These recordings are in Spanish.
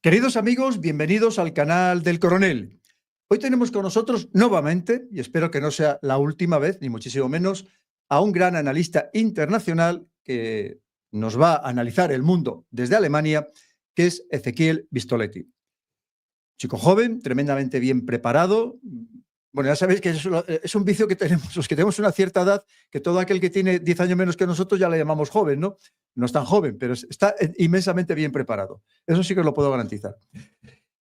Queridos amigos, bienvenidos al canal del Coronel. Hoy tenemos con nosotros nuevamente, y espero que no sea la última vez, ni muchísimo menos, a un gran analista internacional que nos va a analizar el mundo desde Alemania, que es Ezequiel Vistoletti. Chico joven, tremendamente bien preparado. Bueno, ya sabéis que es un vicio que tenemos, los que tenemos una cierta edad, que todo aquel que tiene 10 años menos que nosotros ya le llamamos joven, ¿no? No es tan joven, pero está inmensamente bien preparado. Eso sí que os lo puedo garantizar.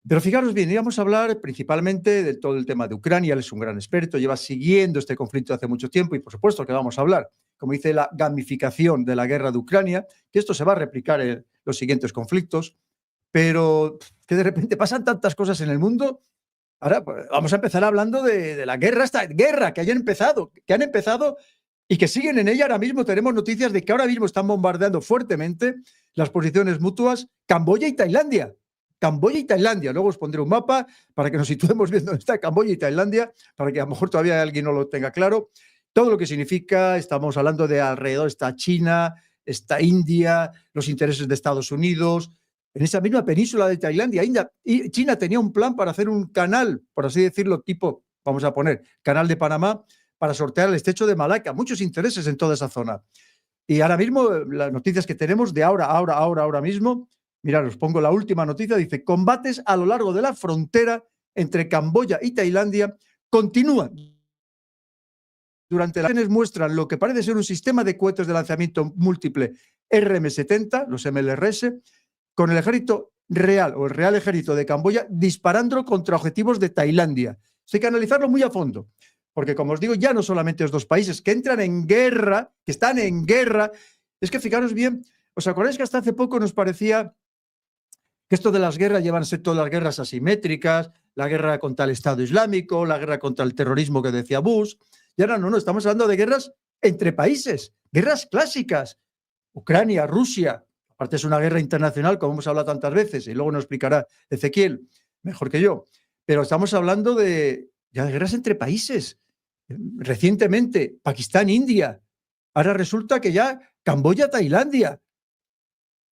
Pero fijaros bien, íbamos a hablar principalmente de todo el tema de Ucrania. Él es un gran experto, lleva siguiendo este conflicto hace mucho tiempo y por supuesto que vamos a hablar, como dice, la gamificación de la guerra de Ucrania, que esto se va a replicar en los siguientes conflictos, pero que de repente pasan tantas cosas en el mundo. Ahora pues, vamos a empezar hablando de la guerra, esta guerra que han empezado y que siguen en ella. Ahora mismo tenemos noticias de que ahora mismo están bombardeando fuertemente las posiciones mutuas Camboya y Tailandia. Camboya y Tailandia. Luego os pondré un mapa para que nos situemos viendo dónde está Camboya y Tailandia, para que a lo mejor todavía alguien no lo tenga claro. Todo lo que significa, estamos hablando de alrededor, está China, está India, los intereses de Estados Unidos. En esa misma península de Tailandia, China tenía un plan para hacer un canal, por así decirlo, tipo, vamos a poner, canal de Panamá, para sortear el estrecho de Malaca. Muchos intereses en toda esa zona. Y ahora mismo, las noticias que tenemos de ahora mismo, mirad, os pongo la última noticia, dice, combates a lo largo de la frontera entre Camboya y Tailandia continúan. Durante las imágenes muestran lo que parece ser un sistema de cohetes de lanzamiento múltiple RM-70, los MLRS, con el ejército real o el Real Ejército de Camboya disparando contra objetivos de Tailandia. Hay que analizarlo muy a fondo, porque como os digo, ya no solamente los dos países que entran en guerra, que están en guerra, es que fijaros bien, ¿os acordáis que hasta hace poco nos parecía que esto de las guerras llevan a ser todas las guerras asimétricas, la guerra contra el Estado Islámico, la guerra contra el terrorismo que decía Bush? Y ahora no, estamos hablando de guerras entre países, guerras clásicas, Ucrania, Rusia. Aparte es una guerra internacional, como hemos hablado tantas veces, y luego nos explicará Ezequiel mejor que yo. Pero estamos hablando de guerras entre países. Recientemente, Pakistán, India. Ahora resulta que ya Camboya, Tailandia.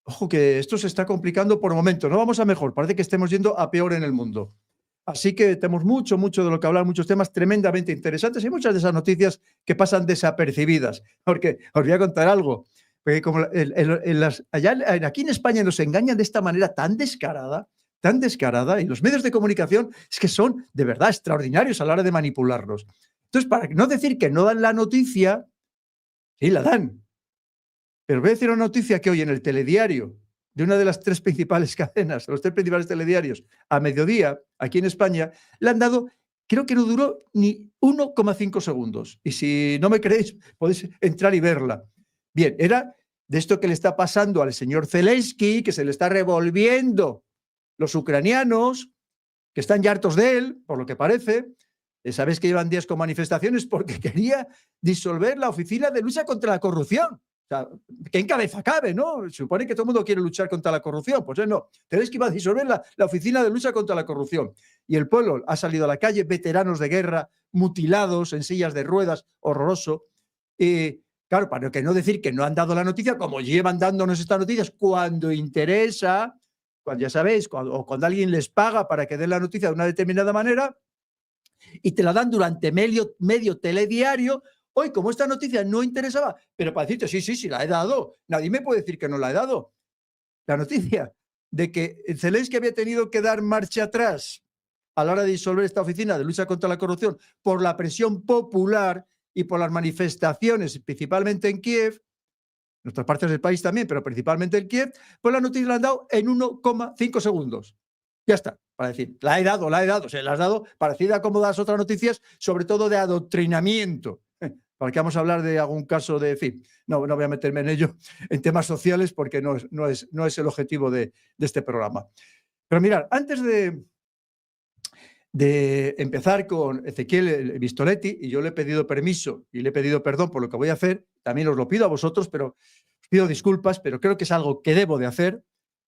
Ojo que esto se está complicando por momentos. No vamos a mejor, parece que estemos yendo a peor en el mundo. Así que tenemos mucho de lo que hablar, muchos temas tremendamente interesantes y muchas de esas noticias que pasan desapercibidas. Porque os voy a contar algo. Porque como aquí en España nos engañan de esta manera tan descarada, y los medios de comunicación es que son de verdad extraordinarios a la hora de manipularnos. Entonces, para no decir que no dan la noticia, sí la dan. Pero voy a decir una noticia que hoy en el telediario de una de las tres principales cadenas, los tres principales telediarios, a mediodía, aquí en España, le han dado, creo que no duró ni 1,5 segundos. Y si no me creéis, podéis entrar y verla. Bien, era de esto que le está pasando al señor Zelensky, que se le está revolviendo los ucranianos, que están ya hartos de él, por lo que parece. Sabéis que llevan días con manifestaciones porque quería disolver la Oficina de Lucha contra la Corrupción. O sea, ¿qué en cabeza cabe, no? Se supone que todo el mundo quiere luchar contra la corrupción. Pues no, Zelensky iba a disolver la Oficina de Lucha contra la Corrupción. Y el pueblo ha salido a la calle, veteranos de guerra, mutilados en sillas de ruedas, horroroso. Y claro, para que no decir que no han dado la noticia, como llevan dándonos estas noticias cuando interesa, cuando ya sabéis, o cuando alguien les paga para que den la noticia de una determinada manera, y te la dan durante medio telediario. Hoy, como esta noticia no interesaba, pero para decirte, sí, la he dado, nadie me puede decir que no la he dado. La noticia de que Zelensky había tenido que dar marcha atrás a la hora de disolver esta oficina de lucha contra la corrupción por la presión popular y por las manifestaciones, principalmente en Kiev, en otras partes del país también, pero principalmente en Kiev, pues la noticia la han dado en 1,5 segundos. Ya está, para decir, la he dado, se la has dado parecida como das otras noticias, sobre todo de adoctrinamiento. ¿Para qué vamos a hablar de algún caso de, en fin, no voy a meterme en ello, en temas sociales, porque no es el objetivo de este programa. Pero mirad, antes de empezar con Ezequiel Vistoletti, y yo le he pedido permiso y le he pedido perdón por lo que voy a hacer, también os lo pido a vosotros, pero os pido disculpas, pero creo que es algo que debo de hacer.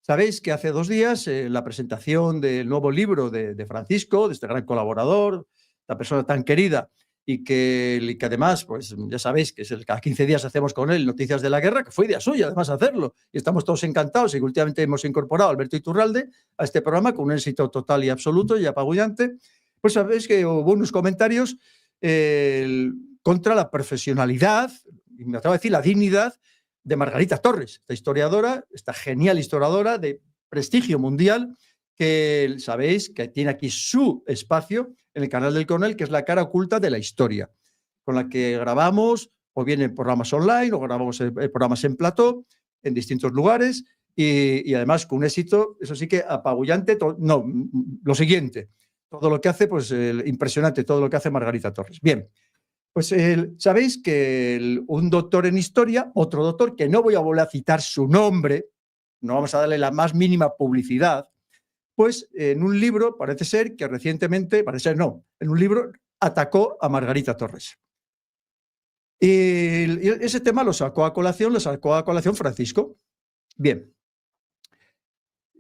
Sabéis que hace 2 días la presentación del nuevo libro de Francisco, de este gran colaborador, esta persona tan querida, y que además, pues ya sabéis que cada 15 días hacemos con él noticias de la guerra, que fue idea suya además hacerlo, y estamos todos encantados y que últimamente hemos incorporado a Alberto Iturralde a este programa con un éxito total y absoluto y apabullante. Pues sabéis que hubo unos comentarios contra la profesionalidad, y me atrevo a decir la dignidad, de Margarita Torres, esta historiadora, esta genial historiadora de prestigio mundial, que sabéis que tiene aquí su espacio en el canal del Coronel, que es la cara oculta de la historia, con la que grabamos o bien en programas online o grabamos programas en plató, en distintos lugares, y además con un éxito, eso sí que apabullante. No, lo siguiente, todo lo que hace, pues impresionante todo lo que hace Margarita Torres. Bien, pues sabéis que un doctor en historia, otro doctor, que no voy a volver a citar su nombre, no vamos a darle la más mínima publicidad, pues en un libro, parece ser que recientemente, parece ser no, en un libro atacó a Margarita Torres. Y ese tema lo sacó a colación Francisco. Bien,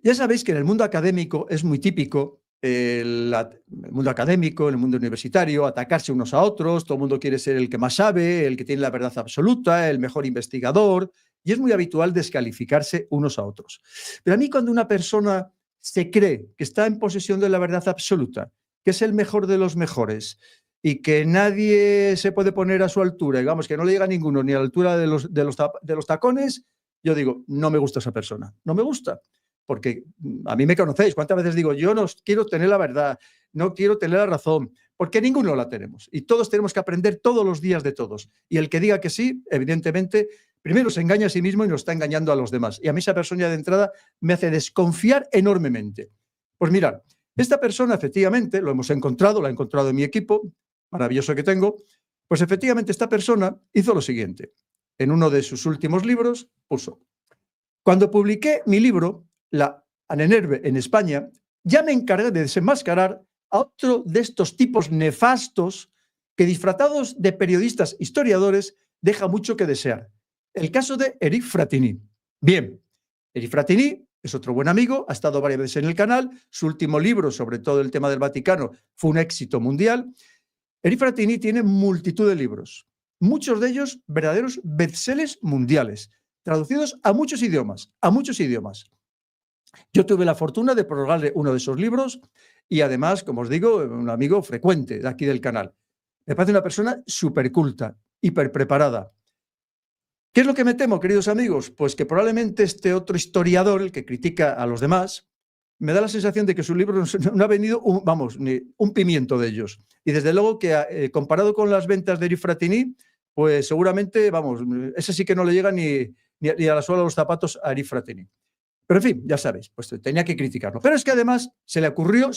ya sabéis que en el mundo académico es muy típico, el mundo académico, el mundo universitario, atacarse unos a otros, todo el mundo quiere ser el que más sabe, el que tiene la verdad absoluta, el mejor investigador, y es muy habitual descalificarse unos a otros. Pero a mí cuando una persona se cree que está en posesión de la verdad absoluta, que es el mejor de los mejores y que nadie se puede poner a su altura, digamos que no le llega a ninguno ni a la altura de los tacones, yo digo, no me gusta esa persona, no me gusta. Porque a mí me conocéis, cuántas veces digo, yo no quiero tener la verdad, no quiero tener la razón, porque ninguno la tenemos. Y todos tenemos que aprender todos los días de todos. Y el que diga que sí, evidentemente, primero se engaña a sí mismo y nos está engañando a los demás. Y a mí esa persona de entrada me hace desconfiar enormemente. Pues mirad, esta persona efectivamente, lo hemos encontrado, la he encontrado en mi equipo, maravilloso que tengo, pues efectivamente esta persona hizo lo siguiente. En uno de sus últimos libros puso, cuando publiqué mi libro, La Anenerve en España, ya me encargué de desenmascarar a otro de estos tipos nefastos que, disfrazados de periodistas historiadores, deja mucho que desear. El caso de Éric Frattini. Bien, Éric Frattini es otro buen amigo, ha estado varias veces en el canal, su último libro sobre todo el tema del Vaticano fue un éxito mundial. Éric Frattini tiene multitud de libros, muchos de ellos verdaderos bestsellers mundiales, traducidos a muchos idiomas, a muchos idiomas. Yo tuve la fortuna de prologarle uno de esos libros y además, como os digo, un amigo frecuente de aquí del canal. Me parece una persona súper culta, hiper preparada. ¿Qué es lo que me temo, queridos amigos? Pues que probablemente este otro historiador, el que critica a los demás, me da la sensación de que su libro no ha vendido, ni un pimiento de ellos. Y desde luego que comparado con las ventas de Éric Frattini, pues seguramente, ese sí que no le llega ni a la suela de los zapatos a Éric Frattini. Pero en fin, ya sabéis, pues tenía que criticarlo. Pero es que además se le ocurrió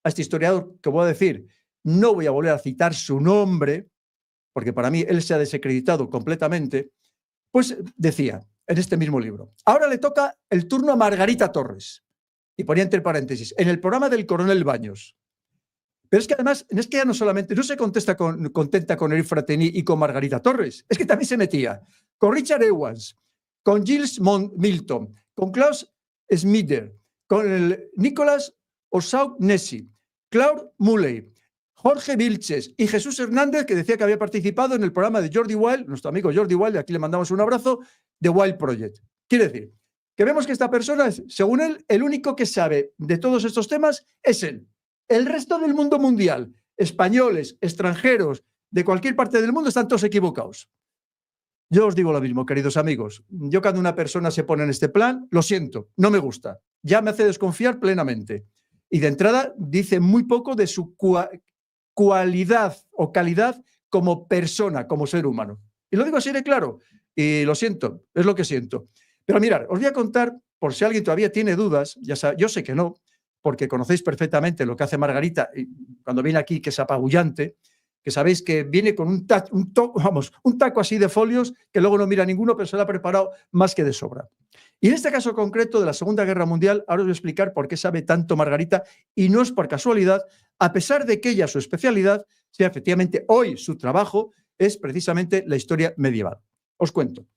a este historiador, que voy a decir, no voy a volver a citar su nombre, porque para mí él se ha desacreditado completamente, pues decía en este mismo libro, ahora le toca el turno a Margarita Torres. Y ponía entre paréntesis, en el programa del Coronel Baños. Pero es que además, es que ya no solamente, no se contenta con Éric Frattini y con Margarita Torres, es que también se metía con Richard Ewans, con Gilles Milton, con Klaus Schmider, con el Nicolas Ossau-Nessi, Claude Muley, Jorge Vilches y Jesús Hernández, que decía que había participado en el programa de Jordi Wild, nuestro amigo Jordi Wild, aquí le mandamos un abrazo, de Wild Project. Quiere decir, que vemos que esta persona es, según él, el único que sabe de todos estos temas es él. El resto del mundo mundial, españoles, extranjeros, de cualquier parte del mundo, están todos equivocados. Yo os digo lo mismo, queridos amigos. Yo cuando una persona se pone en este plan, lo siento, no me gusta. Ya me hace desconfiar plenamente. Y de entrada dice muy poco de su cualidad o calidad como persona, como ser humano. Y lo digo así de claro. Y lo siento, es lo que siento. Pero mirad, os voy a contar, por si alguien todavía tiene dudas, yo sé que no, porque conocéis perfectamente lo que hace Margarita cuando viene aquí, que es apabullante, que sabéis que viene con un taco así de folios que luego no mira ninguno, pero se lo ha preparado más que de sobra. Y en este caso concreto de la Segunda Guerra Mundial, ahora os voy a explicar por qué sabe tanto Margarita, y no es por casualidad, a pesar de que ella, su especialidad, sea efectivamente hoy su trabajo, es precisamente la historia medieval. Os cuento.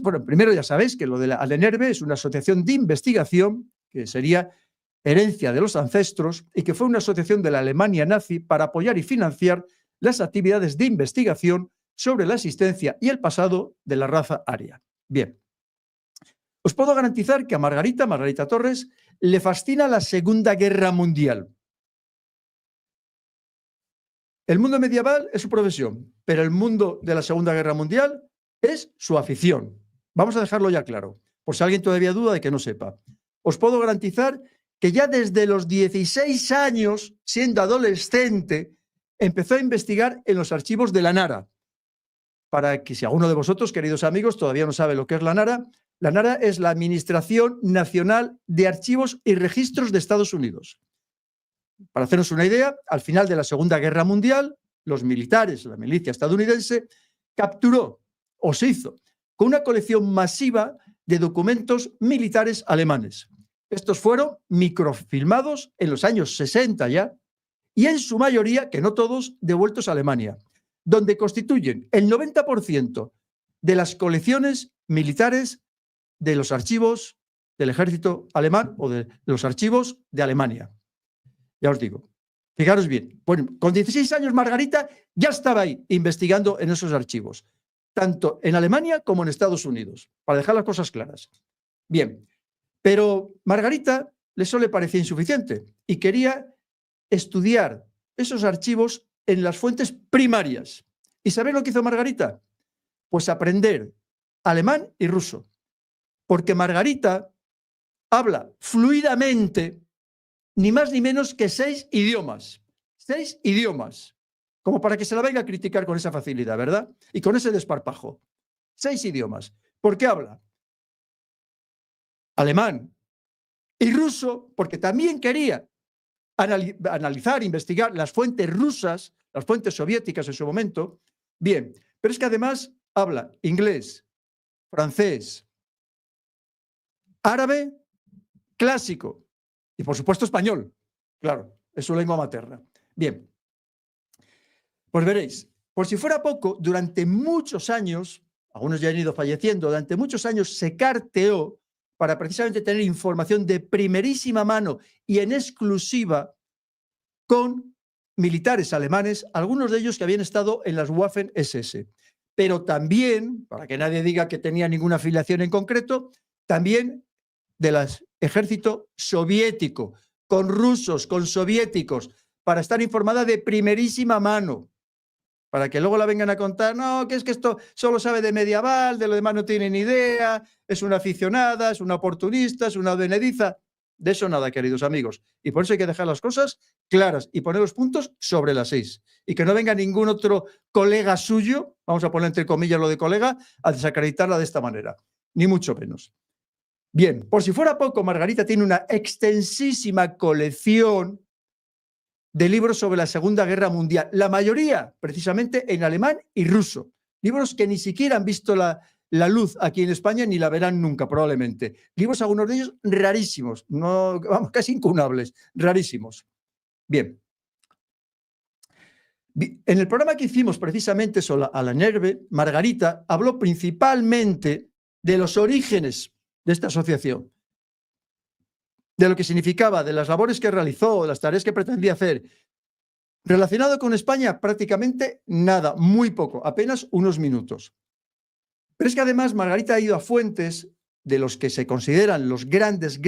Bueno, primero ya sabéis que lo de la Anenerve es una asociación de investigación, que sería herencia de los ancestros, y que fue una asociación de la Alemania nazi para apoyar y financiar las actividades de investigación sobre la existencia y el pasado de la raza aria. Bien, os puedo garantizar que a Margarita Torres, le fascina la Segunda Guerra Mundial. El mundo medieval es su profesión, pero el mundo de la Segunda Guerra Mundial es su afición. Vamos a dejarlo ya claro, por si alguien todavía duda de que no sepa. Os puedo garantizar que ya desde los 16 años, siendo adolescente, empezó a investigar en los archivos de la Nara. Para que si alguno de vosotros, queridos amigos, todavía no sabe lo que es la NARA es la Administración Nacional de Archivos y Registros de Estados Unidos. Para hacernos una idea, al final de la Segunda Guerra Mundial, los militares, la milicia estadounidense, capturó o se hizo con una colección masiva de documentos militares alemanes. Estos fueron microfilmados en los años 60 ya, y en su mayoría, que no todos, devueltos a Alemania, donde constituyen el 90% de las colecciones militares de los archivos del ejército alemán o de los archivos de Alemania. Ya os digo, fijaros bien, bueno, con 16 años Margarita ya estaba ahí investigando en esos archivos, tanto en Alemania como en Estados Unidos, para dejar las cosas claras. Bien, pero Margarita eso le parecía insuficiente y quería estudiar esos archivos en las fuentes primarias. ¿Y sabéis lo que hizo Margarita? Pues aprender alemán y ruso, porque Margarita habla fluidamente ni más ni menos que 6 idiomas. 6 idiomas. Como para que se la venga a criticar con esa facilidad, ¿verdad? Y con ese desparpajo. 6 idiomas. ¿Por qué habla? Alemán y ruso, porque también quería analizar, investigar las fuentes rusas, las fuentes soviéticas en su momento. Bien, pero es que además habla inglés, francés, árabe, clásico y por supuesto español. Claro, es su lengua materna. Bien, pues veréis, por si fuera poco, durante muchos años, algunos ya han ido falleciendo, durante muchos años se carteó para precisamente tener información de primerísima mano y en exclusiva con militares alemanes, algunos de ellos que habían estado en las Waffen-SS. Pero también, para que nadie diga que tenía ninguna afiliación en concreto, también del ejército soviético, con rusos, con soviéticos, para estar informada de primerísima mano, para que luego la vengan a contar, no, que es que esto solo sabe de medieval, de lo demás no tiene ni idea, es una aficionada, es una oportunista, es una advenediza. De eso nada, queridos amigos. Y por eso hay que dejar las cosas claras y poner los puntos sobre las 6. Y que no venga ningún otro colega suyo, vamos a poner entre comillas lo de colega, a desacreditarla de esta manera. Ni mucho menos. Bien, por si fuera poco, Margarita tiene una extensísima colección de libros sobre la Segunda Guerra Mundial. La mayoría, precisamente, en alemán y ruso. Libros que ni siquiera han visto la luz aquí en España ni la verán nunca, probablemente. Libros, algunos de ellos, rarísimos, no, vamos, casi incunables, rarísimos. Bien. En el programa que hicimos precisamente sobre la NERVE, Margarita habló principalmente de los orígenes de esta asociación, de lo que significaba, de las labores que realizó, de las tareas que pretendía hacer. Relacionado con España, prácticamente nada, muy poco, apenas unos minutos. Pero es que además Margarita ha ido a fuentes de los que se consideran los grandes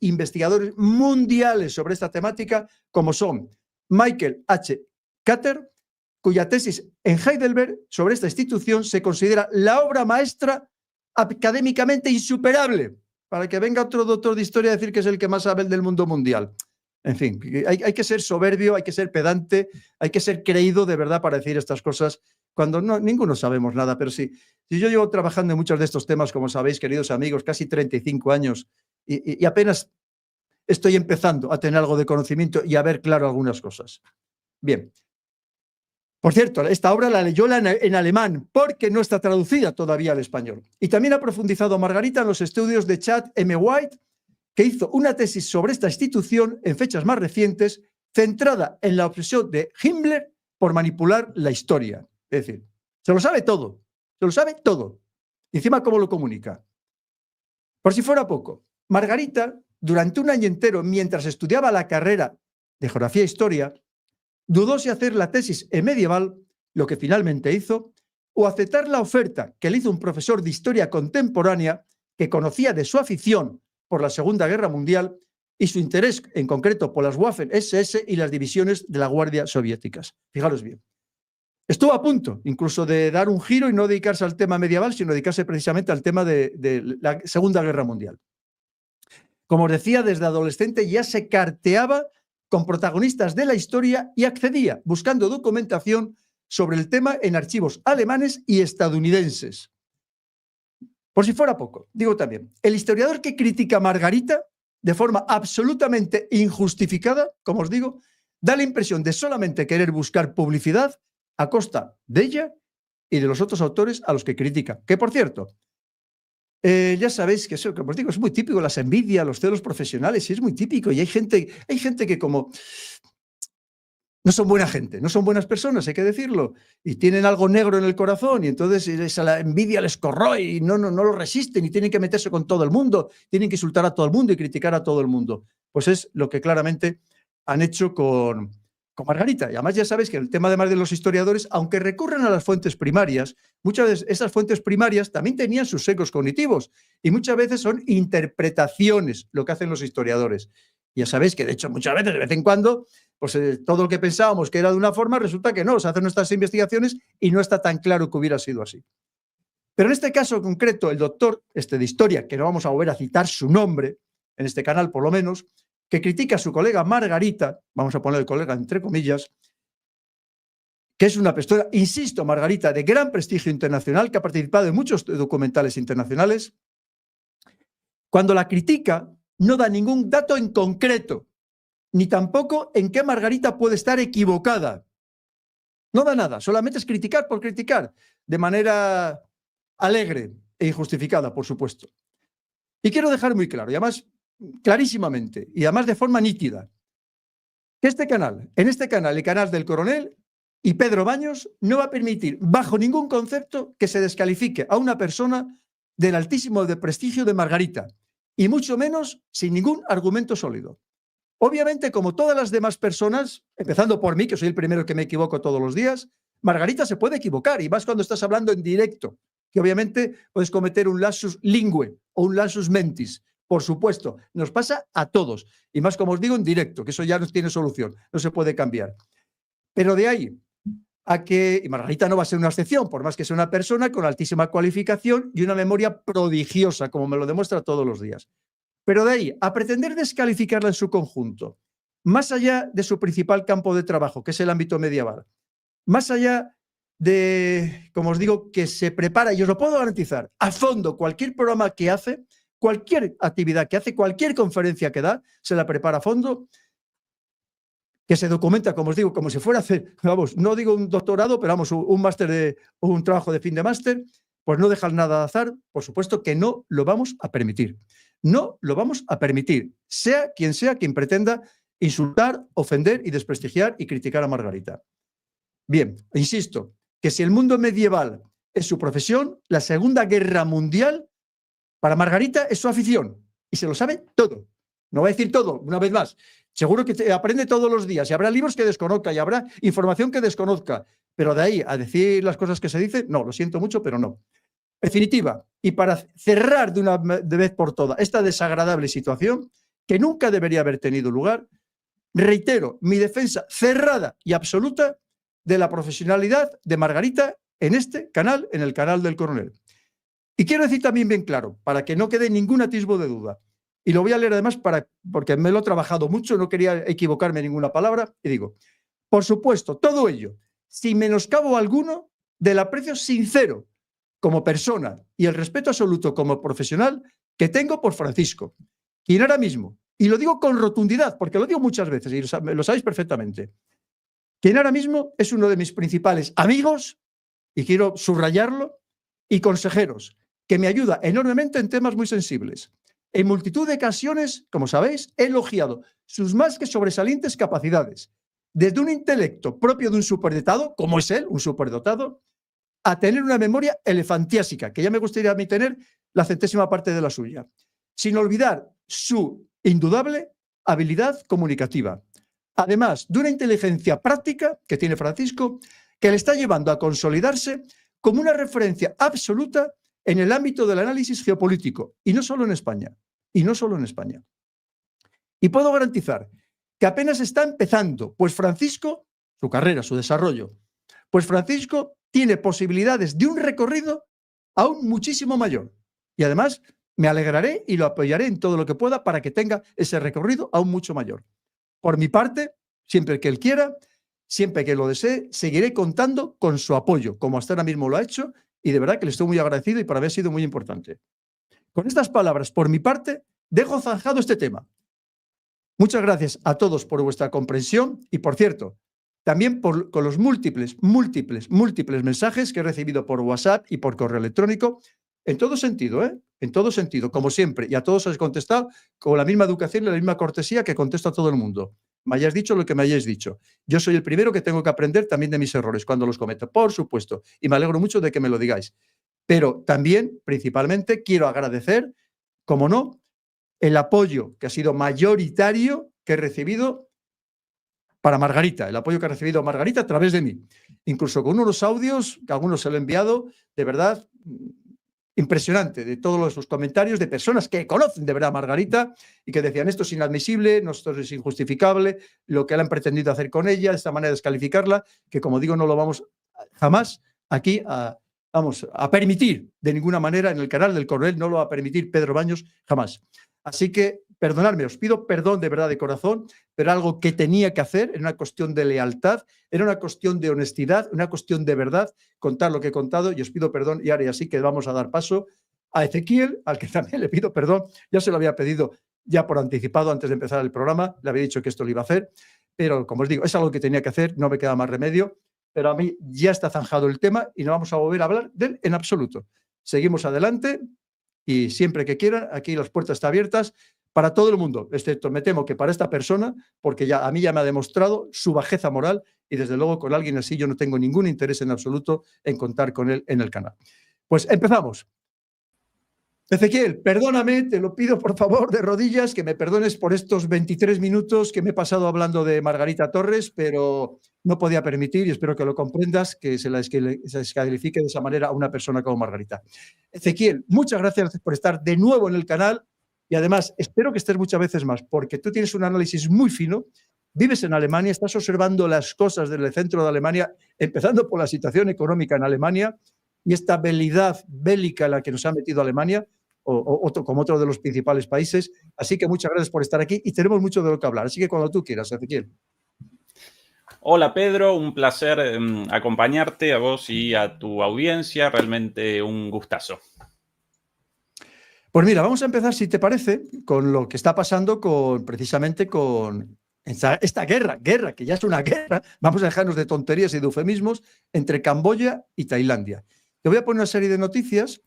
investigadores mundiales sobre esta temática, como son Michael H. Cater, cuya tesis en Heidelberg sobre esta institución se considera la obra maestra académicamente insuperable, para que venga otro doctor de historia a decir que es el que más sabe del mundo mundial. En fin, hay que ser soberbio, hay que ser pedante, hay que ser creído de verdad para decir estas cosas cuando no, ninguno sabemos nada, pero sí. Si yo llevo trabajando en muchos de estos temas, como sabéis, queridos amigos, casi 35 años y apenas estoy empezando a tener algo de conocimiento y a ver claro algunas cosas. Bien. Por cierto, esta obra la leyó en alemán porque no está traducida todavía al español. Y también ha profundizado Margarita en los estudios de Chad M. White, que hizo una tesis sobre esta institución en fechas más recientes, centrada en la obsesión de Himmler por manipular la historia. Es decir, se lo sabe todo, se lo sabe todo. Y encima, ¿cómo lo comunica? Por si fuera poco, Margarita, durante un año entero, mientras estudiaba la carrera de Geografía e Historia, Dudó si hacer la tesis en medieval, lo que finalmente hizo, o aceptar la oferta que le hizo un profesor de historia contemporánea que conocía de su afición por la Segunda Guerra Mundial y su interés en concreto por las Waffen-SS y las divisiones de la Guardia soviéticas. Fijaros bien. Estuvo a punto incluso de dar un giro y no dedicarse al tema medieval, sino dedicarse precisamente al tema de la Segunda Guerra Mundial. Como os decía, desde adolescente ya se carteaba con protagonistas de la historia y accedía buscando documentación sobre el tema en archivos alemanes y estadounidenses. Por si fuera poco, digo también, el historiador que critica a Margarita de forma absolutamente injustificada, como os digo, da la impresión de solamente querer buscar publicidad a costa de ella y de los otros autores a los que critica. Que, por cierto, ya sabéis que eso, como os digo, es muy típico, las envidias, los celos profesionales, y es muy típico. Y hay gente que como no son buena gente, no son buenas personas, hay que decirlo, y tienen algo negro en el corazón, y entonces esa envidia les corroe y no lo resisten, y tienen que meterse con todo el mundo, tienen que insultar a todo el mundo y criticar a todo el mundo. Pues es lo que claramente han hecho con Margarita. Y además ya sabéis que el tema además de los historiadores, aunque recurren a las fuentes primarias, muchas veces esas fuentes primarias también tenían sus sesgos cognitivos y muchas veces son interpretaciones lo que hacen los historiadores. Ya sabéis que de hecho muchas veces, de vez en cuando, pues todo lo que pensábamos que era de una forma resulta que no, se hacen nuestras investigaciones y no está tan claro que hubiera sido así. Pero en este caso concreto, el doctor de historia, que no vamos a volver a citar su nombre, en este canal por lo menos, que critica a su colega Margarita, vamos a poner el colega entre comillas, que es una persona, insisto, Margarita, de gran prestigio internacional, que ha participado en muchos documentales internacionales. Cuando la critica, no da ningún dato en concreto, ni tampoco en qué Margarita puede estar equivocada. No da nada, solamente es criticar por criticar, de manera alegre e injustificada, por supuesto. Y quiero dejar muy claro, y además clarísimamente, y además de forma nítida, que en este canal, el canal del Coronel y Pedro Baños, no va a permitir, bajo ningún concepto, que se descalifique a una persona del altísimo prestigio de Margarita, y mucho menos sin ningún argumento sólido. Obviamente, como todas las demás personas, empezando por mí, que soy el primero que me equivoco todos los días, Margarita se puede equivocar, y más cuando estás hablando en directo, que obviamente puedes cometer un lapsus lingüe o un lapsus mentis. Por supuesto, nos pasa a todos, y más como os digo en directo, que eso ya no tiene solución, no se puede cambiar. Pero de ahí a que, y Margarita no va a ser una excepción, por más que sea una persona con altísima cualificación y una memoria prodigiosa, como me lo demuestra todos los días. Pero de ahí a pretender descalificarla en su conjunto, más allá de su principal campo de trabajo, que es el ámbito medieval, más allá de, como os digo, que se prepara, y os lo puedo garantizar, a fondo cualquier programa que hace, cualquier actividad que hace, cualquier conferencia que da, se la prepara a fondo, que se documenta, como os digo, como si fuera a hacer, vamos, no digo un doctorado, pero vamos, un máster o un trabajo de fin de máster, pues no dejar nada de azar, por supuesto que no lo vamos a permitir. No lo vamos a permitir, sea quien pretenda insultar, ofender y desprestigiar y criticar a Margarita. Bien, insisto, que si el mundo medieval es su profesión, la Segunda Guerra Mundial, para Margarita es su afición y se lo sabe todo. No va a decir todo, una vez más. Seguro que aprende todos los días y habrá libros que desconozca y habrá información que desconozca, pero de ahí a decir las cosas que se dicen, no, lo siento mucho, pero no. En definitiva, y para cerrar de vez por todas esta desagradable situación que nunca debería haber tenido lugar, reitero mi defensa cerrada y absoluta de la profesionalidad de Margarita en este canal, en el canal del Coronel. Y quiero decir también bien claro, para que no quede ningún atisbo de duda, y lo voy a leer además porque me lo he trabajado mucho, no quería equivocarme en ninguna palabra, y digo, por supuesto, todo ello, sin menoscabo alguno del aprecio sincero como persona y el respeto absoluto como profesional que tengo por Francisco, quien ahora mismo, y lo digo con rotundidad, porque lo digo muchas veces y lo sabéis perfectamente, quien ahora mismo es uno de mis principales amigos, y quiero subrayarlo, y consejeros, que me ayuda enormemente en temas muy sensibles. En multitud de ocasiones, como sabéis, he elogiado sus más que sobresalientes capacidades, desde un intelecto propio de un superdotado, como es él, un superdotado, a tener una memoria elefantiásica, que ya me gustaría a mí tener la centésima parte de la suya, sin olvidar su indudable habilidad comunicativa, además de una inteligencia práctica que tiene Francisco, que le está llevando a consolidarse como una referencia absoluta en el ámbito del análisis geopolítico, y no solo en España, y no solo en España. Y puedo garantizar que apenas está empezando, pues Francisco, su carrera, su desarrollo, pues Francisco tiene posibilidades de un recorrido aún muchísimo mayor. Y además me alegraré y lo apoyaré en todo lo que pueda para que tenga ese recorrido aún mucho mayor. Por mi parte, siempre que él quiera, siempre que lo desee, seguiré contando con su apoyo, como hasta ahora mismo lo ha hecho, y de verdad que le estoy muy agradecido y para mí ha sido muy importante. Con estas palabras, por mi parte, dejo zanjado este tema. Muchas gracias a todos por vuestra comprensión y, por cierto, también con los múltiples mensajes que he recibido por WhatsApp y por correo electrónico, en todo sentido, en todo sentido, como siempre, y a todos os he contestado con la misma educación y la misma cortesía que contesto a todo el mundo. Me hayáis dicho lo que me hayáis dicho. Yo soy el primero que tengo que aprender también de mis errores cuando los cometo, por supuesto, y me alegro mucho de que me lo digáis. Pero también, principalmente, quiero agradecer, como no, el apoyo que ha sido mayoritario que he recibido para Margarita, el apoyo que ha recibido Margarita a través de mí. Incluso con unos audios, que algunos se lo he enviado, de verdad, impresionante, de todos los comentarios de personas que conocen de verdad a Margarita y que decían esto es inadmisible, esto es injustificable, lo que han pretendido hacer con ella, esta manera de descalificarla, que como digo, no lo vamos jamás aquí a permitir de ninguna manera en el canal del Coronel, no lo va a permitir Pedro Baños jamás. Así que perdonadme, os pido perdón de verdad de corazón, pero algo que tenía que hacer, era una cuestión de lealtad, era una cuestión de honestidad, una cuestión de verdad, contar lo que he contado y os pido perdón y ahora sí que vamos a dar paso a Ezequiel, al que también le pido perdón, ya se lo había pedido ya por anticipado antes de empezar el programa, le había dicho que esto lo iba a hacer, pero como os digo, es algo que tenía que hacer, no me queda más remedio, pero a mí ya está zanjado el tema y no vamos a volver a hablar de él en absoluto. Seguimos adelante y siempre que quieran, aquí las puertas están abiertas para todo el mundo, excepto me temo que para esta persona, porque ya a mí ya me ha demostrado su bajeza moral y desde luego con alguien así yo no tengo ningún interés en absoluto en contar con él en el canal. Pues empezamos. Ezequiel, perdóname, te lo pido por favor de rodillas, que me perdones por estos 23 minutos que me he pasado hablando de Margarita Torres, pero no podía permitir, y espero que lo comprendas, que se descalifique de esa manera a una persona como Margarita. Ezequiel, muchas gracias por estar de nuevo en el canal y además espero que estés muchas veces más, porque tú tienes un análisis muy fino, vives en Alemania, estás observando las cosas desde el centro de Alemania, empezando por la situación económica en Alemania y esta habilidad bélica en la que nos ha metido Alemania, como otro de los principales países. Así que muchas gracias por estar aquí y tenemos mucho de lo que hablar. Así que cuando tú quieras, Ezequiel. Hola Pedro, un placer acompañarte a vos y a tu audiencia, realmente un gustazo. Pues mira, vamos a empezar, si te parece, con lo que está pasando precisamente con esta guerra, que ya es una guerra, vamos a dejarnos de tonterías y de eufemismos, entre Camboya y Tailandia. Te voy a poner una serie de noticias.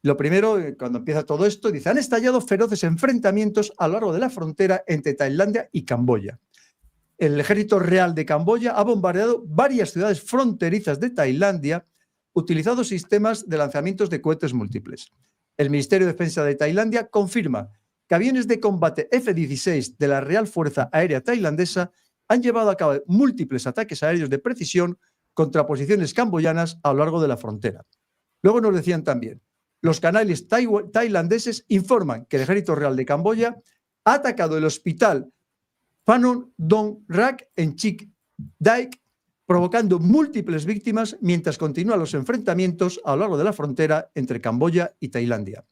Lo primero, cuando empieza todo esto, dice, han estallado feroces enfrentamientos a lo largo de la frontera entre Tailandia y Camboya. El ejército real de Camboya ha bombardeado varias ciudades fronterizas de Tailandia utilizando sistemas de lanzamientos de cohetes múltiples. El Ministerio de Defensa de Tailandia confirma que aviones de combate F-16 de la Real Fuerza Aérea Tailandesa han llevado a cabo múltiples ataques aéreos de precisión contra posiciones camboyanas a lo largo de la frontera. Luego nos decían también, los canales tailandeses informan que el Ejército Real de Camboya ha atacado el hospital Phanom Dong Rak en Chik Daek, provocando múltiples víctimas mientras continúan los enfrentamientos a lo largo de la frontera entre Camboya y Tailandia.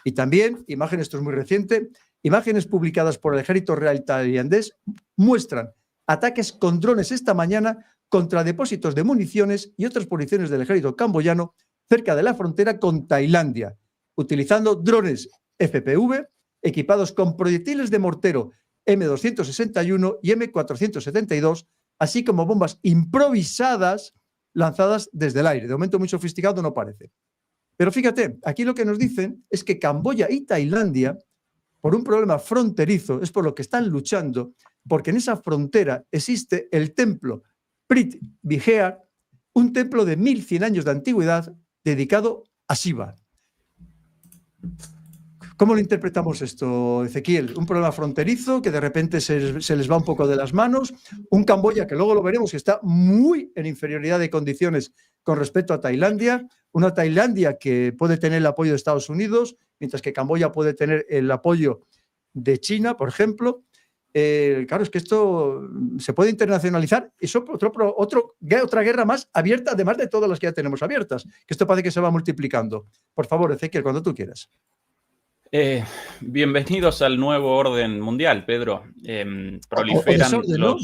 Y también, esto es muy reciente, imágenes publicadas por el Ejército Real tailandés muestran ataques con drones esta mañana contra depósitos de municiones y otras posiciones del ejército camboyano cerca de la frontera con Tailandia, utilizando drones FPV equipados con proyectiles de mortero M261 y M472, así como bombas improvisadas lanzadas desde el aire. De momento muy sofisticado no parece. Pero fíjate, aquí lo que nos dicen es que Camboya y Tailandia, por un problema fronterizo, es por lo que están luchando, porque en esa frontera existe el templo Prit Vihar, un templo de 1100 años de antigüedad dedicado a Shiva. ¿Cómo lo interpretamos esto, Ezequiel? ¿Un problema fronterizo que de repente se les va un poco de las manos? ¿Un Camboya que luego lo veremos que está muy en inferioridad de condiciones con respecto a Tailandia? ¿Una Tailandia que puede tener el apoyo de Estados Unidos, mientras que Camboya puede tener el apoyo de China, por ejemplo? Claro, es que esto se puede internacionalizar. Eso otra guerra más abierta, además de todas las que ya tenemos abiertas. Que esto parece que se va multiplicando. Por favor, Ezequiel, cuando tú quieras. Bienvenidos al nuevo orden mundial, Pedro. Proliferan desorden, ¿no?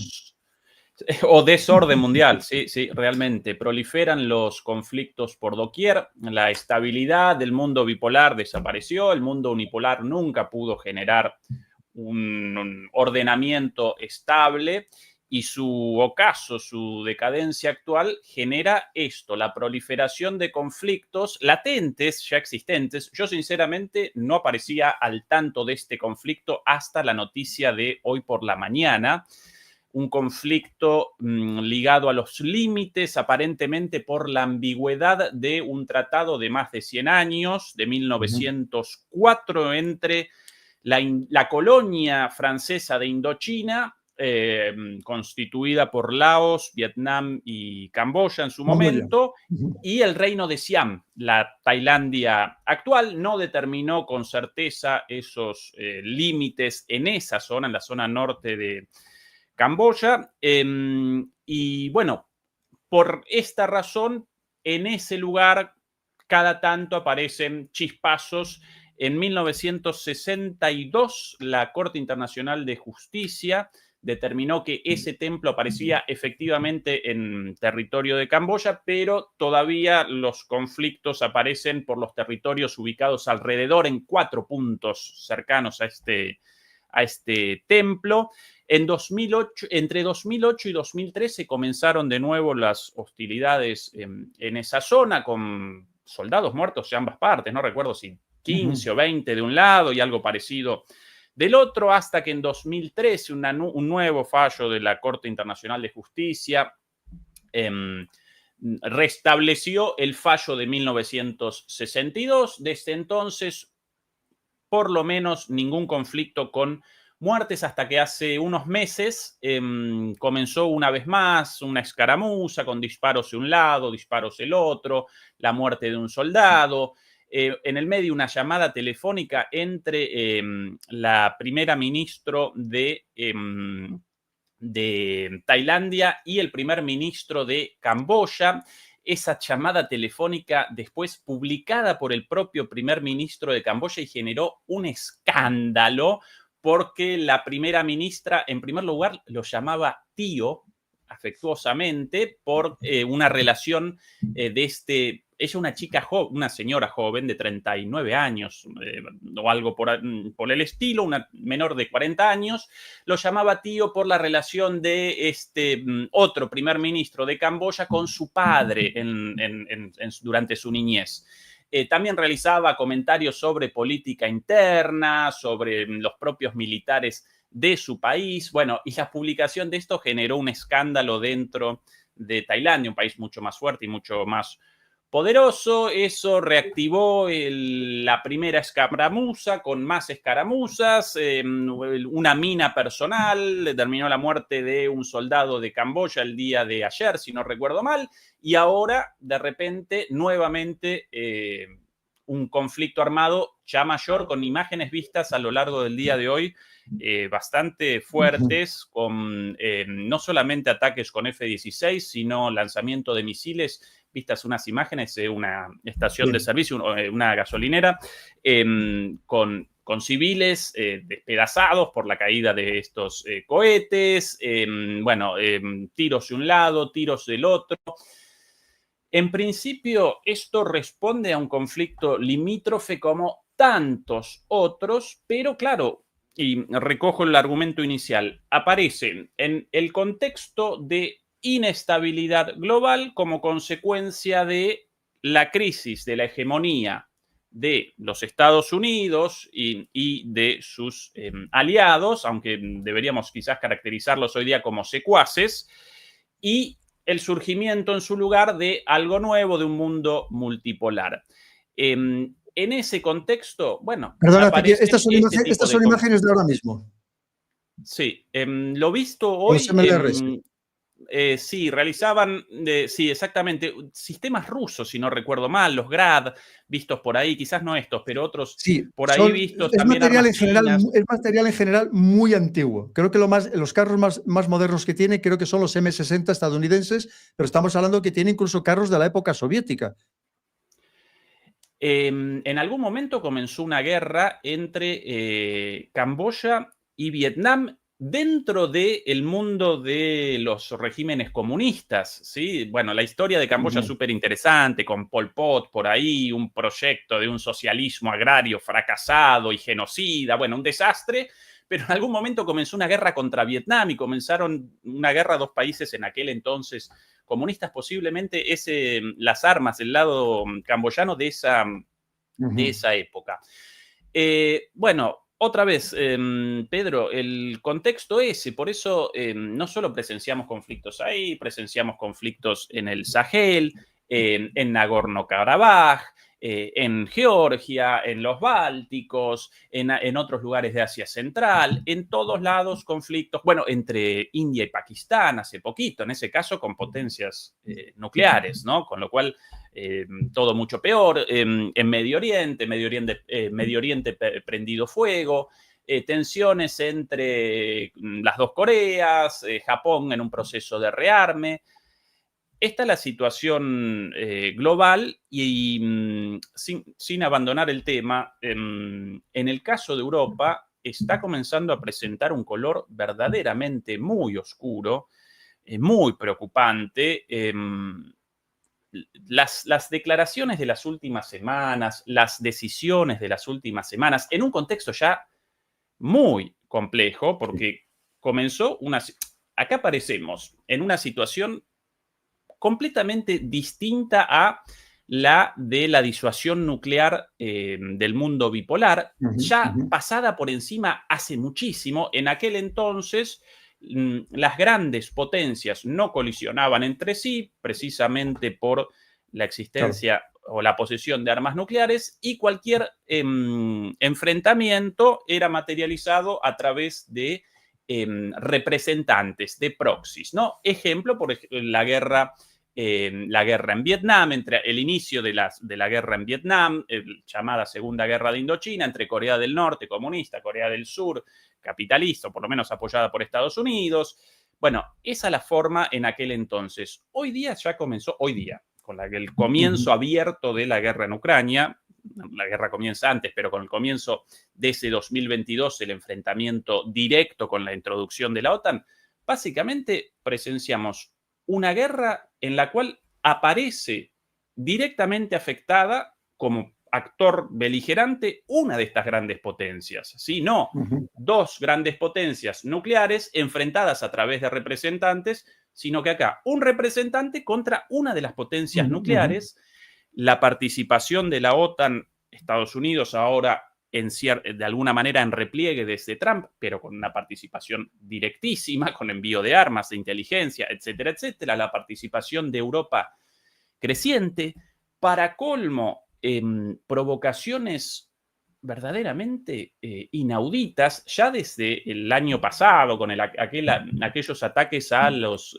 O desorden mundial, sí, sí, realmente. Proliferan los conflictos por doquier. La estabilidad del mundo bipolar desapareció. El mundo unipolar nunca pudo generar un ordenamiento estable. Y su ocaso, su decadencia actual, genera esto, la proliferación de conflictos latentes, ya existentes. Yo sinceramente no aparecía al tanto de este conflicto hasta la noticia de hoy por la mañana. Un conflicto ligado a los límites, aparentemente por la ambigüedad de un tratado de más de 100 años, de 1904, entre la colonia francesa de Indochina, constituida por Laos, Vietnam y Camboya en su momento, y el reino de Siam, la Tailandia actual. No determinó con certeza esos límites en esa zona, en la zona norte de Camboya. Y bueno, por esta razón, en ese lugar cada tanto aparecen chispazos. En 1962, la Corte Internacional de Justicia determinó que ese templo aparecía efectivamente en territorio de Camboya, pero todavía los conflictos aparecen por los territorios ubicados alrededor, en 4 puntos cercanos a este templo. Entre 2008 y 2013 comenzaron de nuevo las hostilidades en esa zona, con soldados muertos de ambas partes. No recuerdo si 15 o 20 de un lado y algo parecido del otro, hasta que en 2013 un nuevo fallo de la Corte Internacional de Justicia restableció el fallo de 1962. Desde entonces, por lo menos, ningún conflicto con muertes, hasta que hace unos meses comenzó una vez más una escaramuza con disparos de un lado, disparos del otro, la muerte de un soldado. En el medio, una llamada telefónica entre la primera ministro de Tailandia y el primer ministro de Camboya. Esa llamada telefónica después publicada por el propio primer ministro de Camboya y generó un escándalo, porque la primera ministra, en primer lugar, lo llamaba tío afectuosamente por una relación de ella, una chica joven, una señora joven de 39 años o algo por el estilo, una menor de 40 años, lo llamaba tío por la relación de otro primer ministro de Camboya con su padre durante su niñez. También realizaba comentarios sobre política interna, sobre los propios militares de su país. Bueno, y la publicación de esto generó un escándalo dentro de Tailandia, un país mucho más fuerte y mucho más poderoso. Eso reactivó la primera escaramuza, con más escaramuzas, una mina personal. Determinó la muerte de un soldado de Camboya el día de ayer, si no recuerdo mal, y ahora, de repente, nuevamente un conflicto armado ya mayor, con imágenes vistas a lo largo del día de hoy bastante fuertes, con no solamente ataques con F-16, sino lanzamiento de misiles. Vistas unas imágenes de una estación de servicio, una gasolinera, con civiles despedazados por la caída de estos cohetes, tiros de un lado, tiros del otro. En principio, esto responde a un conflicto limítrofe como tantos otros, pero claro, y recojo el argumento inicial, aparecen en el contexto de inestabilidad global como consecuencia de la crisis de la hegemonía de los Estados Unidos y de sus aliados, aunque deberíamos quizás caracterizarlos hoy día como secuaces, y el surgimiento en su lugar de algo nuevo, de un mundo multipolar. en ese contexto, bueno, Perdona, aparecen este tipo estas de son conflictos. imágenes de ahora mismo, Sí, lo visto con los hoy, MLRS. sí, realizaban, sí, exactamente, sistemas rusos, si no recuerdo mal, los Grad, vistos por ahí, quizás no estos, pero otros Sí, por ahí vistos, es también material armas en general, chinas. es material en general muy antiguo. Creo que los carros más modernos que tiene, creo que son los M60 estadounidenses, pero estamos hablando que tiene incluso carros de la época soviética. En algún momento comenzó una guerra entre Camboya y Vietnam dentro del mundo de los regímenes comunistas, ¿sí? Bueno, la historia de Camboya es Ujú. súper interesante, con Pol Pot por ahí, un proyecto de un socialismo agrario fracasado y genocida, bueno, un desastre, pero en algún momento comenzó una guerra contra Vietnam y comenzaron una guerra a dos países en aquel entonces comunistas, posiblemente las armas, el lado camboyano de Ujú. esa época. Bueno, otra vez, Pedro, el contexto ese, por eso no solo presenciamos conflictos ahí, presenciamos conflictos en el Sahel, en Nagorno-Karabaj, en Georgia, en los Bálticos, en otros lugares de Asia Central, en todos lados conflictos, bueno, entre India y Pakistán hace poquito, en ese caso con potencias nucleares, ¿no? Con lo cual todo mucho peor. En Medio Oriente prendido fuego, tensiones entre las dos Coreas, Japón en un proceso de rearme. Esta es la situación global y sin abandonar el tema, en el caso de Europa está comenzando a presentar un color verdaderamente muy oscuro, muy preocupante. Las declaraciones de las últimas semanas, las decisiones de las últimas semanas, en un contexto ya muy complejo, Sí. porque comenzó una... Acá aparecemos en una situación completamente distinta a la de la disuasión nuclear del mundo bipolar, Ujú, ya ujú. pasada por encima hace muchísimo. En aquel entonces, las grandes potencias no colisionaban entre sí, precisamente por la Claro. existencia o la posesión de armas nucleares, y cualquier enfrentamiento era materializado a través de representantes, de proxies, ¿no? Ejemplo, por ejemplo, la guerra en Vietnam, entre el inicio de la guerra en Vietnam, llamada Segunda Guerra de Indochina, entre Corea del Norte, comunista, Corea del Sur, capitalista, o por lo menos apoyada por Estados Unidos. Bueno, esa es la forma en aquel entonces. Hoy día ya comenzó, hoy día, con el Ujú. comienzo abierto de la guerra en Ucrania. La guerra comienza antes, pero con el comienzo de ese 2022, el enfrentamiento directo con la introducción de la OTAN, básicamente presenciamos una guerra en la cual aparece directamente afectada como actor beligerante una de estas grandes potencias, ¿sí? No Ujú. dos grandes potencias nucleares enfrentadas a través de representantes, sino que acá un representante contra una de las potencias Ujú. Ujú. nucleares, la participación de la OTAN, Estados Unidos ahora de alguna manera en repliegue desde Trump, pero con una participación directísima, con envío de armas, de inteligencia, etcétera, etcétera, la participación de Europa creciente, para colmo, provocaciones verdaderamente inauditas, ya desde el año pasado, con aquellos ataques a los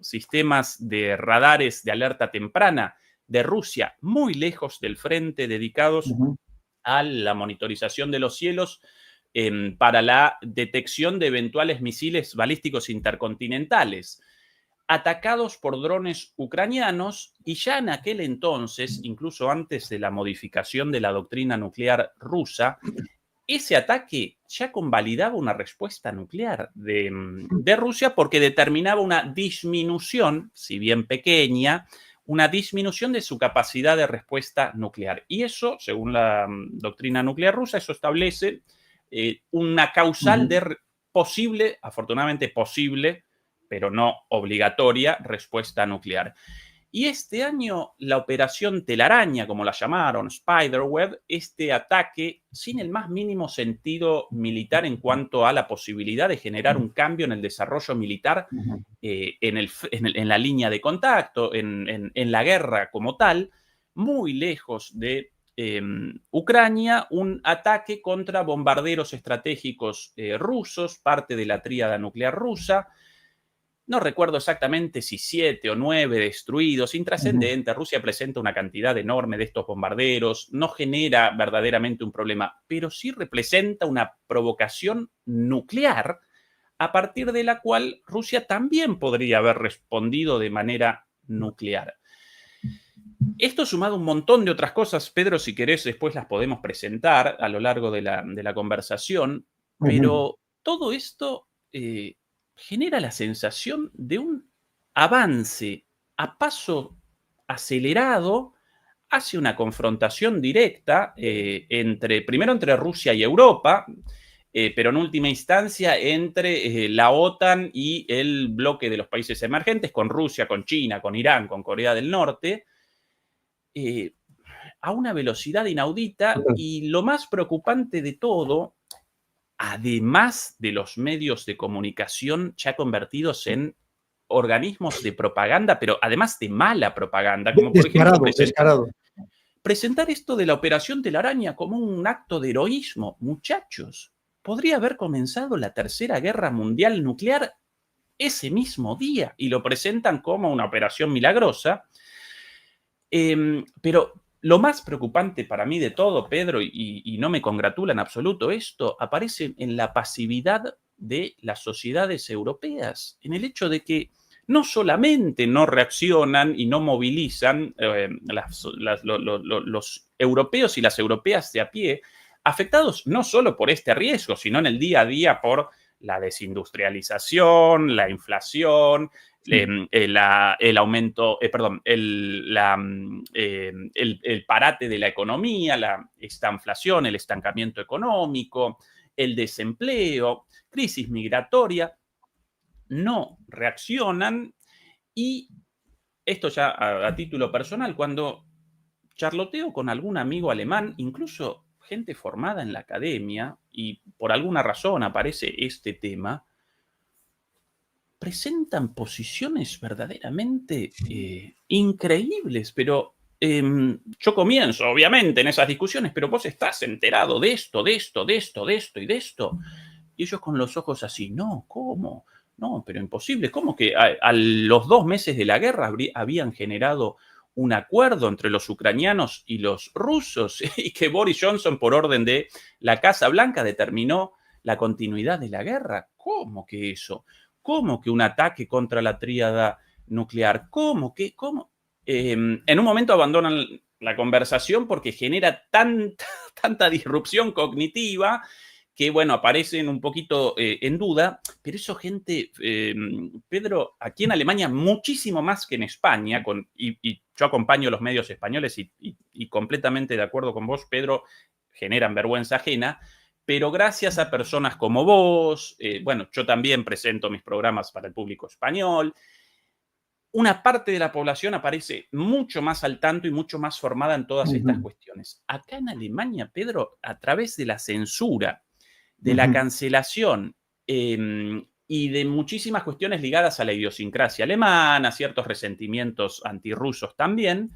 sistemas de radares de alerta temprana de Rusia, muy lejos del frente, dedicados Ujú. a la monitorización de los cielos para la detección de eventuales misiles balísticos intercontinentales, atacados por drones ucranianos, y ya en aquel entonces, incluso antes de la modificación de la doctrina nuclear rusa, ese ataque ya convalidaba una respuesta nuclear de Rusia, porque determinaba una disminución, si bien pequeña, una disminución de su capacidad de respuesta nuclear. Y eso, según la doctrina nuclear rusa, eso establece una causal Ujú. de posible, afortunadamente posible, pero no obligatoria, respuesta nuclear. Y este año la operación Telaraña, como la llamaron, Spiderweb, este ataque sin el más mínimo sentido militar en cuanto a la posibilidad de generar un cambio en el desarrollo militar Ujú. en la línea de contacto, en la guerra como tal, muy lejos de Ucrania un ataque contra bombarderos estratégicos rusos, parte de la tríada nuclear rusa. No recuerdo exactamente si 7 o 9 destruidos, intrascendente. Rusia presenta una cantidad enorme de estos bombarderos, no genera verdaderamente un problema, pero sí representa una provocación nuclear a partir de la cual Rusia también podría haber respondido de manera nuclear. Esto sumado a un montón de otras cosas, Pedro, si querés, después las podemos presentar a lo largo de la conversación, pero todo esto genera la sensación de un avance a paso acelerado hacia una confrontación directa primero entre Rusia y Europa, pero en última instancia entre la OTAN y el bloque de los países emergentes, con Rusia, con China, con Irán, con Corea del Norte, a una velocidad inaudita. Y lo más preocupante de todo, además de los medios de comunicación ya convertidos en organismos de propaganda, pero además de mala propaganda, como por ejemplo presentar esto de la Operación Telaraña como un acto de heroísmo. Muchachos, podría haber comenzado la Tercera Guerra Mundial nuclear ese mismo día y lo presentan como una operación milagrosa. Pero lo más preocupante para mí de todo, Pedro, y no me congratula en absoluto esto, aparece en la pasividad de las sociedades europeas, en el hecho de que no solamente no reaccionan y no movilizan los europeos y las europeas de a pie, afectados no solo por este riesgo, sino en el día a día por la desindustrialización, la inflación, el aumento, el parate de la economía, la estanflación, el estancamiento económico, el desempleo, crisis migratoria, no reaccionan. Y esto ya a título personal, cuando charloteo con algún amigo alemán, incluso gente formada en la academia, y por alguna razón aparece este tema, presentan posiciones verdaderamente increíbles, pero yo comienzo, obviamente, en esas discusiones, pero vos estás enterado de esto, de esto, de esto, de esto y de esto. Y ellos con los ojos así, no, ¿cómo? No, pero imposible. ¿Cómo que a los 2 meses de la guerra habían generado un acuerdo entre los ucranianos y los rusos y que Boris Johnson, por orden de la Casa Blanca, determinó la continuidad de la guerra? ¿Cómo que eso? ¿Cómo que un ataque contra la tríada nuclear? ¿Cómo que? ¿Cómo? En un momento abandonan la conversación porque genera tanta disrupción cognitiva que, bueno, aparecen un poquito en duda, pero eso, gente, Pedro, aquí en Alemania, muchísimo más que en España, y yo acompaño los medios españoles y completamente de acuerdo con vos, Pedro, generan vergüenza ajena, pero gracias a personas como vos, bueno, yo también presento mis programas para el público español, una parte de la población aparece mucho más al tanto y mucho más formada en todas estas cuestiones. Acá en Alemania, Pedro, a través de la censura, de la cancelación y de muchísimas cuestiones ligadas a la idiosincrasia alemana, ciertos resentimientos antirrusos también,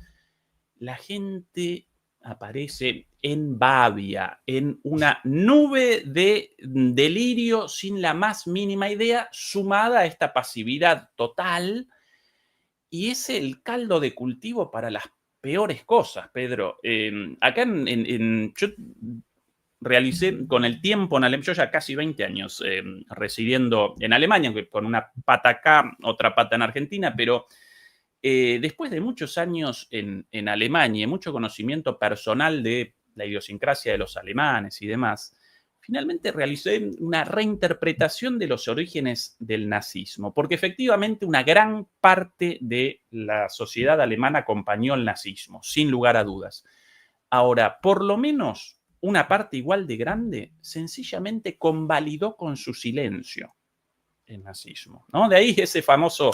la gente aparece en babia, en una nube de delirio sin la más mínima idea, sumada a esta pasividad total, y es el caldo de cultivo para las peores cosas, Pedro. Acá yo realicé con el tiempo en Alemania, yo ya casi 20 años residiendo en Alemania, con una pata acá, otra pata en Argentina, pero después de muchos años en Alemania y mucho conocimiento personal de la idiosincrasia de los alemanes y demás, finalmente realicé una reinterpretación de los orígenes del nazismo, porque efectivamente una gran parte de la sociedad alemana acompañó el nazismo, sin lugar a dudas. Ahora, por lo menos una parte igual de grande sencillamente convalidó con su silencio el nazismo, ¿no? De ahí ese famoso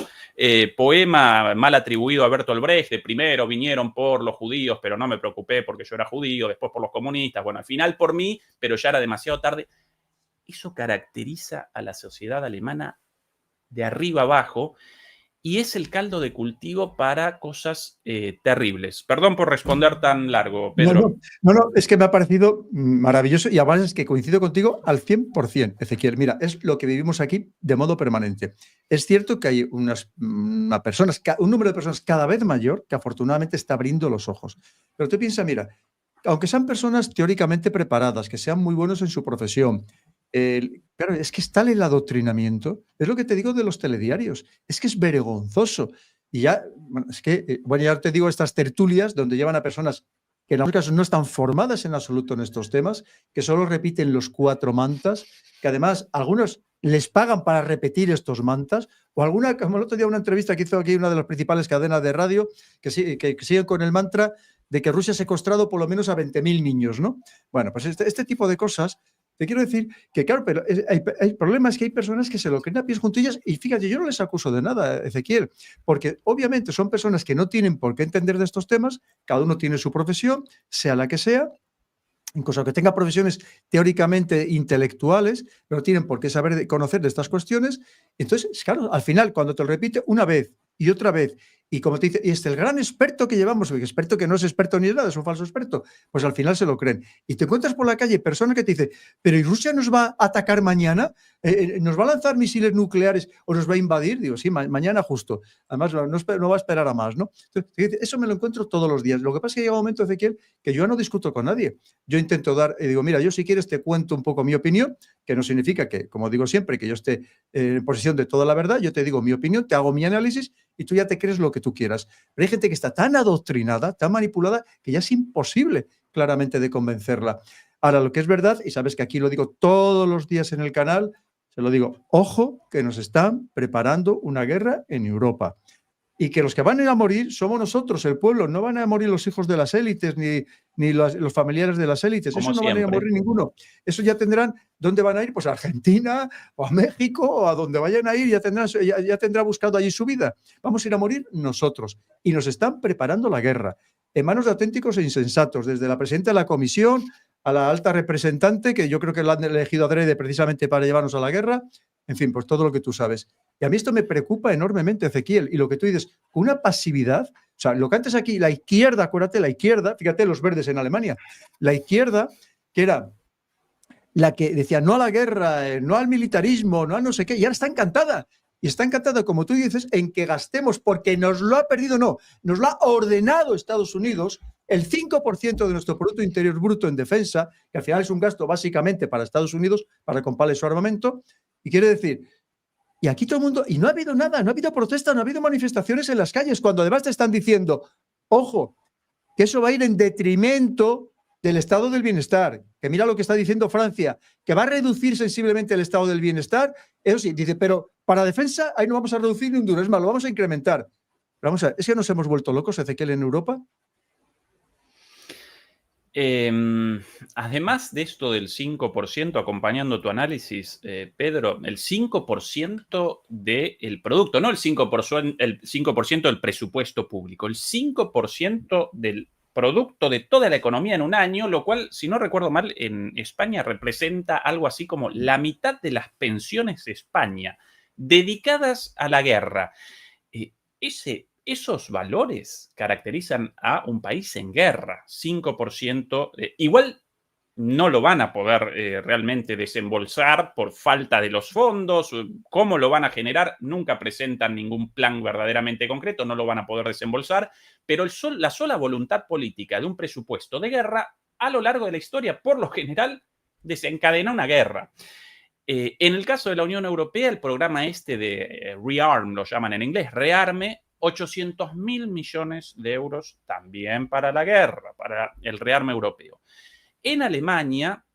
poema mal atribuido a Bertolt Brecht, de primero vinieron por los judíos, pero no me preocupé porque yo era judío, después por los comunistas, bueno, al final por mí, pero ya era demasiado tarde. Eso caracteriza a la sociedad alemana de arriba abajo, y es el caldo de cultivo para cosas terribles. Perdón por responder tan largo, No, Pedro. no, es que me ha parecido maravilloso y además es que coincido contigo al 100%, Ezequiel. Mira, es lo que vivimos aquí de modo permanente. Es cierto que hay un número de personas cada vez mayor que afortunadamente está abriendo los ojos. Pero tú piensas, mira, aunque sean personas teóricamente preparadas, que sean muy buenos en su profesión, claro, es que está el adoctrinamiento. Es lo que te digo de los telediarios. Es que es vergonzoso. Y ya, bueno, es que, bueno, ya te digo, estas tertulias donde llevan a personas que en algunos casos no están formadas en absoluto en estos temas, que solo repiten los 4 mantas, que además algunos les pagan para repetir estos mantas, o alguna, como el otro día una entrevista que hizo aquí una de las principales cadenas de radio, que siguen con el mantra de que Rusia ha secuestrado por lo menos a 20.000 niños, ¿no? Bueno, pues este tipo de cosas, te quiero decir que, claro, pero hay problemas que hay personas que se lo creen a pies juntillas y fíjate, yo no les acuso de nada, Ezequiel, porque obviamente son personas que no tienen por qué entender de estos temas, cada uno tiene su profesión, sea la que sea, incluso que tenga profesiones teóricamente intelectuales, pero no tienen por qué saber conocer de estas cuestiones. Entonces, claro, al final, cuando te lo repite una vez y otra vez, y como te dice, y es el gran experto que llevamos, el experto que no es experto ni nada, es un falso experto, pues al final se lo creen. Y te encuentras por la calle personas que te dicen, pero ¿y Rusia nos va a atacar mañana? ¿Nos va a lanzar misiles nucleares o nos va a invadir? Digo, sí, mañana justo. Además, no va a esperar a más, ¿no? Entonces, eso me lo encuentro todos los días. Lo que pasa es que llega un momento, Ezequiel, que yo no discuto con nadie. Yo intento dar, digo, mira, yo si quieres te cuento un poco mi opinión, que no significa que, como digo siempre, que yo esté en posesión de toda la verdad, yo te digo mi opinión, te hago mi análisis y tú ya te crees lo que tú quieras. Pero hay gente que está tan adoctrinada, tan manipulada, que ya es imposible claramente de convencerla. Ahora, lo que es verdad, y sabes que aquí lo digo todos los días en el canal, se lo digo, ojo, que nos están preparando una guerra en Europa. Y que los que van a ir a morir somos nosotros, el pueblo. No van a morir los hijos de las élites ni los familiares de las élites. Como Eso no van a ir a siempre. morir ninguno. Eso ya tendrán, ¿dónde van a ir? Pues a Argentina o a México o a donde vayan a ir, ya tendrá buscado allí su vida. Vamos a ir a morir nosotros. Y nos están preparando la guerra en manos de auténticos e insensatos, desde la presidenta de la comisión a la alta representante, que yo creo que la han elegido adrede precisamente para llevarnos a la guerra. En fin, pues todo lo que tú sabes. Y a mí esto me preocupa enormemente, Ezequiel. Y lo que tú dices, con una pasividad, o sea, lo que antes aquí, la izquierda, acuérdate, la izquierda, fíjate los verdes en Alemania, la izquierda, que era la que decía no a la guerra, no al militarismo, no a no sé qué, y ahora está encantada. Y está encantada, como tú dices, en que gastemos, porque nos lo ha perdido, no, nos lo ha ordenado Estados Unidos, el 5% de nuestro Producto Interior Bruto en defensa, que al final es un gasto básicamente para Estados Unidos, para comprarle su armamento, y quiere decir, y aquí todo el mundo, y no ha habido nada, no ha habido protesta, no ha habido manifestaciones en las calles, cuando además te están diciendo, ojo, que eso va a ir en detrimento del estado del bienestar, que mira lo que está diciendo Francia, que va a reducir sensiblemente el estado del bienestar, eso sí, dice, pero para defensa ahí no vamos a reducir ni un duro, es más, lo vamos a incrementar. Pero vamos a ver, ¿es que nos hemos vuelto locos, Ezequiel, en Europa? Además de esto del 5%, acompañando tu análisis, Pedro, el 5% del producto, no el 5% del presupuesto público, el 5% del producto de toda la economía en un año, lo cual, si no recuerdo mal, en España representa algo así como la mitad de las pensiones de España dedicadas a la guerra. Esos valores caracterizan a un país en guerra, 5%. Igual no lo van a poder realmente desembolsar por falta de los fondos. ¿Cómo lo van a generar? Nunca presentan ningún plan verdaderamente concreto, no lo van a poder desembolsar, pero la sola voluntad política de un presupuesto de guerra a lo largo de la historia, por lo general, desencadena una guerra. En el caso de la Unión Europea, el programa de REARM, lo llaman en inglés, rearme, 800.000 millones de euros también para la guerra, para el rearme europeo. En Alemania,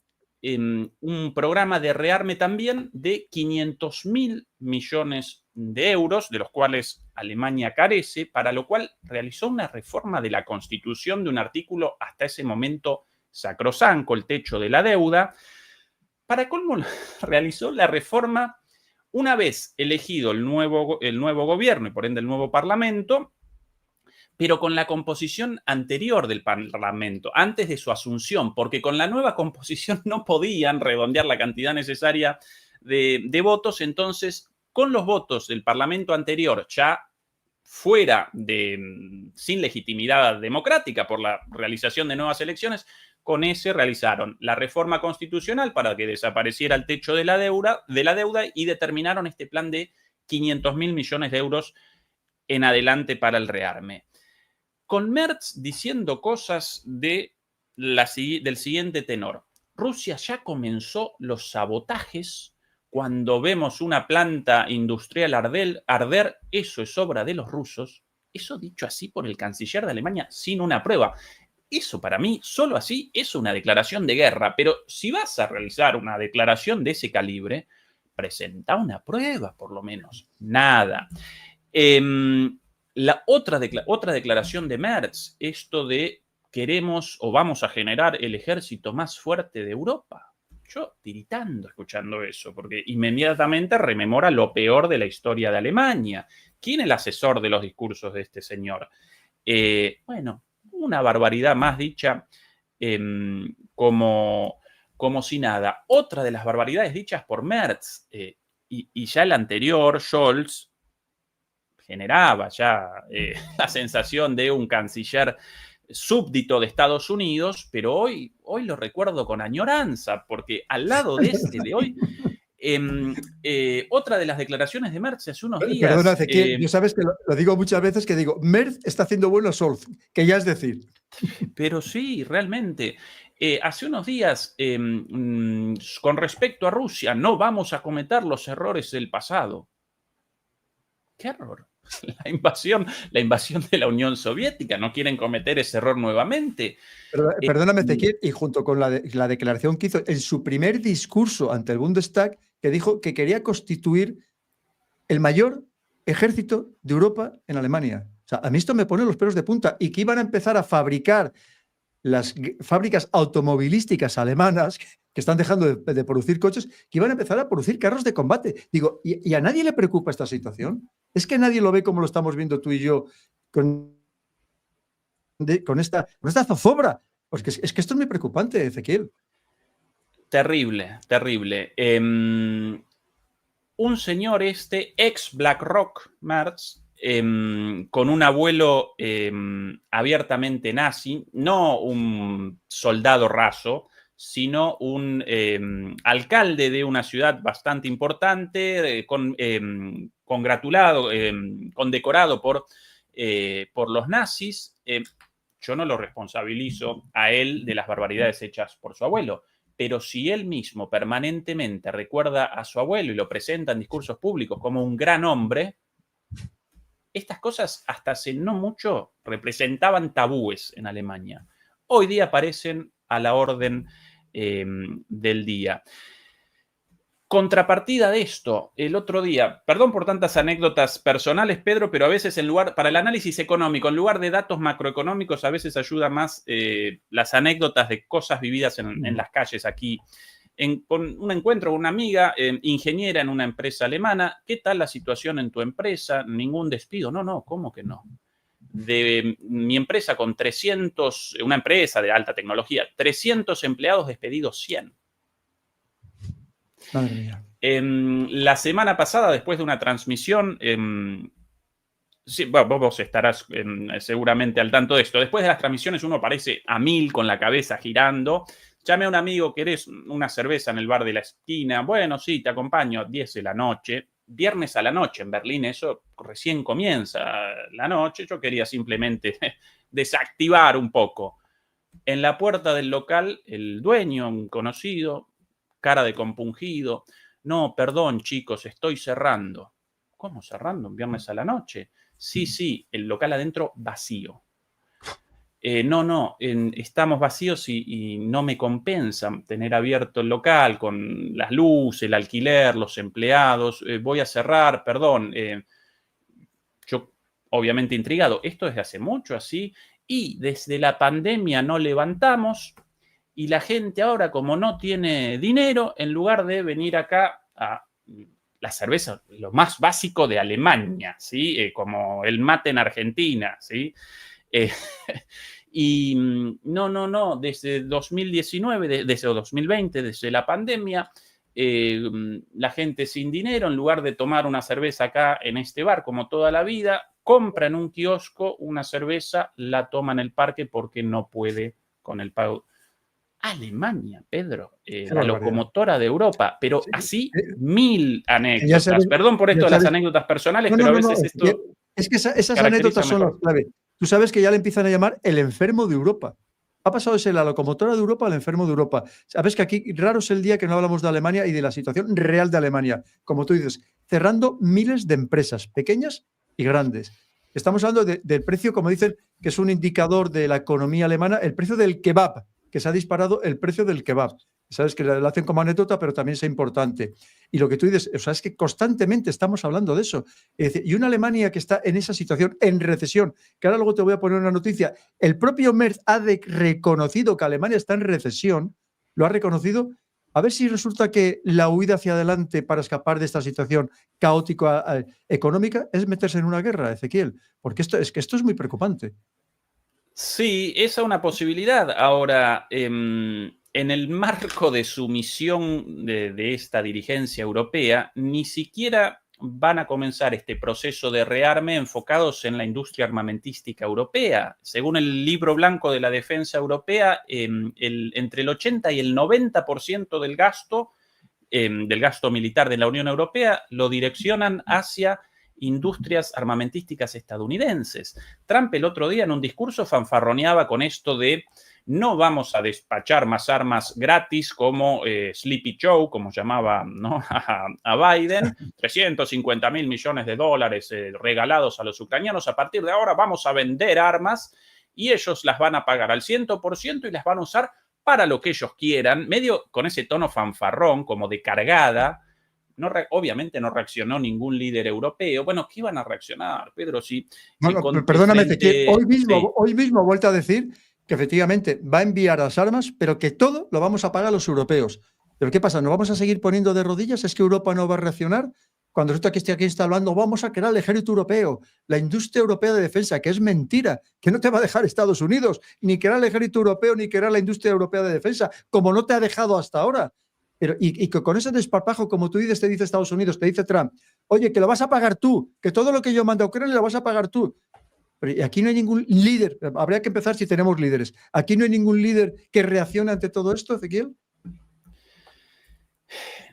un programa de rearme también de 500.000 millones de euros, de los cuales Alemania carece, para lo cual realizó una reforma de la Constitución de un artículo hasta ese momento sacrosanto, el techo de la deuda. Para colmo, realizó la reforma una vez elegido el nuevo gobierno y por ende el nuevo parlamento, pero con la composición anterior del parlamento, antes de su asunción, porque con la nueva composición no podían redondear la cantidad necesaria de votos. Entonces, con los votos del parlamento anterior ya fuera de, sin legitimidad democrática por la realización de nuevas elecciones, con ese realizaron la reforma constitucional para que desapareciera el techo de la deuda y determinaron este plan de 500.000 millones de euros en adelante para el rearme. Con Merz diciendo cosas del siguiente tenor. Rusia ya comenzó los sabotajes. Cuando vemos una planta industrial arder, eso es obra de los rusos. Eso dicho así por el canciller de Alemania sin una prueba. Eso para mí, solo así, es una declaración de guerra. Pero si vas a realizar una declaración de ese calibre, presenta una prueba, por lo menos. Nada. La otra declaración de Merz, esto de queremos o vamos a generar el ejército más fuerte de Europa. Yo tiritando escuchando eso, porque inmediatamente rememora lo peor de la historia de Alemania. ¿Quién es el asesor de los discursos de este señor? Bueno, una barbaridad más dicha como si nada. Otra de las barbaridades dichas por Merz y ya el anterior, Scholz, generaba ya la sensación de un canciller súbdito de Estados Unidos, pero hoy lo recuerdo con añoranza, porque al lado de este de hoy, otra de las declaraciones de Merz hace unos días... Perdona, Ezequiel, yo sabes que lo digo muchas veces, que digo, Merz está haciendo bueno Scholz, que ya es decir. Pero sí, realmente. Hace unos días, con respecto a Rusia, no vamos a cometer los errores del pasado. ¿Qué error? La invasión de la Unión Soviética. No quieren cometer ese error nuevamente. Perdóname, Ezequiel, y junto con la declaración que hizo en su primer discurso ante el Bundestag, que dijo que quería constituir el mayor ejército de Europa en Alemania. O sea, a mí esto me pone los pelos de punta, y que iban a empezar a fabricar las fábricas automovilísticas alemanas, que están dejando de producir coches, que iban a empezar a producir carros de combate. Digo, ¿y a nadie le preocupa esta situación? Es que nadie lo ve como lo estamos viendo tú y yo con esta zozobra. Pues es que esto es muy preocupante, Ezequiel. Terrible, terrible. Un señor ex BlackRock, Merz, con un abuelo abiertamente nazi, no un soldado raso, sino un alcalde de una ciudad bastante importante, condecorado por los nazis. Yo no lo responsabilizo a él de las barbaridades hechas por su abuelo, pero si él mismo permanentemente recuerda a su abuelo y lo presenta en discursos públicos como un gran hombre, estas cosas hasta hace no mucho representaban tabúes en Alemania. Hoy día aparecen a la orden del día. Contrapartida de esto, el otro día, perdón por tantas anécdotas personales, Pedro, pero a veces para el análisis económico, en lugar de datos macroeconómicos, a veces ayuda más las anécdotas de cosas vividas en las calles aquí. Con un encuentro con una amiga, ingeniera en una empresa alemana. ¿Qué tal la situación en tu empresa? Ningún despido. No, ¿cómo que no? De mi empresa con 300, una empresa de alta tecnología, 300 empleados, despedidos 100. Madre mía. La semana pasada, después de una transmisión, sí, vos estarás seguramente al tanto de esto. Después de las transmisiones uno parece a mil con la cabeza girando. Llamé a un amigo, ¿querés una cerveza en el bar de la esquina? Bueno, sí, te acompaño, 10 de la noche. Viernes a la noche en Berlín, eso recién comienza la noche. Yo quería simplemente desactivar un poco. En la puerta del local, el dueño, un conocido, cara de compungido. No, perdón, chicos, estoy cerrando. ¿Cómo cerrando? ¿Un viernes a la noche? Sí, el local adentro vacío. No, estamos vacíos y no me compensa tener abierto el local con las luces, el alquiler, los empleados. Voy a cerrar, perdón. Yo, obviamente intrigado, esto desde hace mucho así, y desde la pandemia no levantamos, y la gente ahora, como no tiene dinero, en lugar de venir acá a la cerveza, lo más básico de Alemania, ¿sí? Como el mate en Argentina, ¿sí? Y no, desde 2019, desde 2020, desde la pandemia, la gente sin dinero, en lugar de tomar una cerveza acá en este bar, como toda la vida, compra en un kiosco una cerveza, la toma en el parque porque no puede con el pago. Alemania, Pedro, Qué la barbaridad. locomotora de Europa, pero Sí, así 1000 ya sabes, anécdotas. Perdón por ya esto de las sabes. anécdotas personales, No, no, pero a no, no. veces esto Es que esas caracteriza anécdotas son las mejor. clave. Tú sabes que ya le empiezan a llamar el enfermo de Europa. Ha pasado de ser la locomotora de Europa al enfermo de Europa. Sabes que aquí raro es el día que no hablamos de Alemania y de la situación real de Alemania. Como tú dices, cerrando miles de empresas, pequeñas y grandes. Estamos hablando del precio, como dicen, que es un indicador de la economía alemana, el precio del kebab, que se ha disparado el precio del kebab. Sabes que lo hacen como anécdota, pero también es importante. Y lo que tú dices, o sea, es que constantemente estamos hablando de eso. Es decir, y una Alemania que está en esa situación, en recesión, que ahora luego te voy a poner una noticia, el propio Merz ha reconocido que Alemania está en recesión, lo ha reconocido. A ver si resulta que la huida hacia adelante para escapar de esta situación caótica económica es meterse en una guerra, Ezequiel, porque esto es muy preocupante. Sí, esa es una posibilidad. Ahora, en el marco de su misión de esta dirigencia europea, ni siquiera van a comenzar este proceso de rearme enfocados en la industria armamentística europea. Según el libro blanco de la defensa europea, entre el 80 y el 90% del gasto militar de la Unión Europea lo direccionan hacia industrias armamentísticas estadounidenses. Trump el otro día en un discurso fanfarroneaba con esto de no vamos a despachar más armas gratis como Sleepy Joe, como llamaba, ¿no? a Biden, 350.000 millones de dólares regalados a los ucranianos. A partir de ahora vamos a vender armas y ellos las van a pagar al 100% y las van a usar para lo que ellos quieran, medio con ese tono fanfarrón, como de cargada. Obviamente no reaccionó ningún líder europeo. Bueno, ¿qué iban a reaccionar, Pedro? Si Perdóname, Ezequiel, frente... Sí. hoy mismo ha vuelto a decir que efectivamente va a enviar las armas, pero que todo lo vamos a pagar los europeos. ¿Pero qué pasa? ¿Nos vamos a seguir poniendo de rodillas? ¿Es que Europa no va a reaccionar? Cuando resulta que aquí está hablando, vamos a crear el ejército europeo, la industria europea de defensa, que es mentira, que no te va a dejar Estados Unidos, ni crear el ejército europeo, ni crear la industria europea de defensa, como no te ha dejado hasta ahora. Pero, y que con ese desparpajo, como tú dices, te dice Estados Unidos, te dice Trump, oye, que lo vas a pagar tú, que todo lo que yo mando a Ucrania lo vas a pagar tú. Pero aquí no hay ningún líder, habría que empezar si tenemos líderes. Aquí no hay ningún líder que reaccione ante todo esto, Ezequiel.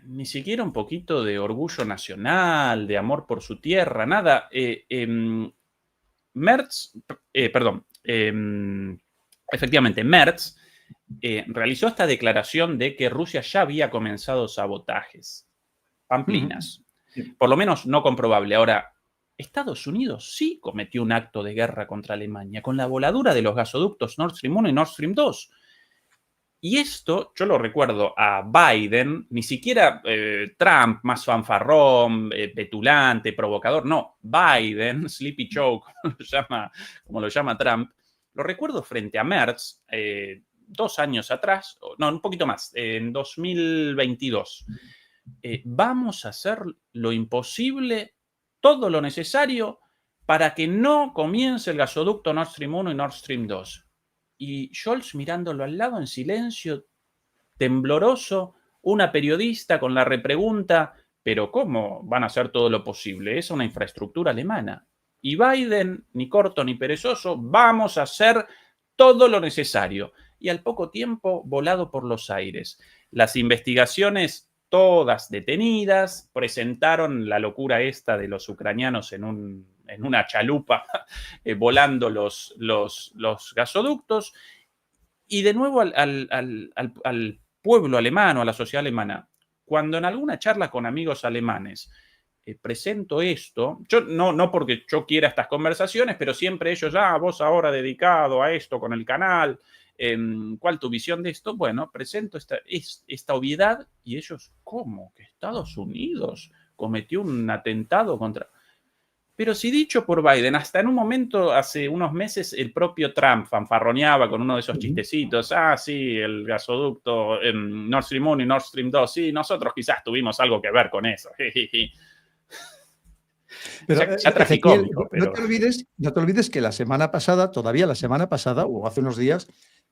Ni siquiera un poquito de orgullo nacional, de amor por su tierra, nada. Efectivamente, Merz realizó esta declaración de que Rusia ya había comenzado sabotajes, pamplinas, por lo menos no comprobable. Ahora, Estados Unidos sí cometió un acto de guerra contra Alemania con la voladura de los gasoductos Nord Stream 1 y Nord Stream 2. Y esto, yo lo recuerdo a Biden, ni siquiera Trump, más fanfarrón, petulante, provocador, no, Biden, Sleepy Joe, como lo llama Trump, lo recuerdo frente a Merz 2 años atrás, no, un poquito más, en 2022. Vamos a hacer lo imposible, todo lo necesario para que no comience el gasoducto Nord Stream 1 y Nord Stream 2. Y Scholz mirándolo al lado en silencio, tembloroso, una periodista con la repregunta, pero ¿cómo van a hacer todo lo posible? Es una infraestructura alemana. Y Biden, ni corto ni perezoso, vamos a hacer todo lo necesario. Y al poco tiempo, volado por los aires. Las investigaciones, todas detenidas, presentaron la locura esta de los ucranianos en una chalupa volando los gasoductos. Y de nuevo al pueblo alemán o a la sociedad alemana, cuando en alguna charla con amigos alemanes presento esto, yo no porque yo quiera estas conversaciones, pero siempre ellos, vos ahora dedicado a esto con el canal, ¿cuál tu visión de esto? Bueno, presento esta obviedad y ellos, ¿cómo? ¿Que Estados Unidos cometió un atentado contra...? Pero si dicho por Biden, hasta en un momento, hace unos meses, el propio Trump fanfarroneaba con uno de esos chistecitos. Sí, el gasoducto Nord Stream 1 y Nord Stream 2. Sí, nosotros quizás tuvimos algo que ver con eso. Pero, ya tragicómico. No te olvides que todavía la semana pasada, o hace unos días,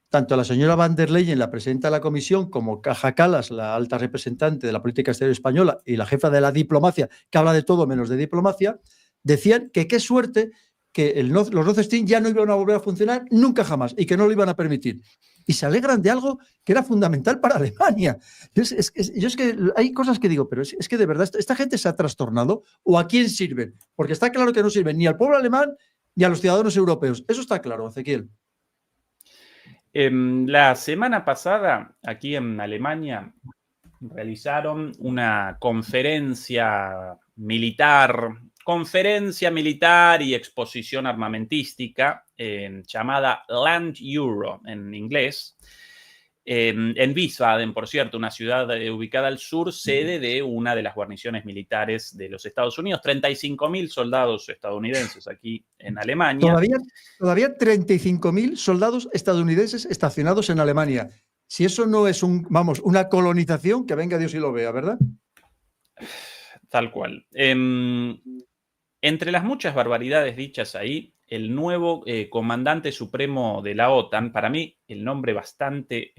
tanto la señora van der Leyen, la presidenta de la Comisión, como Kaja Kallas, la alta representante de la política exterior española, y la jefa de la diplomacia, que habla de todo menos de diplomacia, decían que qué suerte que los Nord Stream ya no iban a volver a funcionar nunca jamás y que no lo iban a permitir. Y se alegran de algo que era fundamental para Alemania. Yo es que hay cosas que digo, pero es que de verdad esta gente se ha trastornado, ¿o a quién sirven? Porque está claro que no sirven ni al pueblo alemán ni a los ciudadanos europeos. Eso está claro, Ezequiel. La semana pasada, aquí en Alemania, realizaron una conferencia militar y exposición armamentística llamada Land Euro en inglés, en Wiesbaden, por cierto, una ciudad ubicada al sur, sede de una de las guarniciones militares de los Estados Unidos. 35.000 soldados estadounidenses aquí en Alemania. Todavía 35.000 soldados estadounidenses estacionados en Alemania. Si eso no es una colonización, que venga Dios y lo vea, ¿verdad? Tal cual. Entre las muchas barbaridades dichas ahí, el nuevo comandante supremo de la OTAN, para mí el nombre bastante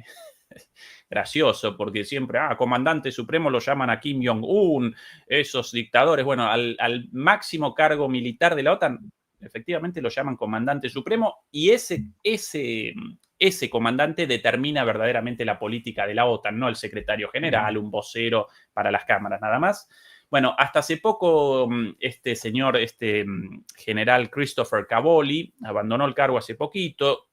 gracioso, porque siempre, comandante supremo lo llaman a Kim Jong-un, esos dictadores. Bueno, al máximo cargo militar de la OTAN, efectivamente lo llaman comandante supremo, y ese comandante determina verdaderamente la política de la OTAN, no el secretario general, un vocero para las cámaras, nada más. Bueno, hasta hace poco este general Christopher Cavoli abandonó el cargo hace poquito,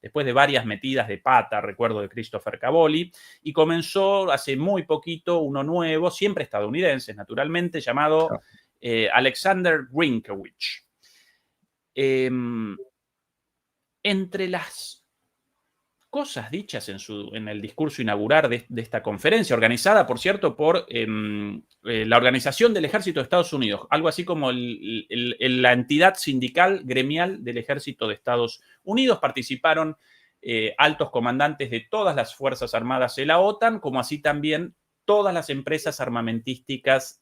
después de varias metidas de pata, recuerdo, de Christopher Cavoli, y comenzó hace muy poquito uno nuevo, siempre estadounidense, naturalmente, llamado Alexander Grinkewich. Entre las cosas dichas en el discurso inaugural de esta conferencia, organizada, por cierto, por la Organización del Ejército de Estados Unidos, algo así como la entidad sindical gremial del Ejército de Estados Unidos. Participaron altos comandantes de todas las Fuerzas Armadas de la OTAN, como así también todas las empresas armamentísticas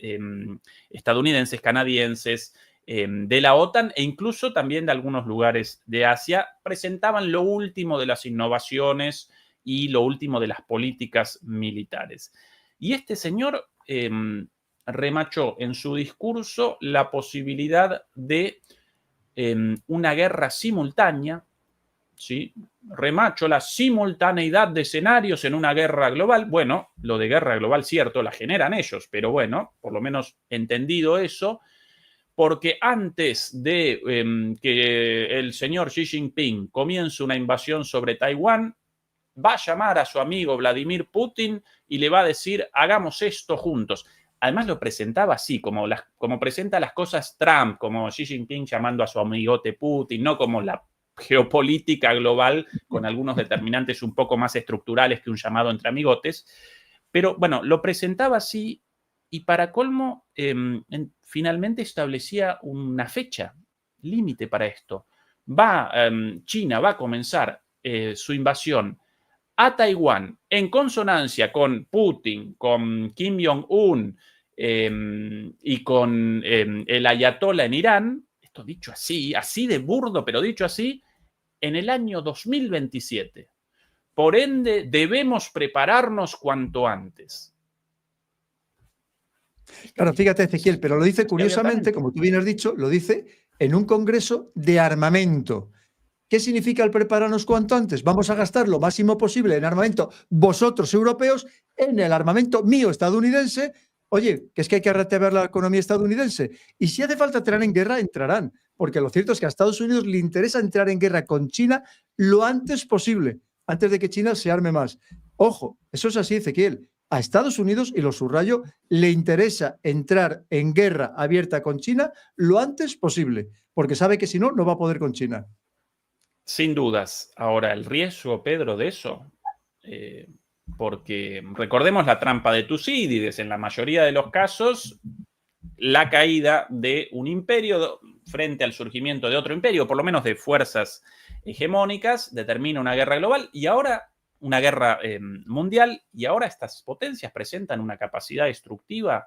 estadounidenses, canadienses, de la OTAN, e incluso también de algunos lugares de Asia. Presentaban lo último de las innovaciones y lo último de las políticas militares. Y este señor remachó en su discurso la posibilidad de una guerra simultánea, ¿sí? Remachó la simultaneidad de escenarios en una guerra global. Bueno, lo de guerra global, cierto, la generan ellos, pero bueno, por lo menos entendido eso, porque antes de que el señor Xi Jinping comience una invasión sobre Taiwán, va a llamar a su amigo Vladimir Putin y le va a decir, hagamos esto juntos. Además lo presentaba así, como presenta las cosas Trump, como Xi Jinping llamando a su amigote Putin, no como la geopolítica global con algunos determinantes un poco más estructurales que un llamado entre amigotes. Pero bueno, lo presentaba así y para colmo, finalmente establecía una fecha límite para esto. China va a comenzar su invasión a Taiwán en consonancia con Putin, con Kim Jong-un y con el ayatollah en Irán. Esto dicho así de burdo, pero dicho así, en el año 2027. Por ende, debemos prepararnos cuanto antes. Claro, fíjate, Ezequiel, pero lo dice curiosamente, como tú bien has dicho, lo dice en un congreso de armamento. ¿Qué significa el prepararnos cuanto antes? Vamos a gastar lo máximo posible en armamento, vosotros europeos, en el armamento mío estadounidense. Oye, que es que hay que reactivar la economía estadounidense. Y si hace falta entrar en guerra, entrarán. Porque lo cierto es que a Estados Unidos le interesa entrar en guerra con China lo antes posible, antes de que China se arme más. Ojo, eso es así, Ezequiel. A Estados Unidos, y lo subrayo, le interesa entrar en guerra abierta con China lo antes posible, porque sabe que si no, no va a poder con China. Sin dudas. Ahora, el riesgo, Pedro, de eso, porque recordemos la trampa de Tucídides, en la mayoría de los casos, la caída de un imperio frente al surgimiento de otro imperio, por lo menos de fuerzas hegemónicas, determina una guerra global y ahora una guerra mundial, y ahora estas potencias presentan una capacidad destructiva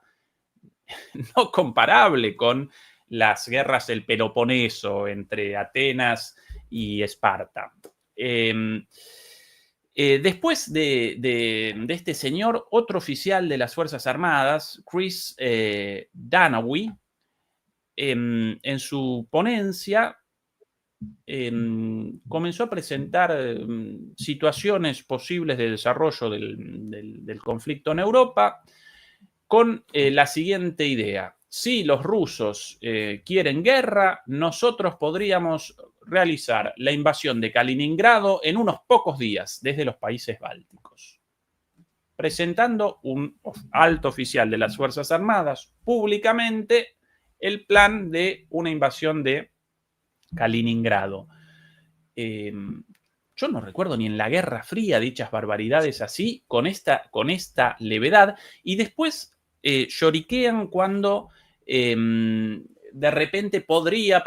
no comparable con las guerras del Peloponeso entre Atenas y Esparta. Después de este señor, otro oficial de las Fuerzas Armadas, Chris Dannaway, en su ponencia comenzó a presentar situaciones posibles de desarrollo del conflicto en Europa con la siguiente idea. Si los rusos quieren guerra, nosotros podríamos realizar la invasión de Kaliningrado en unos pocos días desde los países bálticos, presentando un alto oficial de las Fuerzas Armadas públicamente el plan de una invasión de Kaliningrado. Yo no recuerdo ni en la Guerra Fría dichas barbaridades así, con esta levedad, y después lloriquean cuando de repente podría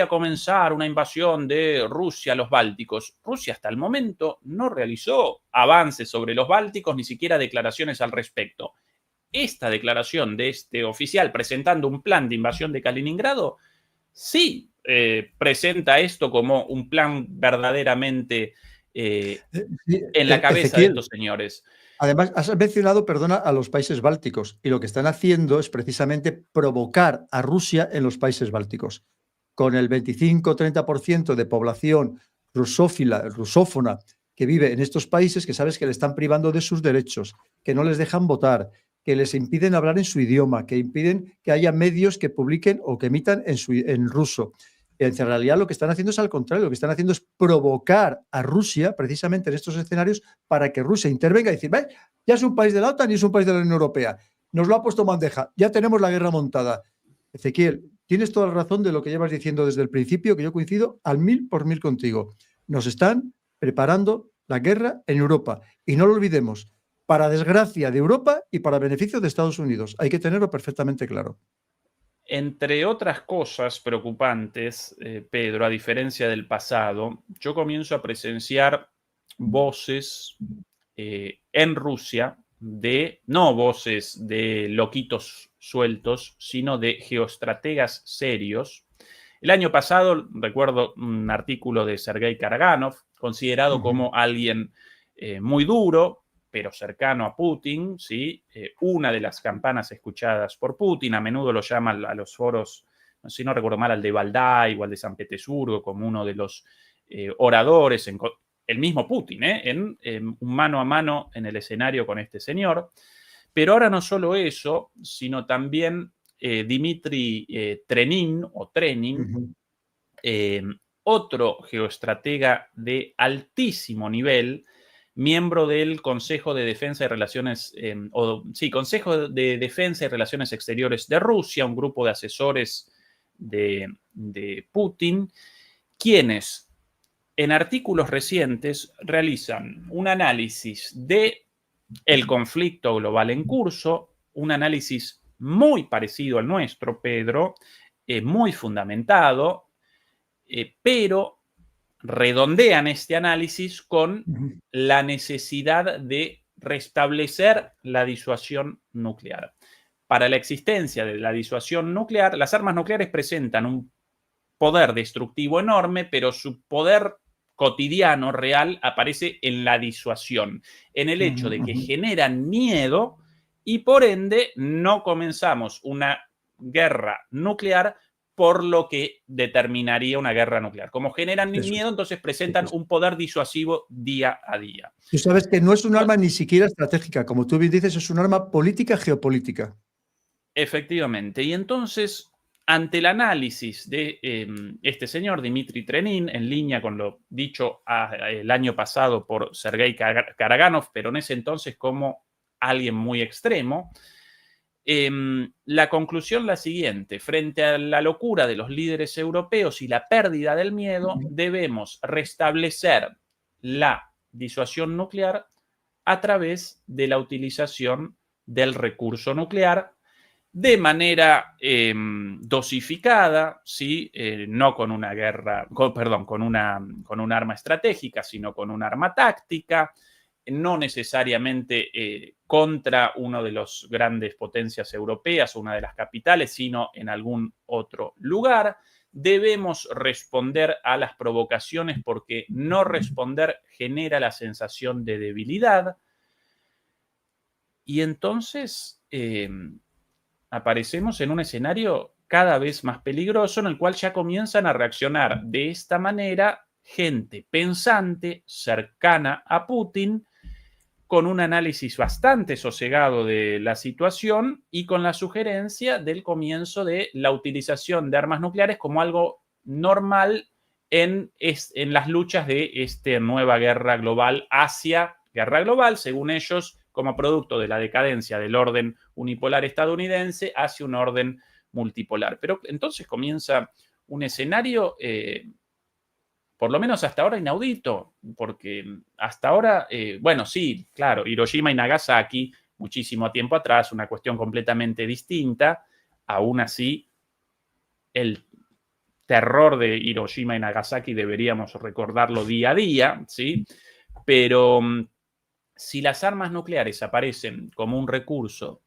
comenzar una invasión de Rusia a los Bálticos. Rusia hasta el momento no realizó avances sobre los Bálticos, ni siquiera declaraciones al respecto. Esta declaración de este oficial presentando un plan de invasión de Kaliningrado sí presenta esto como un plan verdaderamente en la cabeza de estos señores. Además, has mencionado, perdona, a los países bálticos, y lo que están haciendo es precisamente provocar a Rusia en los países bálticos. Con el 25-30% de población rusófona que vive en estos países, que sabes que le están privando de sus derechos, que no les dejan votar, que les impiden hablar en su idioma, que impiden que haya medios que publiquen o que emitan en ruso. En realidad lo que están haciendo es al contrario, lo que están haciendo es provocar a Rusia precisamente en estos escenarios para que Rusia intervenga y decir, ¿ves? Ya es un país de la OTAN y es un país de la Unión Europea. Nos lo ha puesto en bandeja, ya tenemos la guerra montada. Ezequiel, tienes toda la razón de lo que llevas diciendo desde el principio, que yo coincido al 1000% contigo. Nos están preparando la guerra en Europa y no lo olvidemos, para desgracia de Europa y para beneficio de Estados Unidos. Hay que tenerlo perfectamente claro. Entre otras cosas preocupantes, Pedro, a diferencia del pasado, yo comienzo a presenciar voces en Rusia no voces de loquitos sueltos, sino de geoestrategas serios. El año pasado recuerdo un artículo de Sergei Karaganov, considerado como alguien muy duro, pero cercano a Putin, ¿sí? Una de las campanas escuchadas por Putin, a menudo lo llama a los foros, si no recuerdo mal, al de Valdai o al de San Petersburgo, como uno de los oradores, el mismo Putin, en un mano a mano en el escenario con este señor. Pero ahora no solo eso, sino también Dmitry Trenin, otro geoestratega de altísimo nivel, miembro del Consejo de Defensa y Relaciones, Consejo de Defensa y Relaciones Exteriores de Rusia, un grupo de asesores de Putin, quienes en artículos recientes realizan un análisis de el conflicto global en curso, un análisis muy parecido al nuestro, Pedro, muy fundamentado, pero redondean este análisis con la necesidad de restablecer la disuasión nuclear. Para la existencia de la disuasión nuclear, las armas nucleares presentan un poder destructivo enorme, pero su poder cotidiano, real, aparece en la disuasión, en el hecho de que generan miedo y por ende no comenzamos una guerra nuclear por lo que determinaría una guerra nuclear. Como generan miedo, entonces presentan un poder disuasivo día a día. Tú sabes que no es un arma ni siquiera estratégica, como tú bien dices, es un arma política, geopolítica. Efectivamente. Y entonces, ante el análisis de este señor, Dmitry Trenin, en línea con lo dicho el año pasado por Sergei Karaganov, pero en ese entonces como alguien muy extremo, la conclusión la siguiente: frente a la locura de los líderes europeos y la pérdida del miedo, debemos restablecer la disuasión nuclear a través de la utilización del recurso nuclear de manera dosificada, ¿sí? No con una guerra, con un arma estratégica, sino con un arma táctica, no necesariamente contra una de las grandes potencias europeas o una de las capitales, sino en algún otro lugar. Debemos responder a las provocaciones porque no responder genera la sensación de debilidad. Y entonces aparecemos en un escenario cada vez más peligroso, en el cual ya comienzan a reaccionar de esta manera gente pensante, cercana a Putin, con un análisis bastante sosegado de la situación y con la sugerencia del comienzo de la utilización de armas nucleares como algo normal en las luchas de esta nueva guerra global según ellos, como producto de la decadencia del orden unipolar estadounidense hacia un orden multipolar. Pero entonces comienza un escenario por lo menos hasta ahora inaudito, porque hasta ahora, bueno, sí, claro, Hiroshima y Nagasaki, muchísimo tiempo atrás, una cuestión completamente distinta, aún así, el terror de Hiroshima y Nagasaki deberíamos recordarlo día a día, ¿sí? Pero si las armas nucleares aparecen como un recurso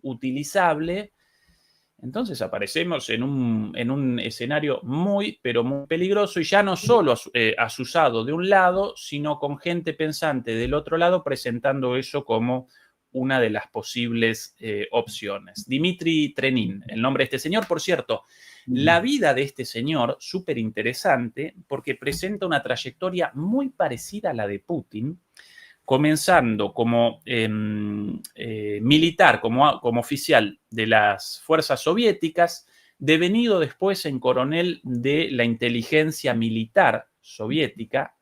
utilizable, entonces aparecemos en un escenario muy, pero muy peligroso y ya no solo asusado de un lado, sino con gente pensante del otro lado presentando eso como una de las posibles opciones. Dmitry Trenin, el nombre de este señor, por cierto, la vida de este señor, súper interesante, porque presenta una trayectoria muy parecida a la de Putin, comenzando como militar, como oficial de las fuerzas soviéticas, devenido después en coronel de la inteligencia militar soviética.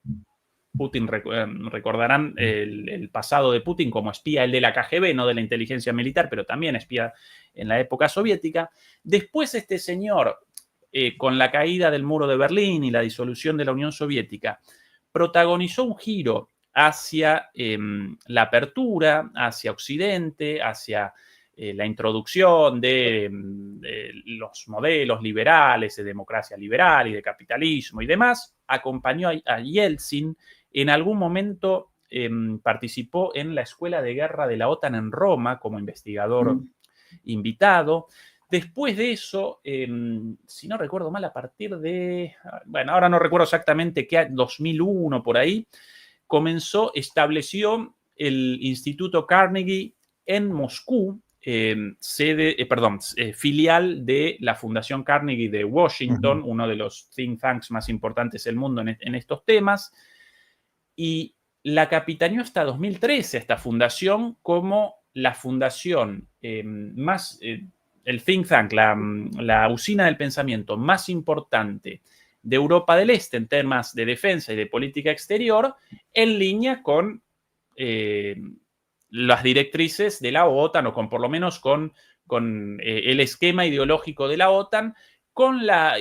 Putin, recordarán el pasado de Putin como espía, el de la KGB, no de la inteligencia militar, pero también espía en la época soviética. Después este señor, con la caída del muro de Berlín y la disolución de la Unión Soviética, protagonizó un giro hacia la apertura, hacia Occidente, hacia la introducción de los modelos liberales, de democracia liberal y de capitalismo y demás. Acompañó a Yeltsin. En algún momento participó en la Escuela de Guerra de la OTAN en Roma como investigador invitado. Después de eso, si no recuerdo mal, a partir de, bueno, ahora no recuerdo exactamente qué, 2001 por ahí, estableció el Instituto Carnegie en Moscú, filial de la Fundación Carnegie de Washington, uno de los think tanks más importantes del mundo en estos temas, y la capitaneó hasta 2013 esta fundación como la fundación más, el think tank, la usina del pensamiento más importante de Europa del Este en temas de defensa y de política exterior, en línea con las directrices de la OTAN, o con por lo menos con el esquema ideológico de la OTAN, con la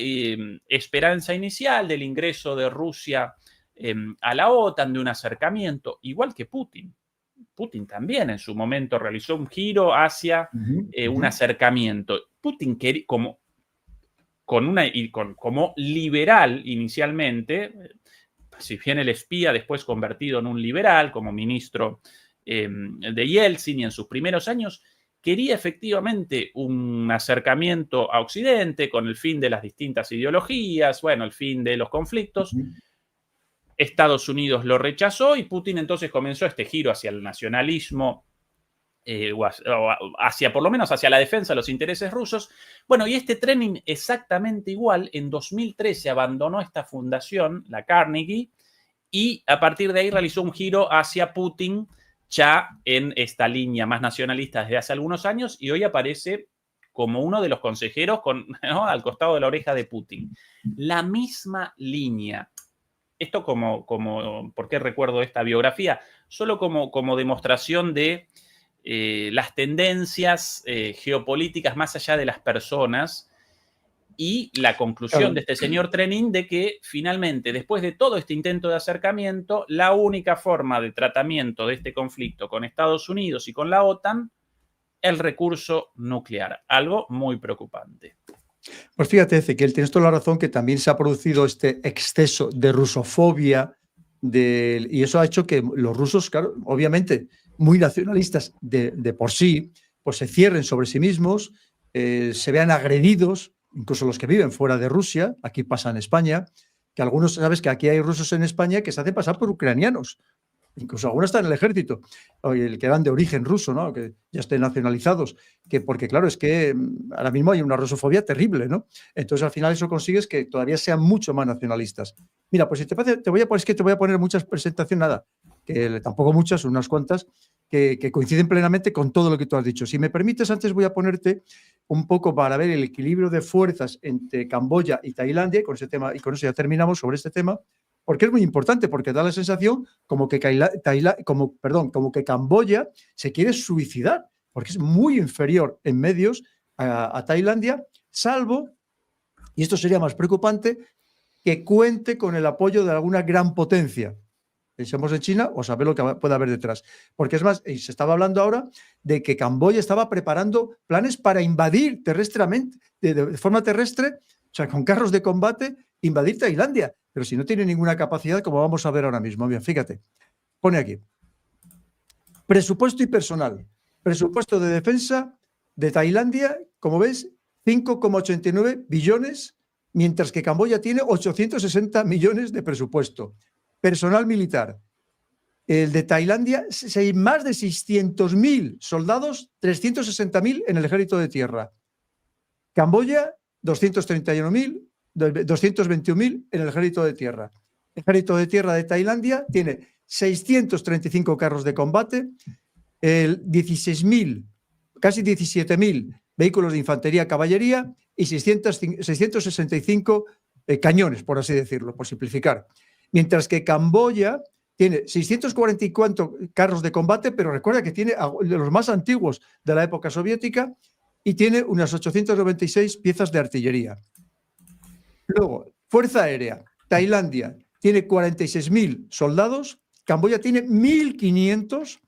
esperanza inicial del ingreso de Rusia a la OTAN, de un acercamiento, igual que Putin. Putin también en su momento realizó un giro hacia un acercamiento. Putin quería, como liberal inicialmente, si bien el espía después convertido en un liberal como ministro de Yeltsin, y en sus primeros años quería efectivamente un acercamiento a Occidente con el fin de las distintas ideologías, bueno, el fin de los conflictos. Estados Unidos lo rechazó y Putin entonces comenzó este giro hacia el nacionalismo, por lo menos hacia la defensa de los intereses rusos. Bueno, y este Trenin exactamente igual, en 2013 abandonó esta fundación, la Carnegie, y a partir de ahí realizó un giro hacia Putin, ya en esta línea más nacionalista desde hace algunos años, y hoy aparece como uno de los consejeros ¿no?, al costado de la oreja de Putin. La misma línea. Esto ¿por qué recuerdo esta biografía? Solo como demostración de las tendencias geopolíticas más allá de las personas, y la conclusión de este señor Trenin de que finalmente, después de todo este intento de acercamiento, la única forma de tratamiento de este conflicto con Estados Unidos y con la OTAN, el recurso nuclear. Algo muy preocupante. Pues fíjate, Ezequiel, tienes toda la razón, que también se ha producido este exceso de rusofobia y eso ha hecho que los rusos, claro, obviamente muy nacionalistas de por sí, pues se cierren sobre sí mismos, se vean agredidos, incluso los que viven fuera de Rusia. Aquí pasa en España, que algunos, sabes que aquí hay rusos en España que se hacen pasar por ucranianos, incluso algunos están en el ejército, o el que eran de origen ruso, ¿no? Que ya estén nacionalizados, porque claro, es que ahora mismo hay una rusofobia terrible, ¿no? Entonces al final eso consigues que todavía sean mucho más nacionalistas. Mira, pues si te parece, te voy a poner muchas presentaciones, nada, que tampoco muchas, unas cuantas, que coinciden plenamente con todo lo que tú has dicho. Si me permites, antes voy a ponerte un poco para ver el equilibrio de fuerzas entre Camboya y Tailandia, y con ese tema, y con eso ya terminamos sobre este tema, porque es muy importante, porque da la sensación como que Camboya se quiere suicidar, porque es muy inferior en medios a Tailandia, salvo, y esto sería más preocupante, que cuente con el apoyo de alguna gran potencia. Pensemos en China o saber lo que puede haber detrás. Porque es más, se estaba hablando ahora de que Camboya estaba preparando planes para invadir terrestremente, de forma terrestre, o sea, con carros de combate, invadir Tailandia. Pero si no tiene ninguna capacidad, como vamos a ver ahora mismo. Bien, fíjate, pone aquí. Presupuesto y personal. Presupuesto de defensa de Tailandia, como ves, 5,89 billones, mientras que Camboya tiene 860 millones de presupuesto. Personal militar. El de Tailandia, más de 600.000 soldados, 360.000 en el ejército de tierra. Camboya, 231.000, 221.000 en el ejército de tierra. El ejército de tierra de Tailandia tiene 635 carros de combate, 16.000, casi 17.000 vehículos de infantería caballería y 665 cañones, por así decirlo, por simplificar. Mientras que Camboya tiene 644 carros de combate, pero recuerda que tiene de los más antiguos de la época soviética y tiene unas 896 piezas de artillería. Luego, Fuerza Aérea. Tailandia tiene 46.000 soldados, Camboya tiene 1.500,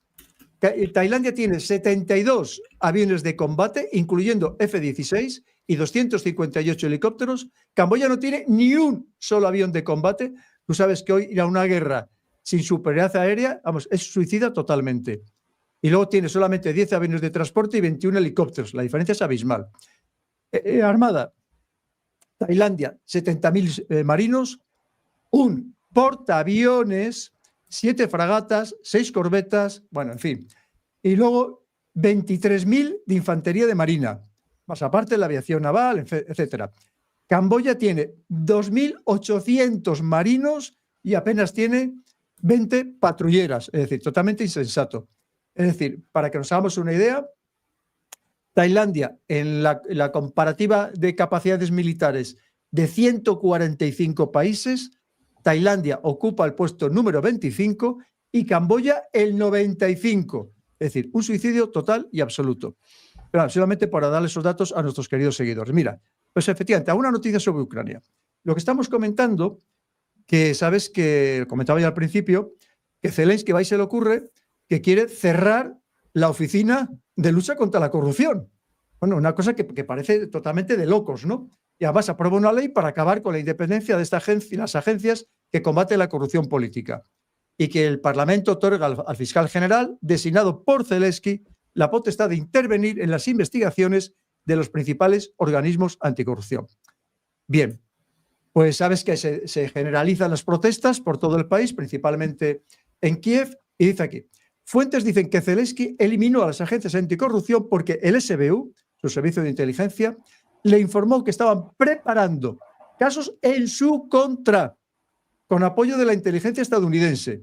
Tailandia tiene 72 aviones de combate, incluyendo F-16 y 258 helicópteros. Camboya no tiene ni un solo avión de combate. Tú sabes que hoy ir a una guerra sin superioridad aérea, vamos, es suicida totalmente. Y luego tiene solamente 10 aviones de transporte y 21 helicópteros. La diferencia es abismal. Armada. Tailandia, 70.000 marinos, un portaaviones, 7 fragatas, 6 corbetas, bueno, en fin. Y luego 23.000 de infantería de marina, más aparte la aviación naval, etcétera. Camboya tiene 2.800 marinos y apenas tiene 20 patrulleras, es decir, totalmente insensato. Es decir, para que nos hagamos una idea, Tailandia, en la comparativa de capacidades militares de 145 países, Tailandia ocupa el puesto número 25 y Camboya el 95. Es decir, un suicidio total y absoluto. Pero solamente para darle esos datos a nuestros queridos seguidores. Mira, pues efectivamente, alguna noticia sobre Ucrania. Lo que estamos comentando, que sabes que comentaba ya al principio, que Zelensky va y se le ocurre que quiere cerrar la oficina de lucha contra la corrupción. Bueno, una cosa que parece totalmente de locos, ¿no? Y además aprueba una ley para acabar con la independencia de esta agencia, las agencias que combaten la corrupción política. Y que el Parlamento otorga al fiscal general, designado por Zelensky, la potestad de intervenir en las investigaciones de los principales organismos anticorrupción. Bien, pues sabes que se generalizan las protestas por todo el país, principalmente en Kiev, y dice aquí, fuentes dicen que Zelensky eliminó a las agencias anticorrupción porque el SBU, su servicio de inteligencia, le informó que estaban preparando casos en su contra, con apoyo de la inteligencia estadounidense.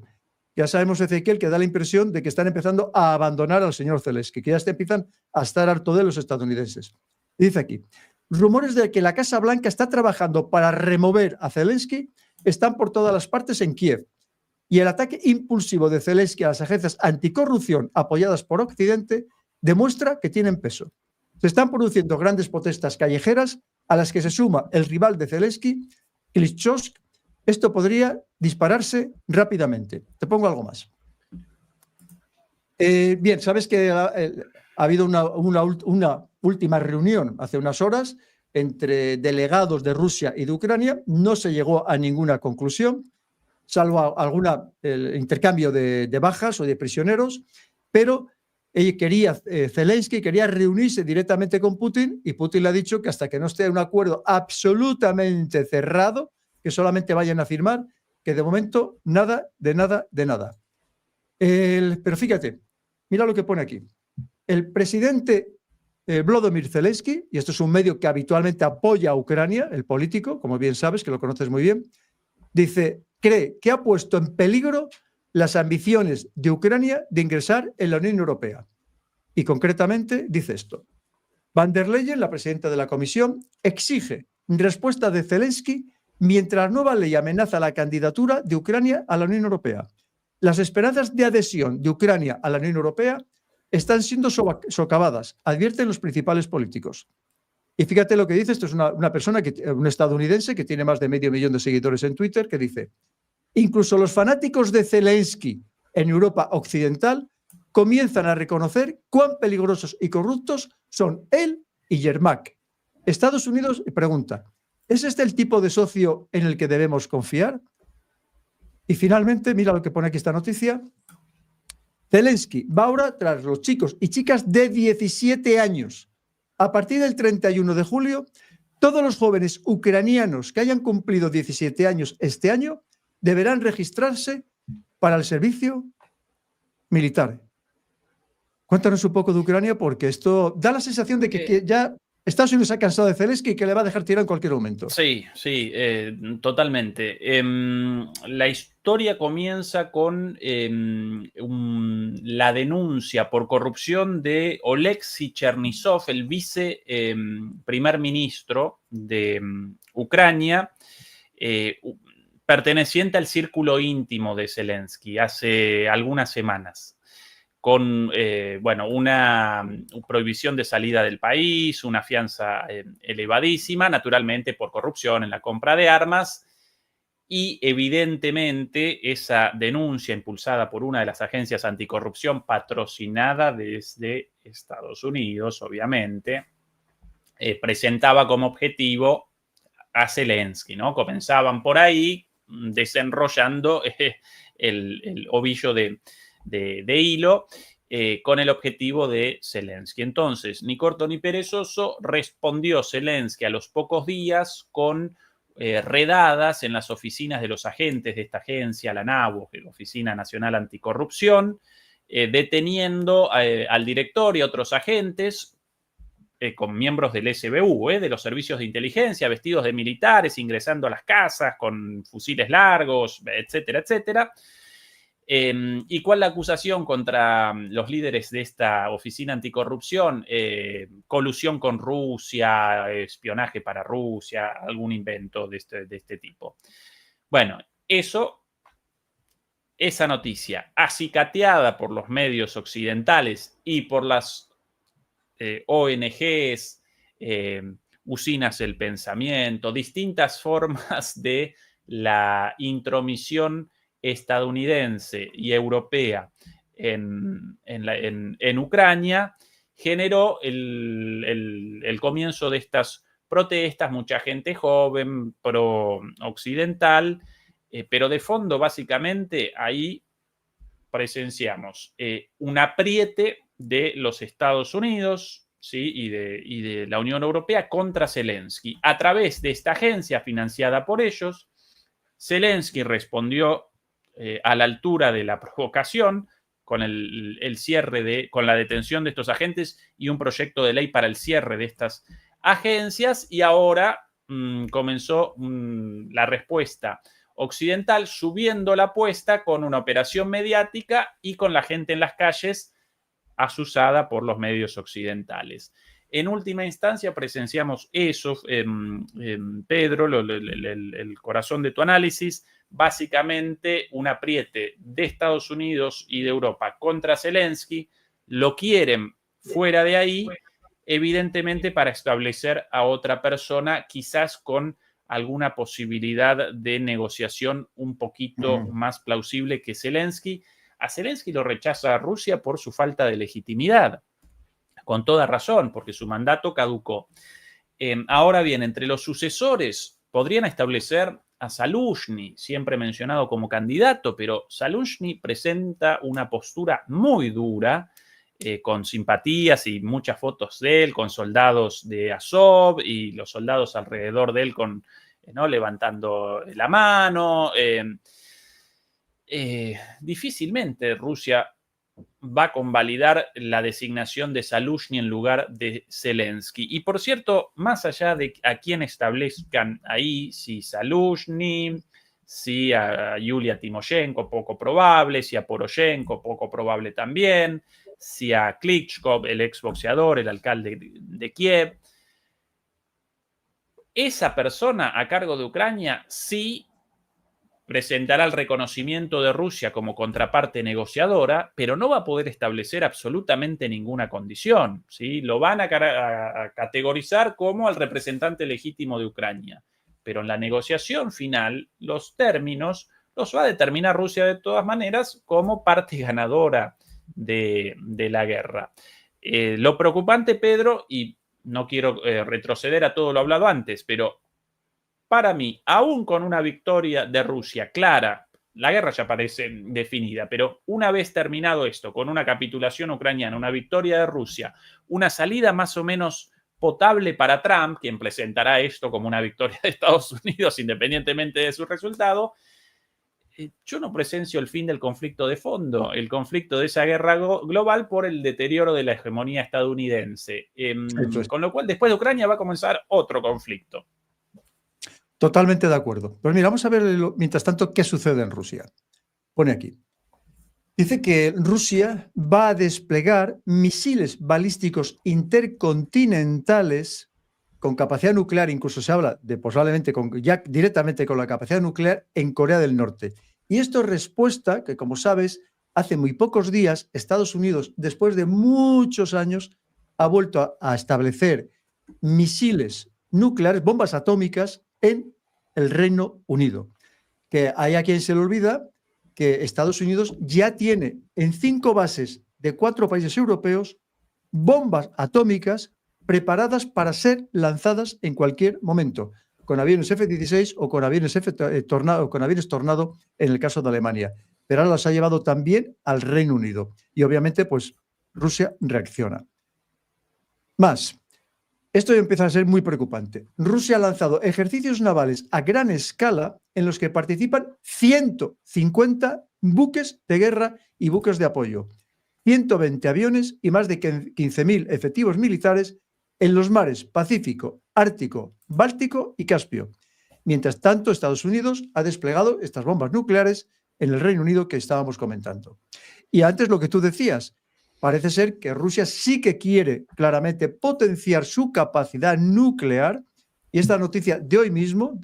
Ya sabemos, Ezequiel, que da la impresión de que están empezando a abandonar al señor Zelensky, que ya empiezan a estar harto de los estadounidenses. Y dice aquí, rumores de que la Casa Blanca está trabajando para remover a Zelensky están por todas las partes en Kiev. Y el ataque impulsivo de Zelensky a las agencias anticorrupción apoyadas por Occidente demuestra que tienen peso. Se están produciendo grandes protestas callejeras a las que se suma el rival de Zelensky, Klitschko. Esto podría dispararse rápidamente. Te pongo algo más. Bien, sabes que ha habido una última reunión hace unas horas entre delegados de Rusia y de Ucrania. No se llegó a ninguna conclusión, salvo algún intercambio de bajas o de prisioneros, pero Zelensky quería reunirse directamente con Putin y Putin le ha dicho que hasta que no esté un acuerdo absolutamente cerrado, que solamente vayan a firmar, que de momento nada, de nada, de nada. Pero fíjate, mira lo que pone aquí. El presidente Volodymyr Zelensky, y esto es un medio que habitualmente apoya a Ucrania, el político, como bien sabes, que lo conoces muy bien, dice, cree que ha puesto en peligro las ambiciones de Ucrania de ingresar en la Unión Europea. Y concretamente dice esto. Van der Leyen, la presidenta de la Comisión, exige respuesta de Zelensky mientras nueva ley amenaza la candidatura de Ucrania a la Unión Europea. Las esperanzas de adhesión de Ucrania a la Unión Europea están siendo socavadas, advierten los principales políticos. Y fíjate lo que dice, esto es una persona, un estadounidense que tiene más de 500.000 de seguidores en Twitter, que dice, incluso los fanáticos de Zelensky en Europa Occidental comienzan a reconocer cuán peligrosos y corruptos son él y Yermak. Estados Unidos pregunta, ¿es este el tipo de socio en el que debemos confiar? Y finalmente, mira lo que pone aquí esta noticia, Zelensky va ahora tras los chicos y chicas de 17 años. A partir del 31 de julio, todos los jóvenes ucranianos que hayan cumplido 17 años este año deberán registrarse para el servicio militar. Cuéntanos un poco de Ucrania, porque esto da la sensación de que ya Estados Unidos se ha cansado de Zelensky y que le va a dejar tirar en cualquier momento. Sí, totalmente. La historia comienza con la denuncia por corrupción de Oleksiy Chernysov, el vice primer ministro de Ucrania, perteneciente al círculo íntimo de Zelensky hace algunas semanas, con una prohibición de salida del país, una fianza elevadísima, naturalmente por corrupción en la compra de armas, y evidentemente esa denuncia impulsada por una de las agencias anticorrupción, patrocinada desde Estados Unidos, obviamente, presentaba como objetivo a Zelensky, ¿no? Comenzaban por ahí desenrollando el ovillo de hilo con el objetivo de Zelensky. Entonces, ni corto ni perezoso, respondió Zelensky a los pocos días con redadas en las oficinas de los agentes de esta agencia, la NABU, la Oficina Nacional Anticorrupción, deteniendo al director y a otros agentes con miembros del SBU, de los servicios de inteligencia, vestidos de militares, ingresando a las casas con fusiles largos, etcétera, etcétera. ¿Y cuál la acusación contra los líderes de esta oficina anticorrupción? Colusión con Rusia, espionaje para Rusia, algún invento de este tipo. Bueno, esa noticia, acicateada por los medios occidentales y por las ONGs, usinas del pensamiento, distintas formas de la intromisión estadounidense y europea en Ucrania, generó el comienzo de estas protestas, mucha gente joven, pro-occidental, pero de fondo, básicamente, ahí presenciamos un apriete de los Estados Unidos, ¿sí? y de la Unión Europea contra Zelensky. A través de esta agencia financiada por ellos, Zelensky respondió a la altura de la provocación con el cierre con la detención de estos agentes y un proyecto de ley para el cierre de estas agencias, y ahora comenzó la respuesta occidental subiendo la apuesta con una operación mediática y con la gente en las calles azuzada por los medios occidentales. En última instancia presenciamos eso, Pedro, el corazón de tu análisis, básicamente un apriete de Estados Unidos y de Europa contra Zelensky, lo quieren fuera de ahí, evidentemente para establecer a otra persona, quizás con alguna posibilidad de negociación un poquito más plausible que Zelensky. A Zelensky lo rechaza Rusia por su falta de legitimidad, con toda razón, porque su mandato caducó. Ahora bien, entre los sucesores podrían establecer a Zaluzhny, siempre mencionado como candidato, pero Zaluzhny presenta una postura muy dura, con simpatías y muchas fotos de él, con soldados de Azov y los soldados alrededor de él levantando la mano. Difícilmente Rusia va a convalidar la designación de Zaluzhny en lugar de Zelensky. Y por cierto, más allá de a quién establezcan ahí, si Zaluzhny, si a Yulia Timoshenko, poco probable, si a Poroshenko, poco probable también, si a Klitschko, el exboxeador, el alcalde de Kiev, esa persona a cargo de Ucrania sí presentará el reconocimiento de Rusia como contraparte negociadora, pero no va a poder establecer absolutamente ninguna condición, ¿sí? Lo van a categorizar como el representante legítimo de Ucrania, pero en la negociación final los términos los va a determinar Rusia de todas maneras como parte ganadora de la guerra. Lo preocupante, Pedro, y no quiero retroceder a todo lo hablado antes, pero para mí, aún con una victoria de Rusia clara, la guerra ya parece definida, pero una vez terminado esto, con una capitulación ucraniana, una victoria de Rusia, una salida más o menos potable para Trump, quien presentará esto como una victoria de Estados Unidos independientemente de su resultado, yo no presencio el fin del conflicto de fondo, el conflicto de esa guerra global por el deterioro de la hegemonía estadounidense. Con lo cual, después de Ucrania va a comenzar otro conflicto. Totalmente de acuerdo. Pues mira, vamos a ver mientras tanto qué sucede en Rusia. Pone aquí. Dice que Rusia va a desplegar misiles balísticos intercontinentales con capacidad nuclear, incluso se habla de posiblemente ya directamente con la capacidad nuclear en Corea del Norte. Y esto es respuesta que, como sabes, hace muy pocos días Estados Unidos, después de muchos años, ha vuelto a establecer misiles nucleares, bombas atómicas en el Reino Unido. Que hay a quien se le olvida que Estados Unidos ya tiene en 5 bases de 4 países europeos bombas atómicas preparadas para ser lanzadas en cualquier momento, con aviones F-16 o con aviones Tornado en el caso de Alemania. Pero ahora las ha llevado también al Reino Unido. Y obviamente, pues, Rusia reacciona. Más. Esto empieza a ser muy preocupante. Rusia ha lanzado ejercicios navales a gran escala en los que participan 150 buques de guerra y buques de apoyo, 120 aviones y más de 15.000 efectivos militares en los mares Pacífico, Ártico, Báltico y Caspio. Mientras tanto, Estados Unidos ha desplegado estas bombas nucleares en el Reino Unido que estábamos comentando. Y antes lo que tú decías, parece ser que Rusia sí que quiere claramente potenciar su capacidad nuclear. Y esta noticia de hoy mismo,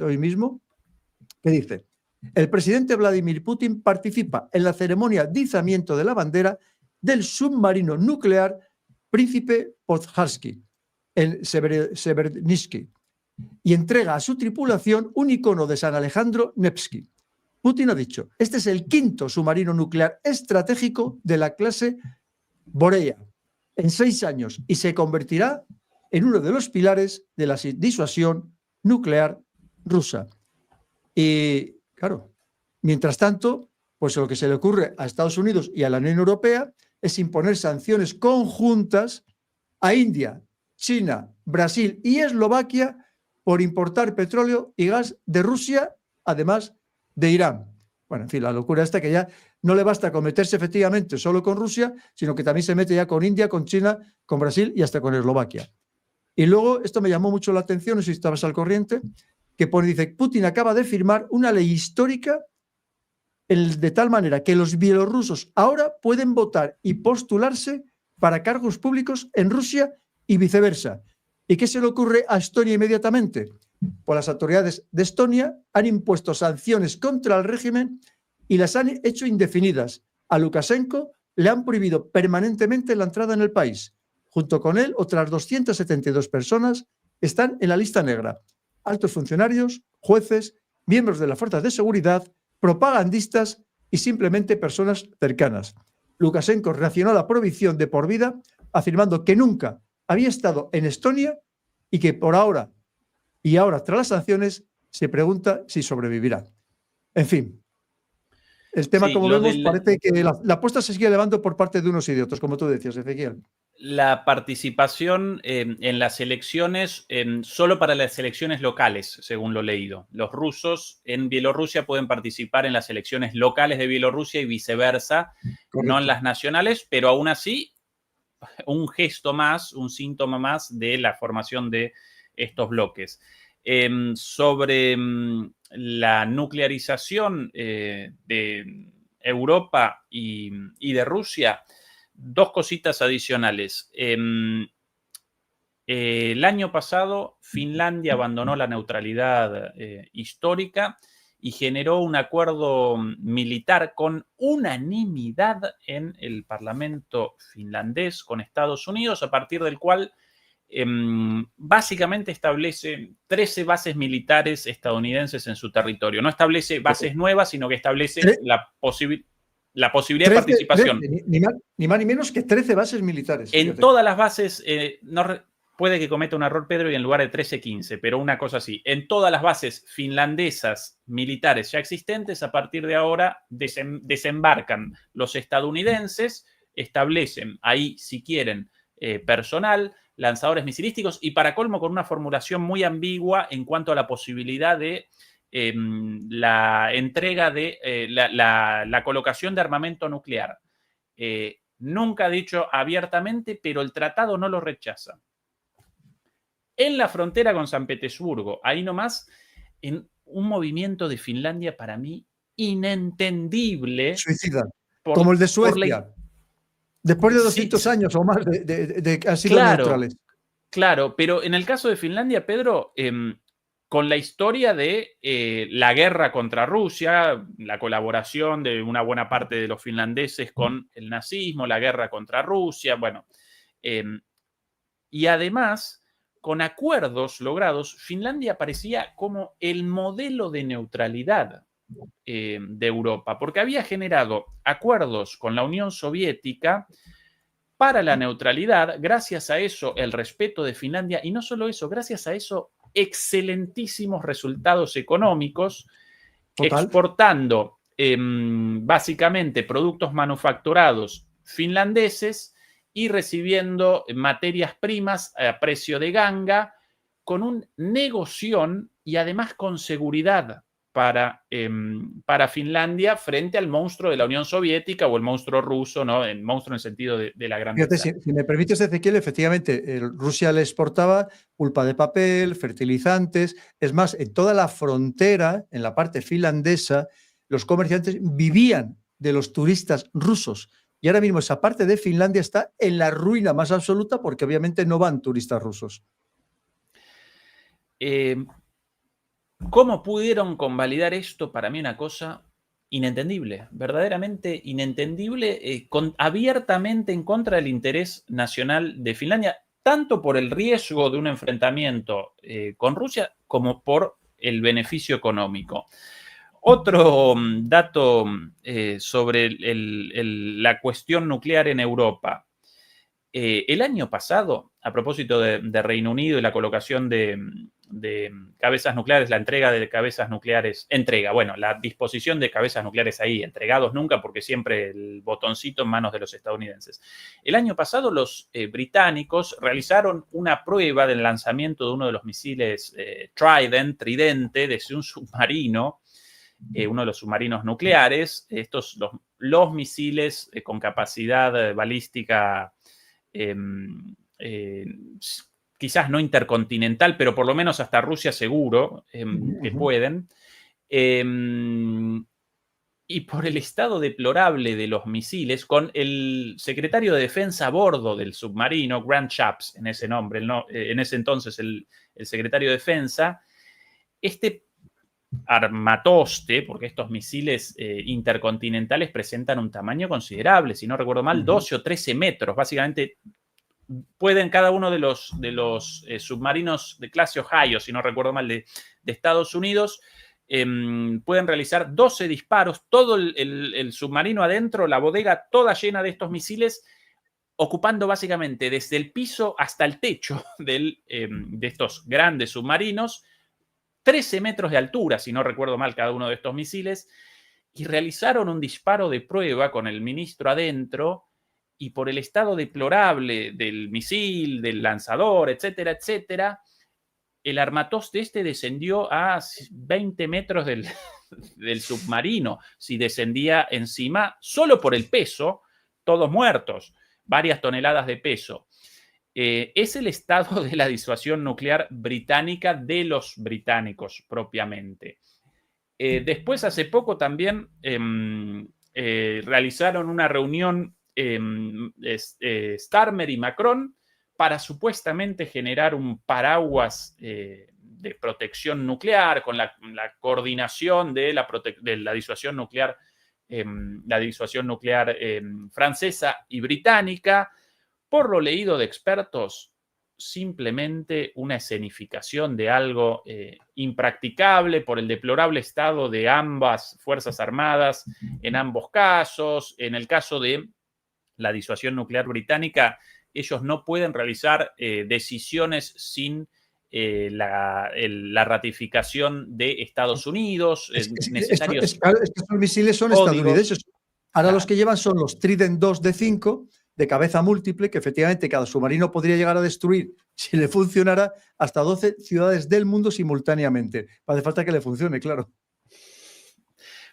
¿qué dice? El presidente Vladimir Putin participa en la ceremonia de izamiento de la bandera del submarino nuclear Príncipe Podharsky en Severnisky y entrega a su tripulación un icono de San Alejandro Nevsky. Putin ha dicho, este es el 5º submarino nuclear estratégico de la clase Borea en 6 años y se convertirá en uno de los pilares de la disuasión nuclear rusa. Y claro, mientras tanto, pues lo que se le ocurre a Estados Unidos y a la Unión Europea es imponer sanciones conjuntas a India, China, Brasil y Eslovaquia por importar petróleo y gas de Rusia, además de Irán. Bueno, en fin, la locura esta que ya no le basta con meterse efectivamente solo con Rusia, sino que también se mete ya con India, con China, con Brasil y hasta con Eslovaquia. Y luego, esto me llamó mucho la atención, no sé si estabas al corriente, que dice, Putin acaba de firmar una ley histórica de tal manera que los bielorrusos ahora pueden votar y postularse para cargos públicos en Rusia y viceversa. ¿Y qué se le ocurre a Estonia inmediatamente? Pues las autoridades de Estonia han impuesto sanciones contra el régimen y las han hecho indefinidas. A Lukashenko le han prohibido permanentemente la entrada en el país. Junto con él, otras 272 personas están en la lista negra. Altos funcionarios, jueces, miembros de las fuerzas de seguridad, propagandistas y simplemente personas cercanas. Lukashenko reaccionó a la prohibición de por vida, afirmando que nunca había estado en Estonia y que por ahora, y ahora tras las sanciones, se pregunta si sobrevivirá. En fin, el tema, sí, como vemos, parece que la apuesta se sigue elevando por parte de unos y de otros, como tú decías, Ezequiel. la participación en las elecciones solo para las elecciones locales, según lo leído. Los rusos en Bielorrusia pueden participar en las elecciones locales de Bielorrusia y viceversa, no en Correcto. las nacionales, pero aún así un gesto más, un síntoma más de la formación de estos bloques. Sobre la nuclearización de Europa y de Rusia, dos cositas adicionales. El año pasado, Finlandia abandonó la neutralidad histórica y generó un acuerdo militar con unanimidad en el Parlamento finlandés con Estados Unidos, a partir del cual básicamente establece 13 bases militares estadounidenses en su territorio. No establece bases nuevas, sino que establece Tre- la posibilidad de 13, participación. ni más ni menos que 13 bases militares. En Fíjate. todas las bases, puede que cometa un error Pedro y en lugar de 13, 15, pero una cosa así. En todas las bases finlandesas militares ya existentes, a partir de ahora desembarcan los estadounidenses, establecen ahí, si quieren, personal, lanzadores misilísticos y para colmo con una formulación muy ambigua en cuanto a la posibilidad de la entrega de la colocación de armamento nuclear. Nunca dicho abiertamente, pero el tratado no lo rechaza. En la frontera con San Petersburgo, ahí nomás, en un movimiento de Finlandia para mí inentendible. Suicida. Como el de Suecia. Después de 200 años o más de han sido neutrales. Claro, pero en el caso de Finlandia, Pedro, con la historia de la guerra contra Rusia, la colaboración de una buena parte de los finlandeses con el nazismo, la guerra contra Rusia, bueno, y además, con acuerdos logrados, Finlandia parecía como el modelo de neutralidad de Europa, porque había generado acuerdos con la Unión Soviética para la neutralidad, gracias a eso el respeto de Finlandia, y no solo eso, gracias a eso excelentísimos resultados económicos, Total. exportando básicamente productos manufacturados finlandeses y recibiendo materias primas a precio de ganga, con un negoción y además con seguridad para Finlandia frente al monstruo de la Unión Soviética o el monstruo ruso, ¿no? El monstruo en el sentido de la grandeza. Fíjate, si me permites, Ezequiel, efectivamente, Rusia le exportaba pulpa de papel, fertilizantes. Es más, en toda la frontera, en la parte finlandesa, los comerciantes vivían de los turistas rusos. Y ahora mismo esa parte de Finlandia está en la ruina más absoluta porque obviamente no van turistas rusos. ¿Cómo pudieron convalidar esto? Para mí una cosa inentendible, verdaderamente inentendible, abiertamente en contra del interés nacional de Finlandia, tanto por el riesgo de un enfrentamiento con Rusia como por el beneficio económico. Otro dato sobre la cuestión nuclear en Europa. El año pasado, a propósito de Reino Unido y la colocación de cabezas nucleares, la entrega de cabezas nucleares, la disposición de cabezas nucleares ahí, entregados nunca porque siempre el botoncito en manos de los estadounidenses. El año pasado los británicos realizaron una prueba del lanzamiento de uno de los misiles Tridente desde un submarino, uno de los submarinos nucleares, los misiles con capacidad balística quizás no intercontinental, pero por lo menos hasta Rusia seguro que pueden. Y por el estado deplorable de los misiles, con el secretario de Defensa a bordo del submarino, Grant Shapps, en ese nombre, en ese entonces el secretario de Defensa, este armatoste, porque estos misiles intercontinentales presentan un tamaño considerable, si no recuerdo mal, 12 o 13 metros, básicamente pueden cada uno de los submarinos de clase Ohio, si no recuerdo mal, de Estados Unidos, pueden realizar 12 disparos, todo el submarino adentro, la bodega toda llena de estos misiles, ocupando básicamente desde el piso hasta el techo de estos grandes submarinos, 13 metros de altura, si no recuerdo mal, cada uno de estos misiles, y realizaron un disparo de prueba con el ministro adentro, y por el estado deplorable del misil, del lanzador, etcétera, etcétera, el armatoste este descendió a 20 metros del submarino. Si descendía encima, solo por el peso, todos muertos, varias toneladas de peso. Es el estado de la disuasión nuclear británica de los británicos propiamente. Después, hace poco también realizaron una reunión Starmer y Macron para supuestamente generar un paraguas de protección nuclear con la coordinación de la disuasión nuclear, francesa y británica. Por lo leído de expertos, simplemente una escenificación de algo impracticable por el deplorable estado de ambas Fuerzas Armadas en ambos casos. En el caso de la disuasión nuclear británica, ellos no pueden realizar decisiones sin la ratificación de Estados Unidos. Necesarios estos misiles son códigos. Estadounidenses. Ahora Claro. los que llevan son los Trident 2 de 5, de cabeza múltiple, que efectivamente cada submarino podría llegar a destruir, si le funcionara, hasta 12 ciudades del mundo simultáneamente. Hace falta que le funcione, claro.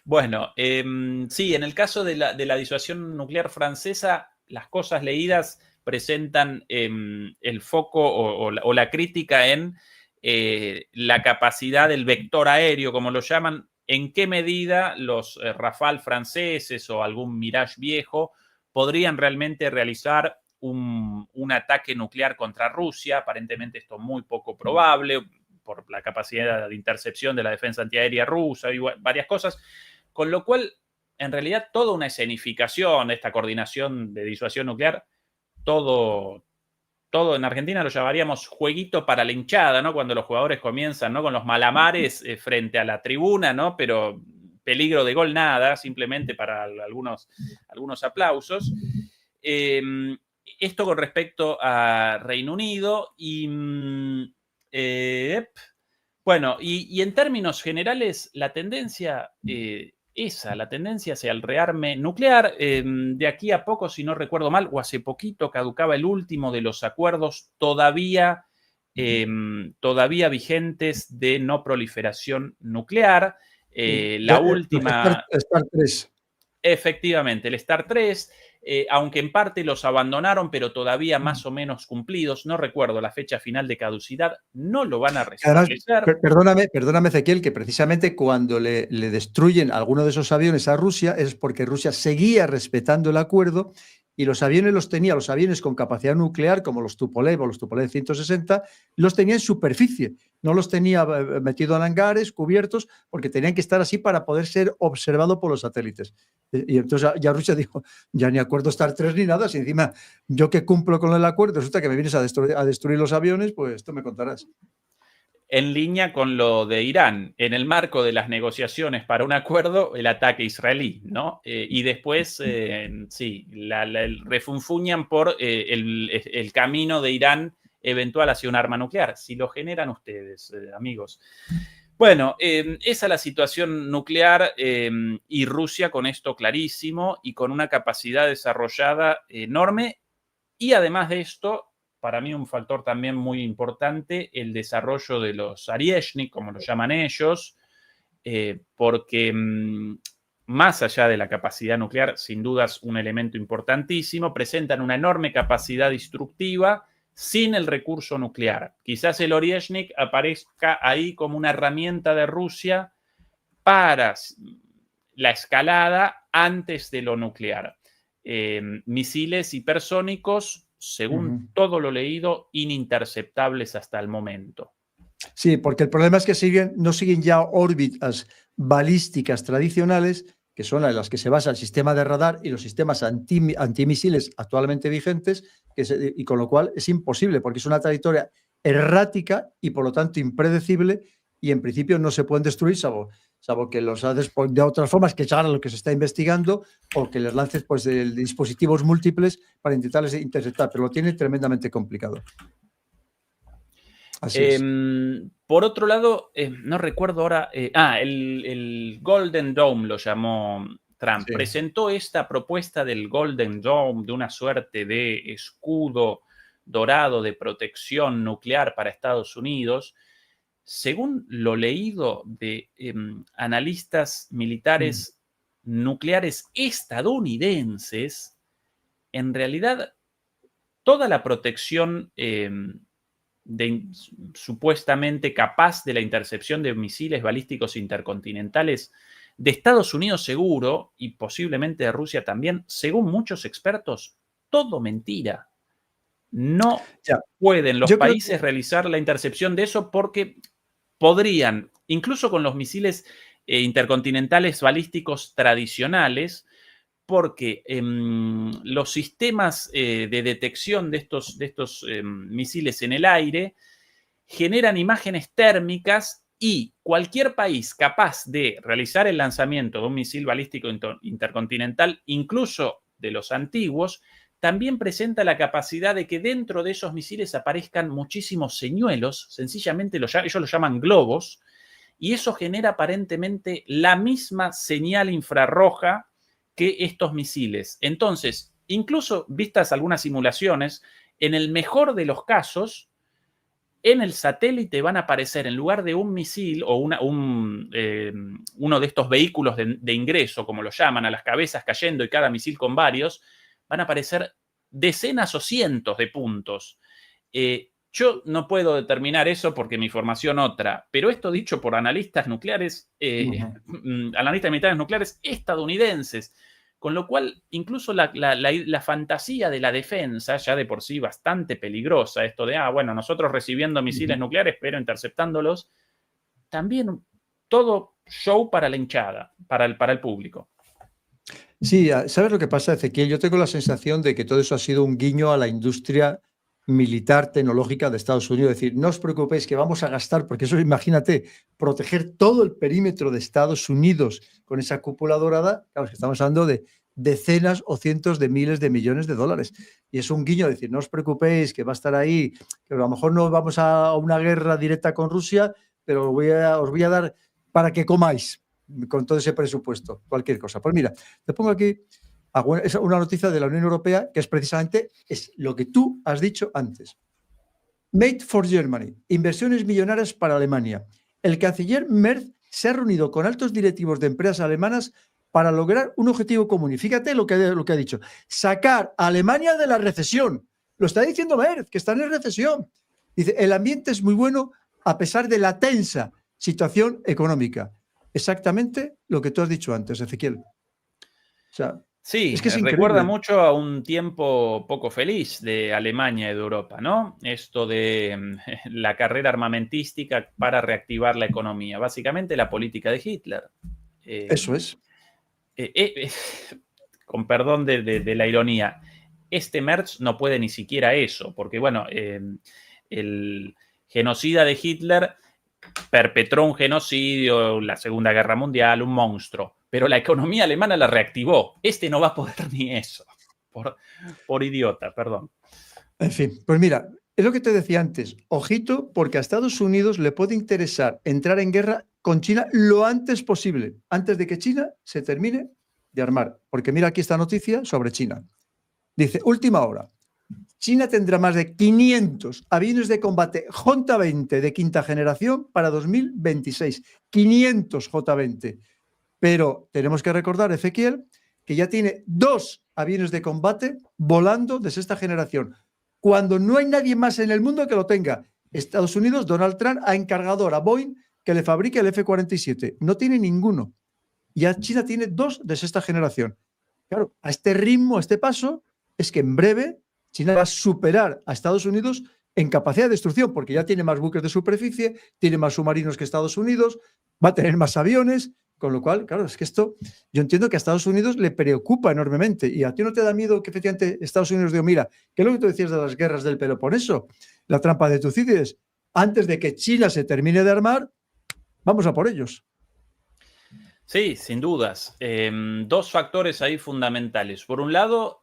Bueno, sí, en el caso de la disuasión nuclear francesa, las cosas leídas presentan el foco o la crítica en la capacidad del vector aéreo, como lo llaman, en qué medida los Rafale franceses o algún Mirage viejo podrían realmente realizar un ataque nuclear contra Rusia. Aparentemente esto es muy poco probable por la capacidad de intercepción de la defensa antiaérea rusa y varias cosas. Con lo cual, en realidad, toda una escenificación de esta coordinación de disuasión nuclear, todo en Argentina lo llamaríamos jueguito para la hinchada, ¿no? Cuando los jugadores comienzan, ¿no?, con los malamares frente a la tribuna, ¿no? Pero peligro de gol nada, simplemente para algunos aplausos. Esto con respecto a Reino Unido y... bueno, y en términos generales, la tendencia la tendencia hacia el rearme nuclear, de aquí a poco, si no recuerdo mal, o hace poquito caducaba el último de los acuerdos todavía vigentes de no proliferación nuclear. La última... Star 3. Efectivamente, el Star 3, aunque en parte los abandonaron, pero todavía más o menos cumplidos, no recuerdo la fecha final de caducidad, no lo van a restablecer. Además, perdóname, Ezequiel, que precisamente cuando le destruyen alguno de esos aviones a Rusia es porque Rusia seguía respetando el acuerdo y los aviones con capacidad nuclear, como los Tupolev o los Tupolev 160, los tenía en superficie, no los tenía metidos en hangares, cubiertos, porque tenían que estar así para poder ser observados por los satélites. Y entonces ya Rusia dijo, ya ni acuerdo Star 3 ni nada, si encima yo que cumplo con el acuerdo, resulta que me vienes a destruir los aviones, pues tú me contarás. En línea con lo de Irán, en el marco de las negociaciones para un acuerdo, el ataque israelí, ¿no? Y después, sí, refunfuñan por el camino de Irán eventual hacia un arma nuclear, si lo generan ustedes, amigos. Bueno, esa es la situación nuclear y Rusia con esto clarísimo y con una capacidad desarrollada enorme. Y además de esto, para mí un factor también muy importante, el desarrollo de los Arieshnik, como lo llaman ellos, porque más allá de la capacidad nuclear, sin duda es un elemento importantísimo, presentan una enorme capacidad destructiva sin el recurso nuclear. Quizás el Oryezhnik aparezca ahí como una herramienta de Rusia para la escalada antes de lo nuclear. Misiles hipersónicos, según todo lo leído, ininterceptables hasta el momento. Sí, porque el problema es que no siguen ya órbitas balísticas tradicionales, que son en las que se basa el sistema de radar y los sistemas antimisiles actualmente vigentes, y con lo cual es imposible, porque es una trayectoria errática y por lo tanto impredecible, y en principio no se pueden destruir, salvo que los haces de otras formas, que es ahora lo que se está investigando, o que les lances pues, de dispositivos múltiples para intentarles interceptar, pero lo tiene tremendamente complicado. Así es. Por otro lado, no recuerdo ahora, el Golden Dome lo llamó Trump, Sí. presentó esta propuesta del Golden Dome, de una suerte de escudo dorado de protección nuclear para Estados Unidos. Según lo leído de analistas militares nucleares estadounidenses, en realidad toda la protección supuestamente capaz de la intercepción de misiles balísticos intercontinentales de Estados Unidos seguro, y posiblemente de Rusia también, según muchos expertos, todo mentira. No Ya. pueden los Yo creo países realizar la intercepción de eso porque podrían, incluso con los misiles intercontinentales balísticos tradicionales, porque los sistemas de detección de estos misiles en el aire generan imágenes térmicas y cualquier país capaz de realizar el lanzamiento de un misil balístico intercontinental, incluso de los antiguos, también presenta la capacidad de que dentro de esos misiles aparezcan muchísimos señuelos, sencillamente ellos lo llaman globos, y eso genera aparentemente la misma señal infrarroja que estos misiles. Entonces, incluso vistas algunas simulaciones, en el mejor de los casos, en el satélite van a aparecer, en lugar de un misil o uno de estos vehículos de ingreso, como lo llaman, a las cabezas cayendo y cada misil con varios, van a aparecer decenas o cientos de puntos. Yo no puedo determinar eso porque mi formación otra, pero esto dicho por analistas nucleares, analistas militares nucleares estadounidenses, con lo cual incluso la fantasía de la defensa, ya de por sí bastante peligrosa, esto de, bueno, nosotros recibiendo misiles nucleares, pero interceptándolos, también todo show para la hinchada, para el público. Sí, ¿sabes lo que pasa, Ezequiel? Yo tengo la sensación de que todo eso ha sido un guiño a la industria militar tecnológica de Estados Unidos. Es decir, no os preocupéis que vamos a gastar, porque eso, imagínate, proteger todo el perímetro de Estados Unidos con esa cúpula dorada, claro, es que estamos hablando de decenas o cientos de miles de millones de dólares. Y es un guiño, decir, no os preocupéis que va a estar ahí, que a lo mejor no vamos a una guerra directa con Rusia, pero os voy a dar para que comáis con todo ese presupuesto, cualquier cosa. Pues mira, te pongo aquí es una noticia de la Unión Europea que es precisamente lo que tú has dicho antes. Made for Germany, inversiones millonarias para Alemania. El canciller Merz se ha reunido con altos directivos de empresas alemanas para lograr un objetivo común. Y fíjate lo que ha dicho, sacar a Alemania de la recesión. Lo está diciendo Merz, que está en recesión. Dice, el ambiente es muy bueno a pesar de la tensa situación económica. Exactamente lo que tú has dicho antes, Ezequiel. O sea, sí, es que es recuerda increíble. mucho a un tiempo poco feliz de Alemania y de Europa, ¿no? Esto de la carrera armamentística para reactivar la economía. Básicamente la política de Hitler. Eso es. Con perdón de la ironía, este Merz no puede ni siquiera eso, porque bueno, el genocida de Hitler perpetró un genocidio, la Segunda Guerra Mundial, un monstruo, pero la economía alemana la reactivó. Este no va a poder ni eso, por idiota, perdón. En fin, pues mira, es lo que te decía antes, ojito, porque a Estados Unidos le puede interesar entrar en guerra con China lo antes posible, antes de que China se termine de armar. Porque mira aquí esta noticia sobre China. Dice, última hora, China tendrá más de 500 aviones de combate J-20 de quinta generación para 2026. 500 J-20. Pero tenemos que recordar, Ezequiel, que ya tiene 2 aviones de combate volando de sexta generación, cuando no hay nadie más en el mundo que lo tenga. Estados Unidos, Donald Trump ha encargado a Boeing que le fabrique el F-47. No tiene ninguno. Ya China tiene 2 de sexta generación. Claro, a este ritmo, a este paso, es que en breve China va a superar a Estados Unidos en capacidad de destrucción, porque ya tiene más buques de superficie, tiene más submarinos que Estados Unidos, va a tener más aviones, con lo cual, claro, es que esto, yo entiendo que a Estados Unidos le preocupa enormemente. ¿Y a ti no te da miedo que efectivamente Estados Unidos diga, mira, qué es lo que tú decías de las guerras del Peloponeso, la trampa de Tucídides? Antes de que China se termine de armar, vamos a por ellos. Sí, sin dudas. 2 factores ahí fundamentales. Por un lado,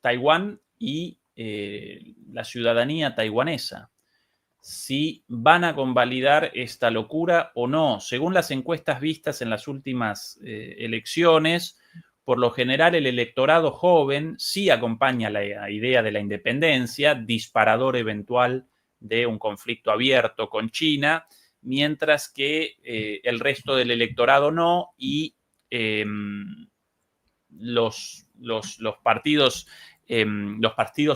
Taiwán y la ciudadanía taiwanesa. Si van a convalidar esta locura o no. Según las encuestas vistas en las últimas elecciones, Por lo general, el electorado joven sí acompaña la idea de la independencia, disparador eventual de un conflicto abierto con China, mientras que el resto del electorado no, y los partidos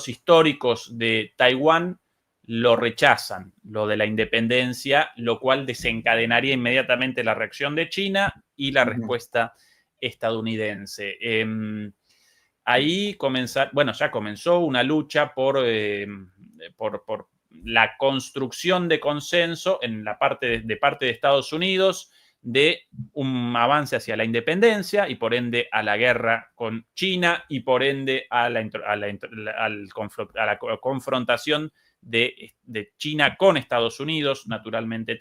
históricos de Taiwán lo rechazan, lo de la independencia, lo cual desencadenaría inmediatamente la reacción de China y la respuesta estadounidense. Ahí ya comenzó una lucha por la construcción de consenso de parte de Estados Unidos, de un avance hacia la independencia y por ende a la guerra con China y por ende a la confrontación de China con Estados Unidos, naturalmente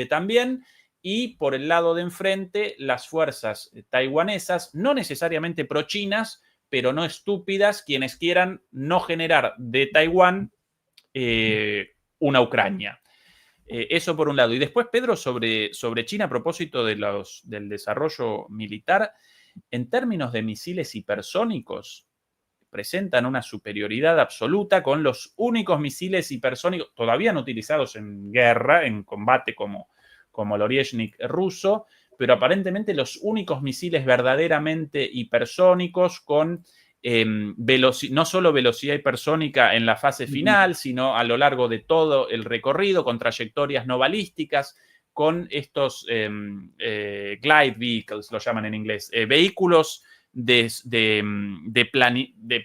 también. Y por el lado de enfrente, las fuerzas taiwanesas, no necesariamente pro-chinas, pero no estúpidas, quienes quieran no generar de Taiwán una Ucrania. Eso por un lado. Y después, Pedro, sobre China, a propósito del desarrollo militar, en términos de misiles hipersónicos, presentan una superioridad absoluta con los únicos misiles hipersónicos todavía no utilizados en guerra, en combate como el Oryezhnik ruso, pero aparentemente los únicos misiles verdaderamente hipersónicos con no solo velocidad hipersónica en la fase final, sino a lo largo de todo el recorrido, con trayectorias no balísticas, con estos glide vehicles, lo llaman en inglés, vehículos de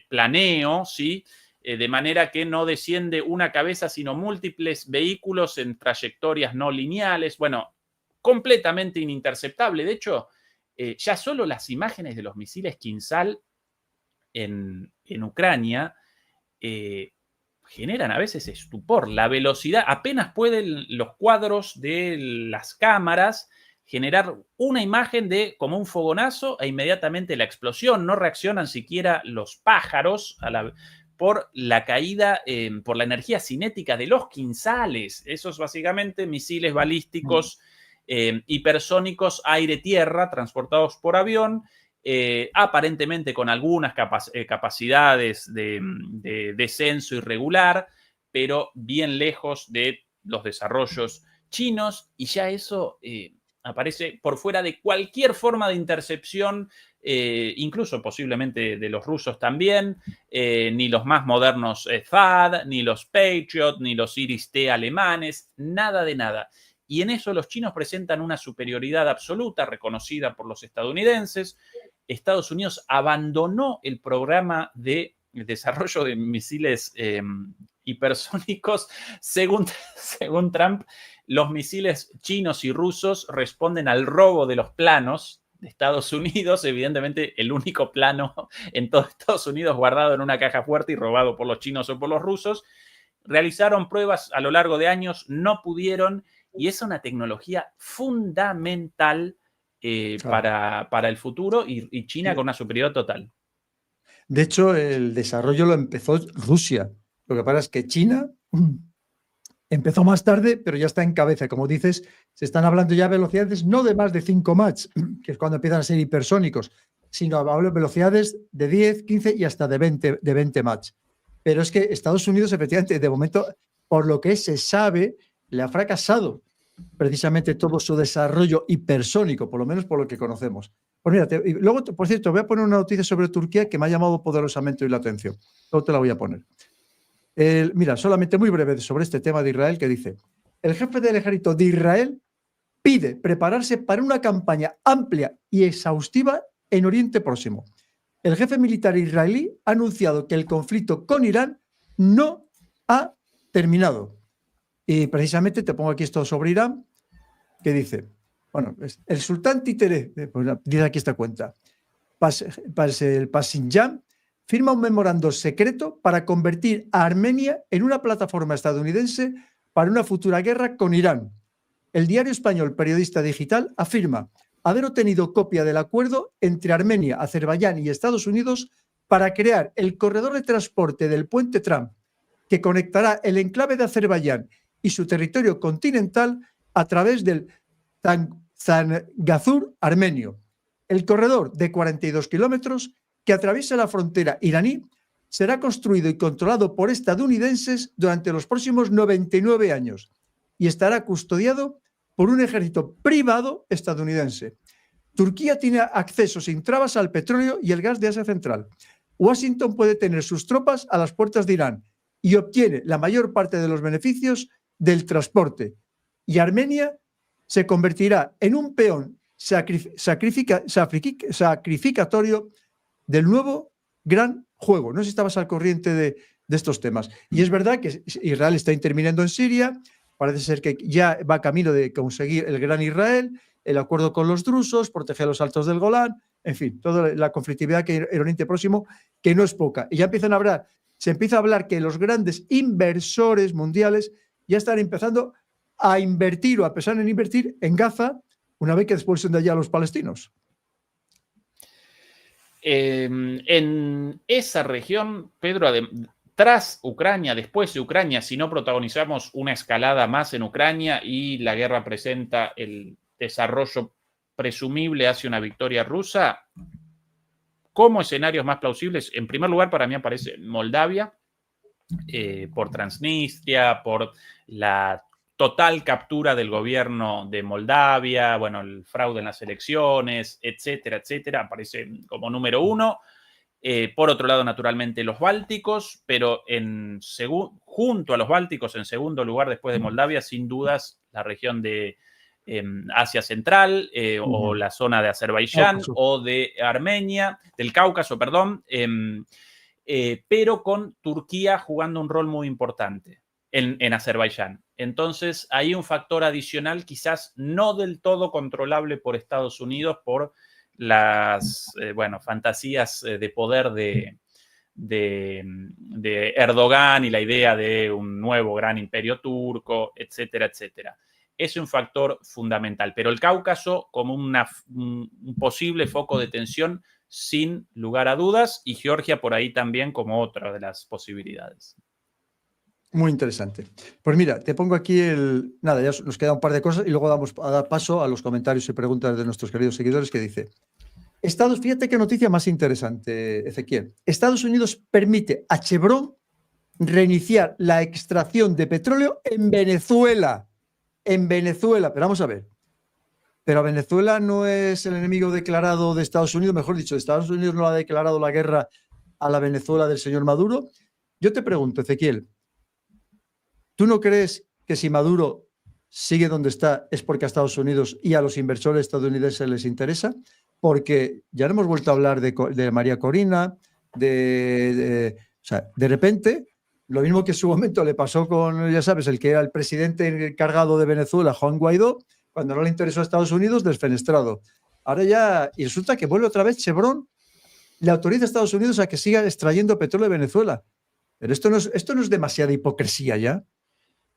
planeo, ¿sí? De manera que no desciende una cabeza, sino múltiples vehículos en trayectorias no lineales. Bueno, completamente ininterceptable. De hecho, ya solo las imágenes de los misiles Kinzhal en Ucrania generan a veces estupor. La velocidad, apenas pueden los cuadros de las cámaras generar una imagen de como un fogonazo e inmediatamente la explosión. No reaccionan siquiera los pájaros por la caída, por la energía cinética de los Kinzhales. Esos básicamente misiles balísticos hipersónicos aire-tierra transportados por avión, aparentemente con algunas capacidades de descenso irregular, pero bien lejos de los desarrollos chinos, y ya eso aparece por fuera de cualquier forma de intercepción, incluso posiblemente de los rusos también, ni los más modernos THAAD, ni los Patriot, ni los Iris-T alemanes, nada de nada. Y en eso los chinos presentan una superioridad absoluta reconocida por los estadounidenses. Estados Unidos abandonó el programa de desarrollo de misiles hipersónicos. Según Trump, los misiles chinos y rusos responden al robo de los planos de Estados Unidos, evidentemente el único plano en todo Estados Unidos guardado en una caja fuerte y robado por los chinos o por los rusos. Realizaron pruebas a lo largo de años, no pudieron, y es una tecnología fundamental para el futuro, y China con una superioridad total. De hecho, el desarrollo lo empezó Rusia. Lo que pasa es que China empezó más tarde, pero ya está en cabeza. Como dices, se están hablando ya de velocidades no de más de 5 Mach, que es cuando empiezan a ser hipersónicos, sino de velocidades de 10, 15 y hasta de 20 Mach. Pero es que Estados Unidos, efectivamente, de momento, por lo que se sabe, le ha fracasado precisamente todo su desarrollo hipersónico, por lo menos por lo que conocemos. Pues mira, y luego, por cierto, voy a poner una noticia sobre Turquía que me ha llamado poderosamente hoy la atención. Luego te la voy a poner. Mira, solamente muy breve sobre este tema de Israel, que dice: el jefe del ejército de Israel pide prepararse para una campaña amplia y exhaustiva en Oriente Próximo. El jefe militar israelí ha anunciado que el conflicto con Irán no ha terminado. Y precisamente te pongo aquí esto sobre Irán, que dice, bueno, el sultán títere, dice aquí esta cuenta, el Pashinyan firma un memorando secreto para convertir a Armenia en una plataforma estadounidense para una futura guerra con Irán. El diario español Periodista Digital afirma haber obtenido copia del acuerdo entre Armenia, Azerbaiyán y Estados Unidos para crear el corredor de transporte del puente Trump, que conectará el enclave de Azerbaiyán y su territorio continental a través del Zangezur armenio. El corredor de 42 kilómetros que atraviesa la frontera iraní será construido y controlado por estadounidenses durante los próximos 99 años y estará custodiado por un ejército privado estadounidense. Turquía tiene acceso sin trabas al petróleo y el gas de Asia Central. Washington puede tener sus tropas a las puertas de Irán y obtiene la mayor parte de los beneficios del transporte. Y Armenia se convertirá en un peón sacrificatorio del nuevo gran juego. No sé si estabas al corriente de estos temas. Y es verdad que Israel está interviniendo en Siria, parece ser que ya va camino de conseguir el gran Israel, el acuerdo con los drusos, proteger los altos del Golán, en fin, toda la conflictividad que hay en Oriente Próximo, que no es poca. Y ya se empieza a hablar que los grandes inversores mundiales ya están empezando a invertir o a pensar en invertir en Gaza una vez que expulsen de allá a los palestinos. En esa región, Pedro, tras Ucrania, después de Ucrania, si no protagonizamos una escalada más en Ucrania y la guerra presenta el desarrollo presumible hacia una victoria rusa, como escenarios más plausibles, en primer lugar para mí aparece Moldavia, por Transnistria, por la total captura del gobierno de Moldavia, bueno, el fraude en las elecciones, etcétera, etcétera, aparece como número uno. Por otro lado, naturalmente, los bálticos, pero junto a los bálticos, en segundo lugar, después de Moldavia, sin dudas, la región de Asia Central o la zona de Azerbaiyán o de Armenia, del Cáucaso, perdón, pero con Turquía jugando un rol muy importante en Azerbaiyán. Entonces, hay un factor adicional, quizás no del todo controlable por Estados Unidos, por las fantasías de poder de Erdogan y la idea de un nuevo gran imperio turco, etcétera, etcétera. Es un factor fundamental, pero el Cáucaso como un posible foco de tensión sin lugar a dudas, y Georgia por ahí también como otra de las posibilidades. Muy interesante. Pues mira, te pongo aquí nada, ya nos queda un par de cosas y luego vamos a dar paso a los comentarios y preguntas de nuestros queridos seguidores que dice: fíjate qué noticia más interesante, Ezequiel. Estados Unidos permite a Chevron reiniciar la extracción de petróleo en Venezuela. En Venezuela, pero vamos a ver. Pero Venezuela no es el enemigo declarado de Estados Unidos, mejor dicho, Estados Unidos no ha declarado la guerra a la Venezuela del señor Maduro. Yo te pregunto, Ezequiel, ¿tú no crees que si Maduro sigue donde está es porque a Estados Unidos y a los inversores estadounidenses les interesa? Porque ya no hemos vuelto a hablar de María Corina, de repente, lo mismo que en su momento le pasó con, ya sabes, el que era el presidente encargado de Venezuela, Juan Guaidó, cuando no le interesó a Estados Unidos, desfenestrado. Ahora ya, y resulta que vuelve otra vez Chevron, le autoriza a Estados Unidos a que siga extrayendo petróleo de Venezuela. Pero esto no es demasiada hipocresía ya.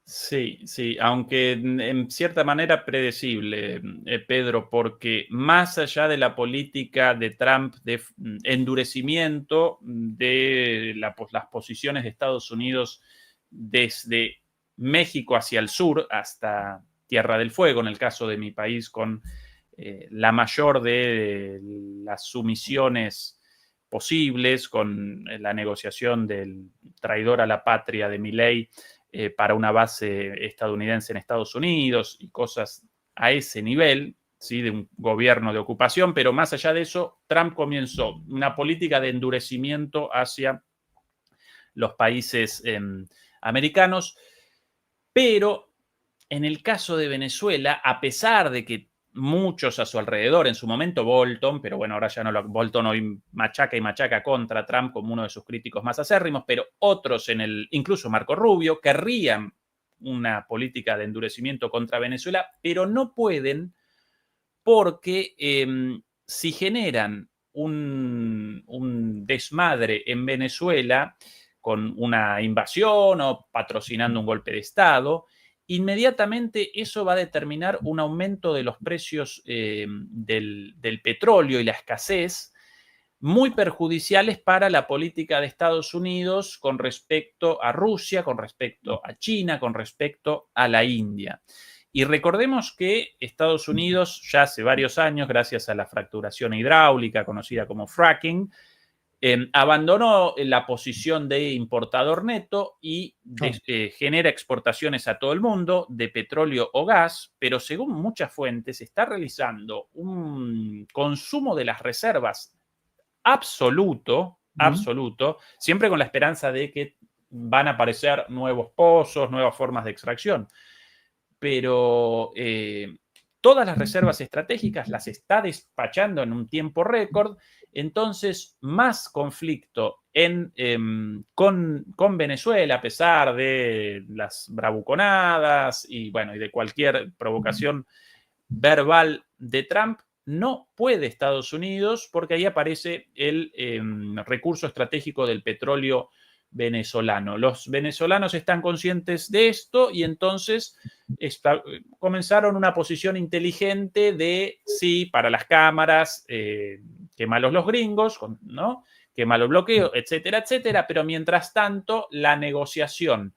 Sí, aunque en cierta manera predecible, Pedro, porque más allá de la política de Trump de endurecimiento de las posiciones de Estados Unidos desde México hacia el sur hasta Tierra del Fuego, en el caso de mi país, con la mayor de las sumisiones posibles, con la negociación del traidor a la patria de Milei, para una base estadounidense en Estados Unidos y cosas a ese nivel, ¿sí? De un gobierno de ocupación, pero más allá de eso, Trump comenzó una política de endurecimiento hacia los países americanos, pero en el caso de Venezuela, a pesar de que muchos a su alrededor, en su momento Bolton, pero bueno, ahora ya no Bolton hoy machaca y machaca contra Trump como uno de sus críticos más acérrimos, pero otros incluso Marco Rubio, querrían una política de endurecimiento contra Venezuela, pero no pueden porque si generan un desmadre en Venezuela con una invasión o patrocinando un golpe de Estado, inmediatamente eso va a determinar un aumento de los precios del petróleo y la escasez, muy perjudiciales para la política de Estados Unidos con respecto a Rusia, con respecto a China, con respecto a la India. Y recordemos que Estados Unidos ya hace varios años, gracias a la fracturación hidráulica conocida como fracking, abandonó la posición de importador neto y genera exportaciones a todo el mundo de petróleo o gas, pero según muchas fuentes está realizando un consumo de las reservas absoluto, siempre con la esperanza de que van a aparecer nuevos pozos, nuevas formas de extracción. Pero todas las reservas estratégicas las está despachando en un tiempo récord, entonces más conflicto con Venezuela, a pesar de las bravuconadas y, bueno, y de cualquier provocación verbal de Trump, no puede Estados Unidos porque ahí aparece el recurso estratégico del petróleo venezolano. Los venezolanos están conscientes de esto y entonces comenzaron una posición inteligente de sí, para las cámaras, qué malos los gringos, ¿no? Qué malo bloqueo, etcétera, etcétera, pero mientras tanto la negociación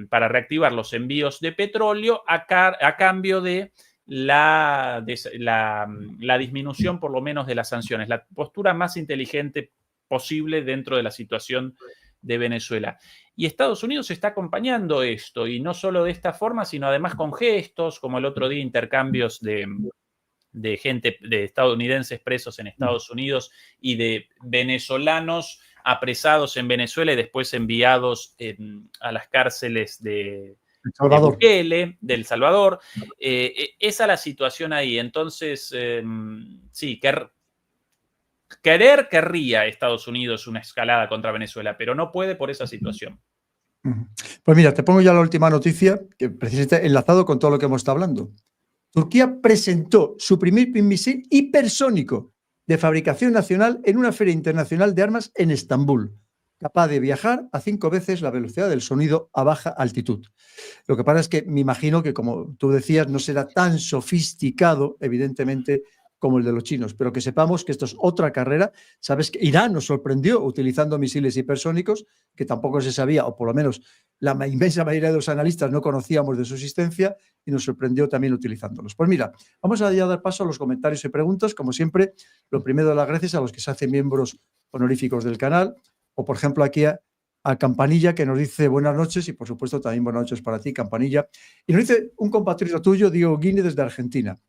para reactivar los envíos de petróleo a cambio de la disminución por lo menos de las sanciones, la postura más inteligente posible dentro de la situación de Venezuela. Y Estados Unidos está acompañando esto, y no solo de esta forma, sino además con gestos, como el otro día intercambios de gente, de estadounidenses presos en Estados Unidos y de venezolanos apresados en Venezuela y después enviados a las cárceles de Bukele, de El Salvador. Esa es la situación ahí. Entonces, sí, querría Estados Unidos una escalada contra Venezuela, pero no puede por esa situación. Pues mira, te pongo ya la última noticia, que precisamente enlazado con todo lo que hemos estado hablando. Turquía presentó su primer misil hipersónico de fabricación nacional en una feria internacional de armas en Estambul, capaz de viajar a 5 veces la velocidad del sonido a baja altitud. Lo que pasa es que me imagino que, como tú decías, no será tan sofisticado, evidentemente, como el de los chinos, pero que sepamos que esto es otra carrera. Sabes que Irán nos sorprendió utilizando misiles hipersónicos, que tampoco se sabía, o por lo menos la inmensa mayoría de los analistas no conocíamos de su existencia, y nos sorprendió también utilizándolos. Pues mira, vamos a ya dar paso a los comentarios y preguntas. Como siempre, lo primero, las gracias a los que se hacen miembros honoríficos del canal, o por ejemplo aquí a Campanilla, que nos dice buenas noches, y por supuesto también buenas noches para ti, Campanilla. Y nos dice un compatriota tuyo, Diego Guine, desde Argentina.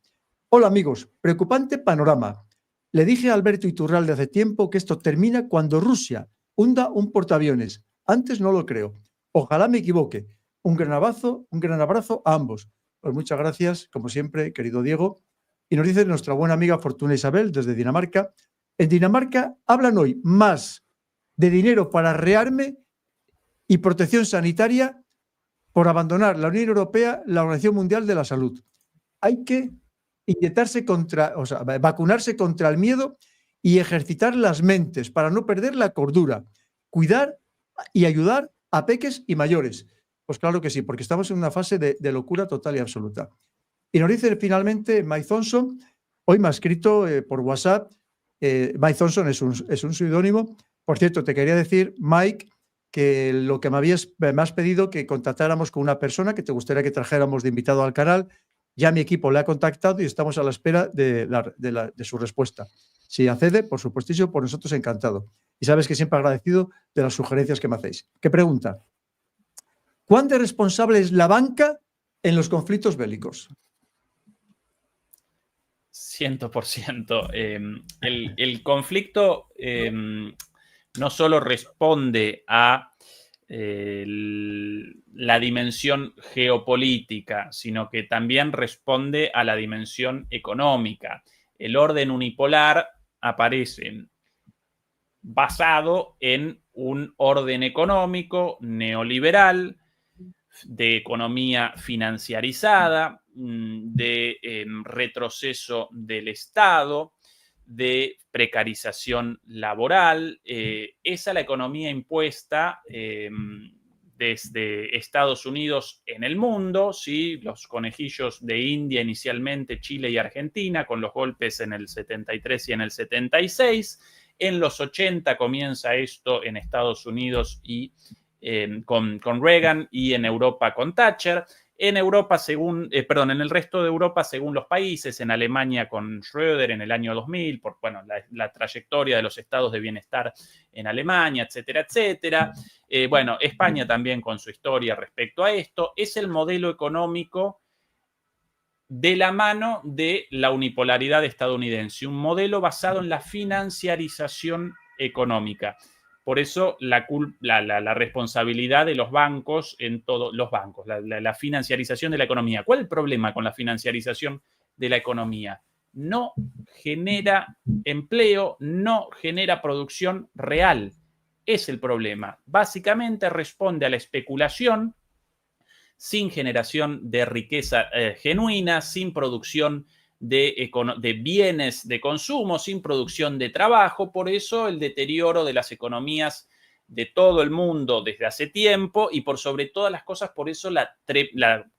Hola amigos, preocupante panorama. Le dije a Alberto Iturralde hace tiempo que esto termina cuando Rusia hunda un portaaviones. Antes no lo creo. Ojalá me equivoque. Un gran abrazo a ambos. Pues muchas gracias, como siempre, querido Diego. Y nos dice nuestra buena amiga Fortuna Isabel, desde Dinamarca. En Dinamarca hablan hoy más de dinero para rearme y protección sanitaria por abandonar la Unión Europea, la Organización Mundial de la Salud. Hay que vacunarse contra el miedo y ejercitar las mentes para no perder la cordura, cuidar y ayudar a peques y mayores. Pues claro que sí, porque estamos en una fase de locura total y absoluta. Y nos dice finalmente Mike Thompson, hoy me ha escrito por WhatsApp. Mike Thompson es un seudónimo. Por cierto, te quería decir, Mike, que lo que me has pedido que contactáramos con una persona que te gustaría que trajéramos de invitado al canal. Ya mi equipo le ha contactado y estamos a la espera de su respuesta. Si accede, por supuestísimo, por nosotros encantado. Y sabes que siempre agradecido de las sugerencias que me hacéis. ¿Qué pregunta? ¿Cuán de responsable es la banca en los conflictos bélicos? 100%. El conflicto no solo responde a la dimensión geopolítica, sino que también responde a la dimensión económica. El orden unipolar aparece basado en un orden económico neoliberal, de economía financiarizada, de retroceso del Estado, de precarización laboral. Esa es la economía impuesta desde Estados Unidos en el mundo, ¿sí? Los conejillos de India inicialmente, Chile y Argentina, con los golpes en el 73 y en el 76. En los 80 comienza esto en Estados Unidos y con Reagan, y en Europa con Thatcher. En Europa, en el resto de Europa, según los países, en Alemania con Schröder en el año 2000, por la trayectoria de los estados de bienestar en Alemania, etcétera, etcétera. España también con su historia respecto a esto. Es el modelo económico de la mano de la unipolaridad estadounidense, un modelo basado en la financiarización económica. Por eso la responsabilidad de los bancos en todos los bancos, la financiarización de la economía. ¿Cuál es el problema con la financiarización de la economía? No genera empleo, no genera producción real. Es el problema. Básicamente responde a la especulación sin generación de riqueza genuina, sin producción de bienes de consumo, sin producción de trabajo. Por eso el deterioro de las economías de todo el mundo desde hace tiempo y por sobre todas las cosas, por eso la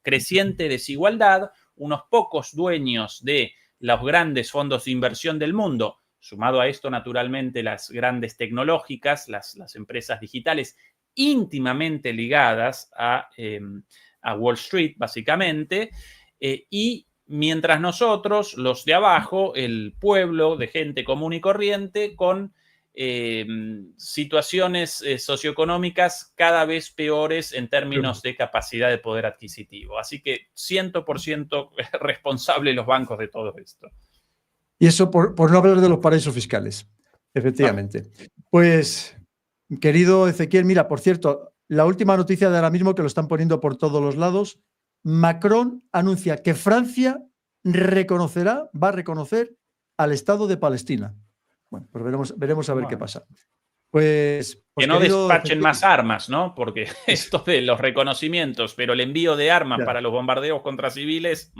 creciente desigualdad, unos pocos dueños de los grandes fondos de inversión del mundo, sumado a esto naturalmente las grandes tecnológicas, las empresas digitales íntimamente ligadas a Wall Street, básicamente, y mientras nosotros, los de abajo, el pueblo de gente común y corriente, con situaciones socioeconómicas cada vez peores en términos de capacidad de poder adquisitivo. Así que 100% responsable los bancos de todo esto. Y eso por no hablar de los paraísos fiscales, efectivamente. Pues, querido Ezequiel, mira, por cierto, la última noticia de ahora mismo, que lo están poniendo por todos los lados, Macron anuncia que Francia va a reconocer al Estado de Palestina. Bueno, pues veremos a ver qué pasa. Pues que no despachen más armas, ¿no? Porque esto de los reconocimientos, pero el envío de armas para los bombardeos contra civiles...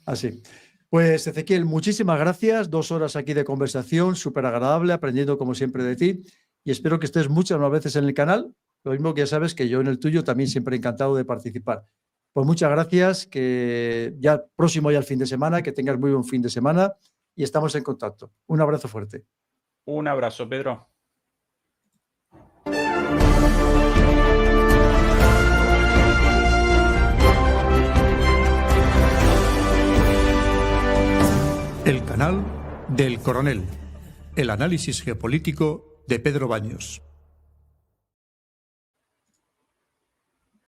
Así. Pues Ezequiel, muchísimas gracias. 2 horas aquí de conversación, súper agradable, aprendiendo como siempre de ti. Y espero que estés muchas más veces en el canal. Lo mismo que ya sabes que yo en el tuyo también siempre encantado de participar. Pues muchas gracias, que ya próximo ya el fin de semana, que tengas muy buen fin de semana y estamos en contacto. Un abrazo fuerte. Un abrazo, Pedro. El canal del Coronel. El análisis geopolítico de Pedro Baños.